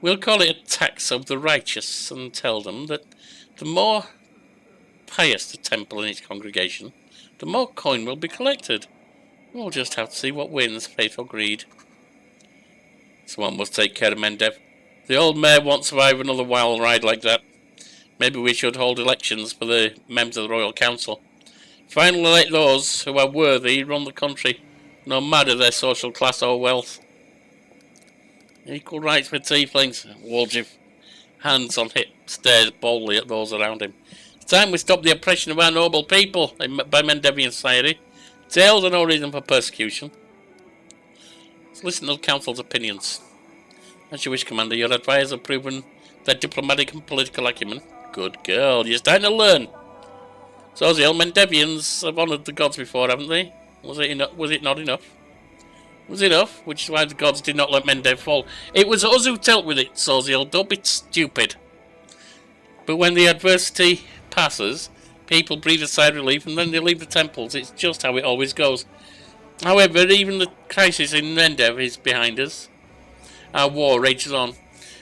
We'll call it a tax of the righteous and tell them that the more pious the temple and its congregation, the more coin will be collected. We'll just have to see what wins, faith or greed. Someone must take care of Mendev. The old mayor won't survive another wild ride like that. Maybe we should hold elections for the members of the Royal Council. Finally let those who are worthy run the country, no matter their social class or wealth. Equal rights for tieflings. Woljif, hands on hip, stares boldly at those around him. It's time we stop the oppression of our noble people by Mendevian society. Tales are no reason for persecution. Let's listen to the council's opinions. As you wish, Commander, your advisors have proven their diplomatic and political acumen. Good girl, you're starting to learn. So the Mendevians have honoured the gods before, haven't they? Was it not enough? Was enough, which is why the gods did not let Mendev fall. It was us who dealt with it, Soziel. Don't be stupid. But when the adversity passes, people breathe a sigh of relief and then they leave the temples. It's just how it always goes. However, even the crisis in Mendev is behind us. Our war rages on.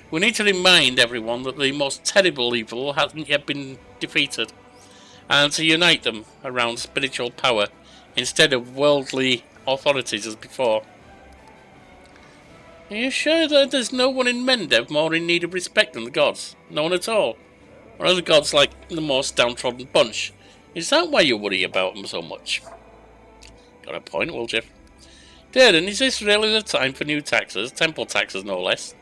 We need to remind everyone that the most terrible evil hasn't yet been defeated, and to unite them around spiritual power instead of worldly authorities as before. Are you sure that there's no one in Mendev more in need of respect than the gods? No one at all? Or are the gods like the most downtrodden bunch? Is that why you worry about them so much? Got a point, Woljif. Darren, is this really the time for new taxes? Temple taxes, no less.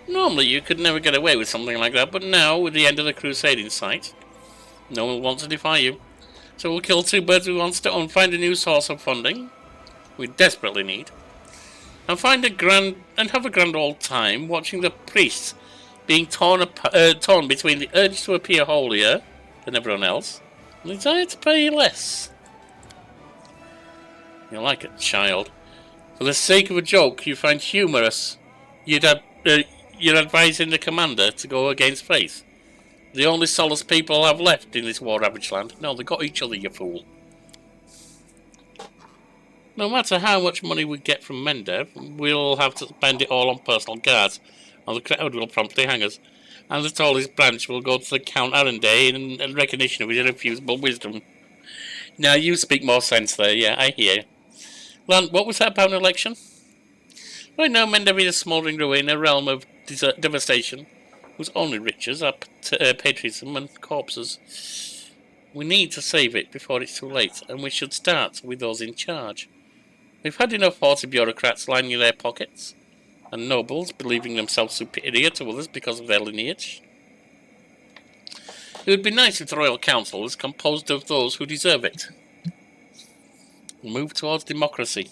Normally you could never get away with something like that, but now, with the end of the crusade in sight, no one wants to defy you. So we'll kill two birds with one stone, find a new source of funding we desperately need, and have a grand old time watching the priests being torn between the urge to appear holier than everyone else and the desire to pay less. You're like a child. For the sake of a joke you find humorous, you're advising the commander to go against faith. The only solace people have left in this war-ravaged land. No, they got each other, you fool. No matter how much money we get from Mendev, we'll have to spend it all on personal guards, or the crowd will promptly hang us. And the tallest branch will go to the Count Arundel in recognition of his irrefutable wisdom. Now you speak more sense there, yeah, I hear. Lan, what was that about an election? Right now, Mendev is a smouldering ruin, a realm of devastation, whose only riches are patriotism and corpses. We need to save it before it's too late, and we should start with those in charge. We've had enough haughty bureaucrats lining their pockets, and nobles believing themselves superior to others because of their lineage. It would be nice if the Royal Council was composed of those who deserve it. Move towards democracy.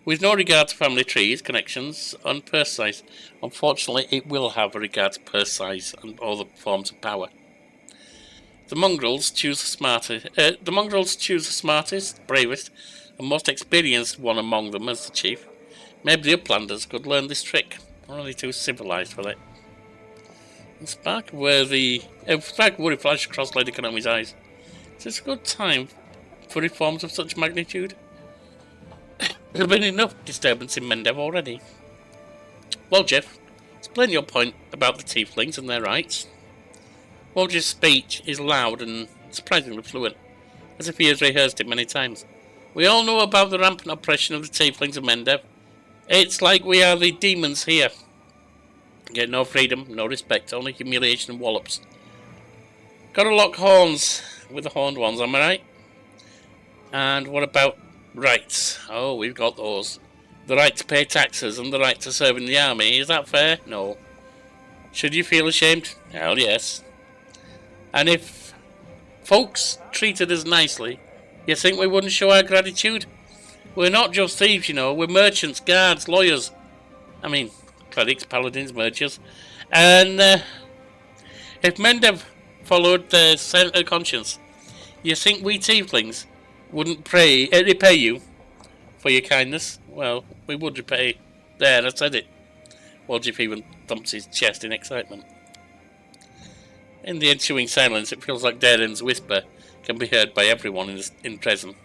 With no regard to family trees, connections, and purse size. Unfortunately, it will have a regard to purse size and other forms of power. The mongrels choose the smartest, bravest, and most experienced one among them as the chief. Maybe the Uplanders could learn this trick. They're only too civilized for it. A spark of worry flashed across Lady Konami's eyes. Is this a good time for reforms of such magnitude? There's been enough disturbance in Mendev already. Well, Jeff, explain your point about the tieflings and their rights. Wojcic's speech is loud and surprisingly fluent, as if he has rehearsed it many times. We all know about the rampant oppression of the tieflings of Mendev. It's like we are the demons here. Get no freedom, no respect, only humiliation and wallops. Gotta lock horns with the horned ones, am I right? And what about rights? Oh, we've got those. The right to pay taxes and the right to serve in the army. Is that fair? No. Should you feel ashamed? Hell yes. And if folks treated us nicely, you think we wouldn't show our gratitude? We're not just thieves, you know. We're merchants, guards, lawyers. I mean, clerics, paladins, merchants. And if Mendev followed their conscience, you think we tieflings wouldn't repay you for your kindness? Well, we would repay. There, I said it. Wojcik even thumps his chest in excitement. In the ensuing silence, it feels like Darren's whisper can be heard by everyone in prison.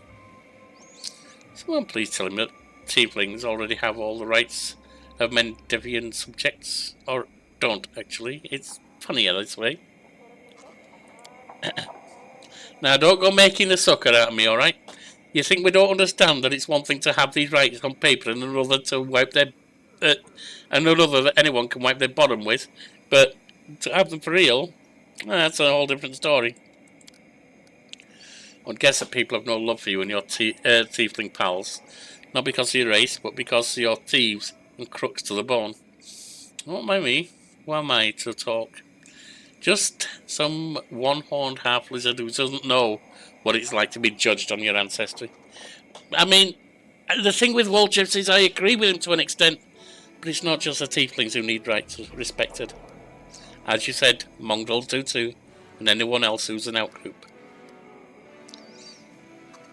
Someone please tell him that tieflings already have all the rights of Mendevian subjects. Or don't, actually. It's funnier this way. Now, don't go making a sucker out of me, alright? You think we don't understand that it's one thing to have these rights on paper and another to wipe their... another that anyone can wipe their bottom with, but to have them for real, that's a whole different story. I'd guess that people have no love for you and your tiefling pals. Not because of your race, but because you're thieves and crooks to the bone. Don't mind me. Who am I to talk? Just some one-horned half-lizard who doesn't know what it's like to be judged on your ancestry. I mean, the thing with Wojcik is I agree with him to an extent, but it's not just the tieflings who need rights respected. As you said, mongrels do too, and anyone else who's an outgroup.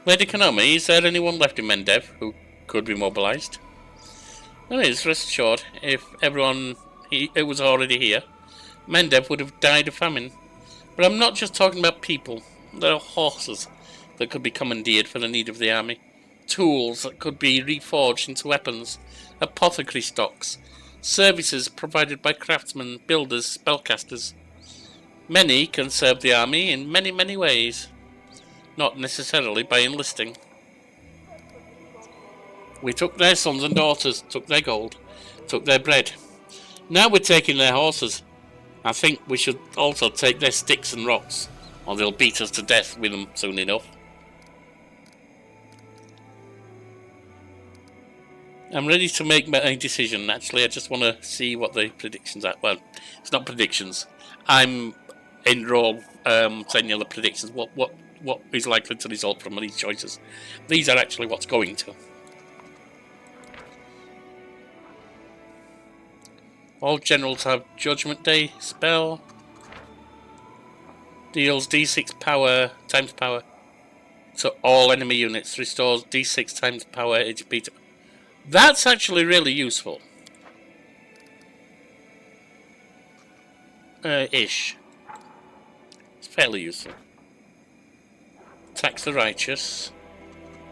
Lady Konami, is there anyone left in Mendev who could be mobilised? There is, rest assured. If everyone it was already here, Mendev would have died of famine. But I'm not just talking about people. There are horses that could be commandeered for the need of the army, tools that could be reforged into weapons, apothecary stocks, services provided by craftsmen, builders, spellcasters. Many can serve the army in many, many ways, not necessarily by enlisting. We took their sons and daughters, took their gold, took their bread. Now we're taking their horses. I think we should also take their sticks and rocks, or they'll beat us to death with them soon enough. I'm ready to make my decision. Actually, I just want to see what the predictions are. Well, it's not predictions. I'm in role saying the other predictions. What is likely to result from these choices? These are actually what's going to. All generals have Judgment Day spell. Deals D6 power times power to all enemy units. Restores D6 times power HP to... That's actually really useful. Ish. It's fairly useful. Tax the righteous.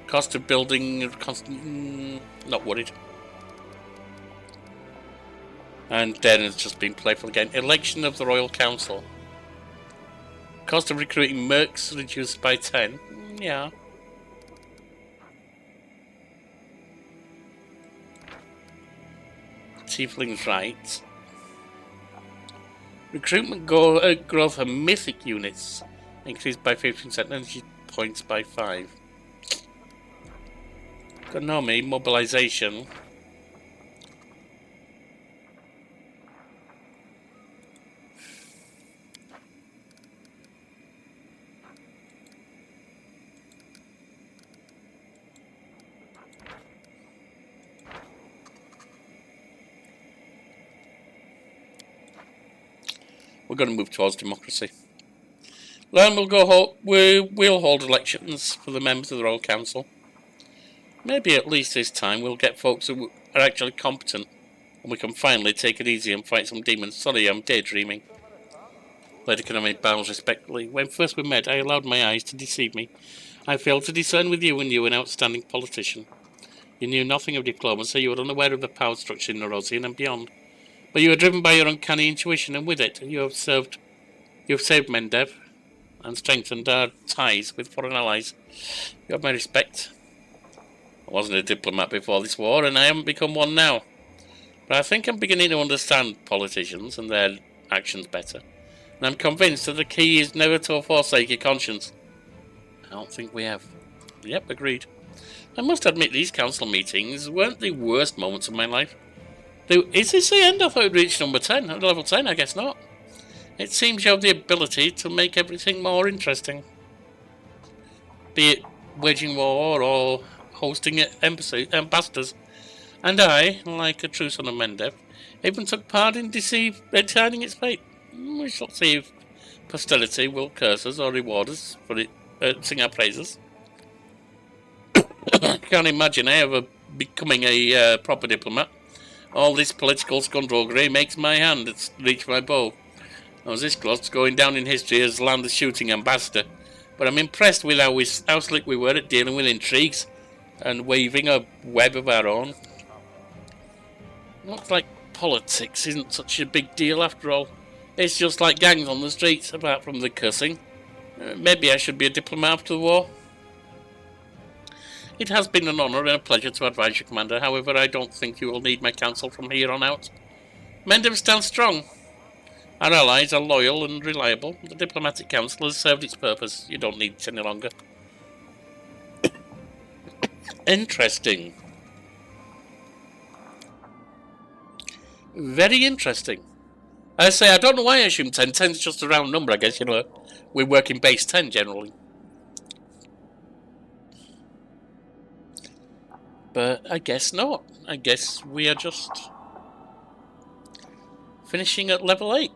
Cost of building... not worried. And then it's just been playful again. Election of the Royal Council. Cost of recruiting mercs reduced by 10. Yeah. Tiefling's rights. Recruitment growth of mythic units increased by 15%, energy points by 5. Economy, mobilization. We're going to move towards democracy. Then we'll hold elections for the members of the Royal Council. Maybe at least this time we'll get folks who are actually competent, and we can finally take it easy and fight some demons. Sorry, I'm daydreaming. Lady Economy bows respectfully. When first we met, I allowed my eyes to deceive me. I failed to discern with you and you an outstanding politician. You knew nothing of diplomacy, you were unaware of the power structure in Nerosian and beyond. But you were driven by your uncanny intuition, and with it, you have saved Mendev and strengthened our ties with foreign allies. You have my respect. I wasn't a diplomat before this war, and I haven't become one now. But I think I'm beginning to understand politicians and their actions better. And I'm convinced that the key is never to forsake your conscience. I don't think we have. Yep, agreed. I must admit these council meetings weren't the worst moments of my life. Is this the end? I thought we'd reached number 10. At level 10, I guess not. It seems you have the ability to make everything more interesting. Be it waging war or hosting ambassadors. And I, like a true son of Mendev, even took part in deciding its fate. We shall see if posterity will curse us or reward us for it, sing our praises. I can't imagine ever becoming a proper diplomat. All this political scoundrelry makes my hand reach my bow. I was this close to going down in history as land shooting ambassador, but I'm impressed with how slick we were at dealing with intrigues and weaving a web of our own. Looks like politics isn't such a big deal after all. It's just like gangs on the streets, apart from the cussing. Maybe I should be a diplomat after the war. It has been an honour and a pleasure to advise you, Commander. However, I don't think you will need my counsel from here on out. Mendev stands strong. Our allies are loyal and reliable. The diplomatic council has served its purpose. You don't need it any longer. Interesting. Very interesting. I say, I don't know why I assume 10. 10 is just a round number, I guess, We work in base 10 generally. But I guess not. I guess we are just finishing at level 8.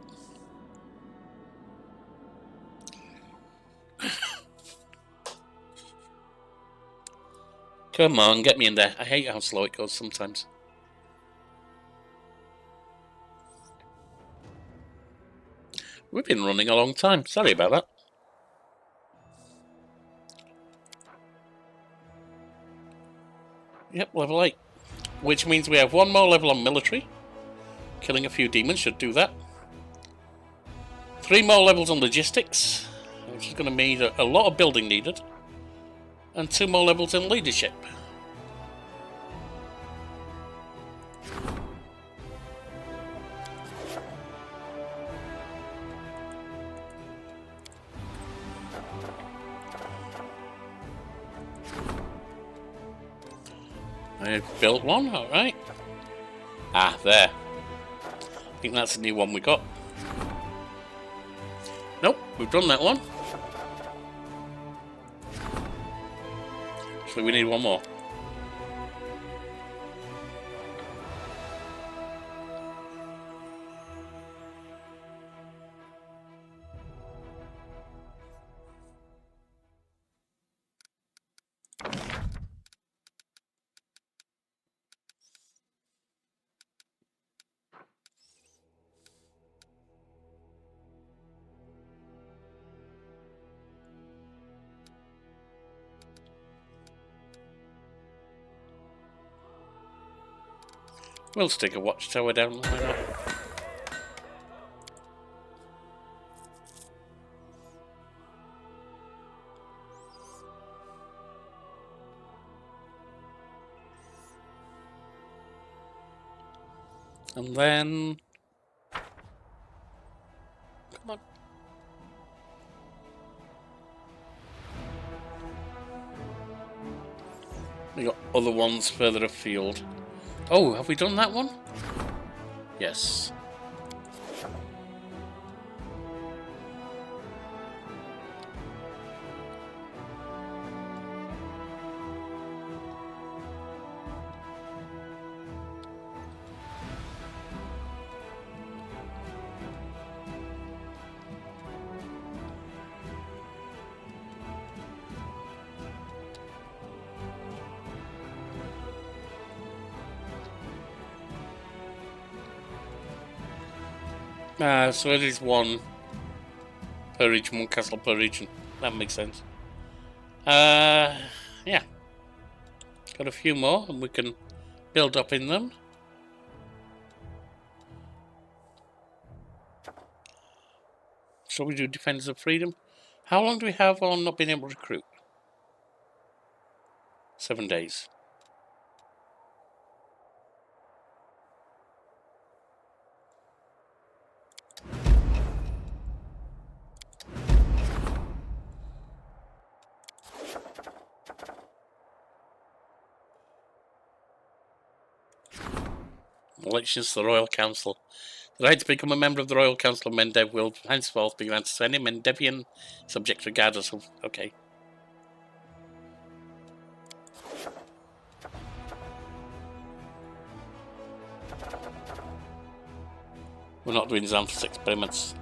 Come on, get me in there. I hate how slow it goes sometimes. We've been running a long time. Sorry about that. Yep, level 8. Which means we have one more level on military. Killing a few demons should do that. 3 more levels on logistics, which is going to mean a lot of building needed. And 2 more levels in leadership. I've built one, alright. Ah, there. I think that's the new one we got. Nope, we've done that one. So we need one more. We'll stick a watchtower down. Why not? And then... Come on. We got other ones further afield. Oh, have we done that one? Yes. So it is one per region, one castle per region. That makes sense. Yeah. Got a few more and we can build up in them. Shall we do Defenders of Freedom? How long do we have on not being able to recruit? 7 days. Elections to the Royal Council. The right to become a member of the Royal Council of Mendev will henceforth be granted to any Mendevian subject regardless of... Okay. We're not doing Xanthus experiments.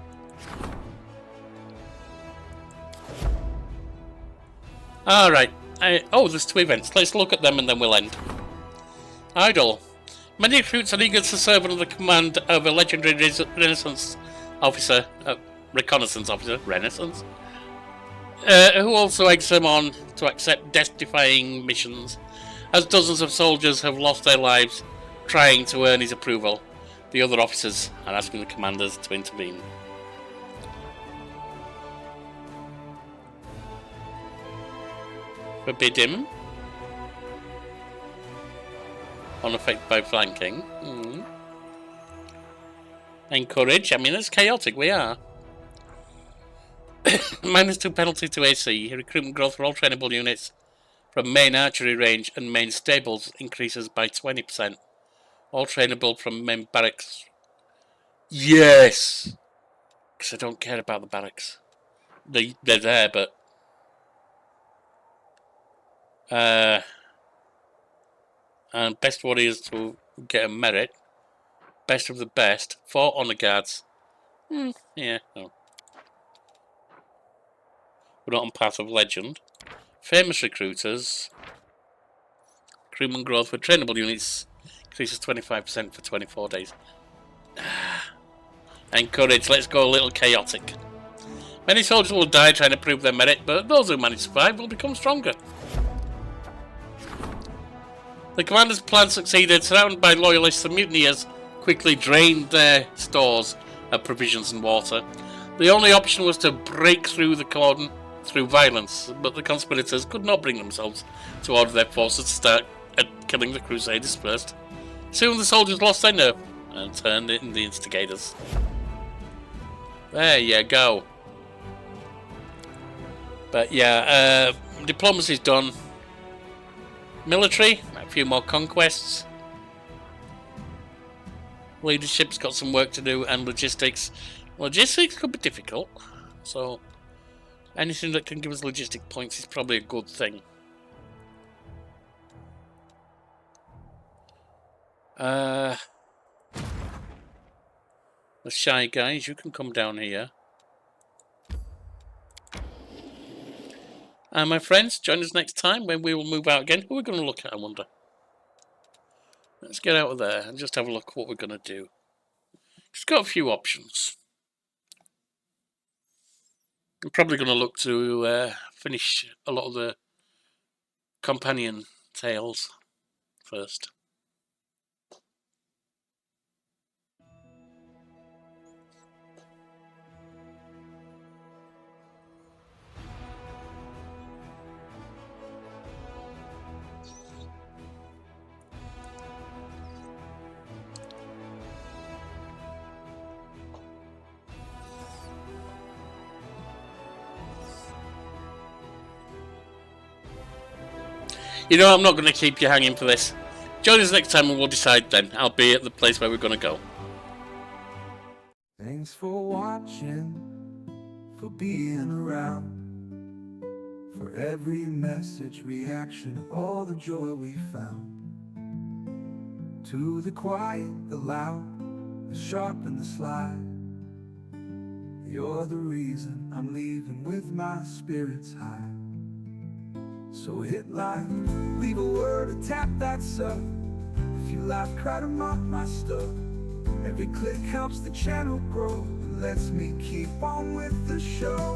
Alright. Oh, there's 2 events. Let's look at them and then we'll end. Idle. Many recruits are eager to serve under the command of a legendary reconnaissance officer, who also eggs them on to accept death-defying missions, as dozens of soldiers have lost their lives trying to earn his approval. The other officers are asking the commanders to intervene. Forbid him. Unaffected by flanking. Encourage. I mean, it's chaotic. We are. -2 penalty to AC. Recruitment growth for all trainable units from main archery range and main stables increases by 20%. All trainable from main barracks. Yes! Because I don't care about the barracks. They're there, but... and best warriors to get a merit. Best of the best. 4 honor guards. Yeah, no. We're not on Path of Legend. Famous recruiters. Recruitment growth for trainable units increases 25% for 24 days. Encourage, let's go a little chaotic. Many soldiers will die trying to prove their merit, but those who manage to survive will become stronger. The commander's plan succeeded. Surrounded by loyalists, the mutineers quickly drained their stores of provisions and water. The only option was to break through the cordon through violence, but the conspirators could not bring themselves to order their forces to start killing the crusaders first. Soon the soldiers lost their nerve and turned in the instigators. There you go. But yeah, diplomacy's done. Military, a few more conquests. Leadership's got some work to do, and logistics. Logistics could be difficult, so anything that can give us logistic points is probably a good thing. The shy guys, you can come down here. And my friends, join us next time when we will move out again. Who are we going to look at, I wonder? Let's get out of there and just have a look at what we're going to do. Just got a few options. I'm probably going to look to finish a lot of the companion tales first. You know, I'm not going to keep you hanging for this. Join us next time and we'll decide then. I'll be at the place where we're going to go. Thanks for watching, for being around, for every message, reaction, all the joy we found. To the quiet, the loud, the sharp and the sly, you're the reason I'm leaving with my spirits high. So hit like, leave a word or tap that sub. If you laugh, cry to mock my stuff. Every click helps the channel grow and lets me keep on with the show.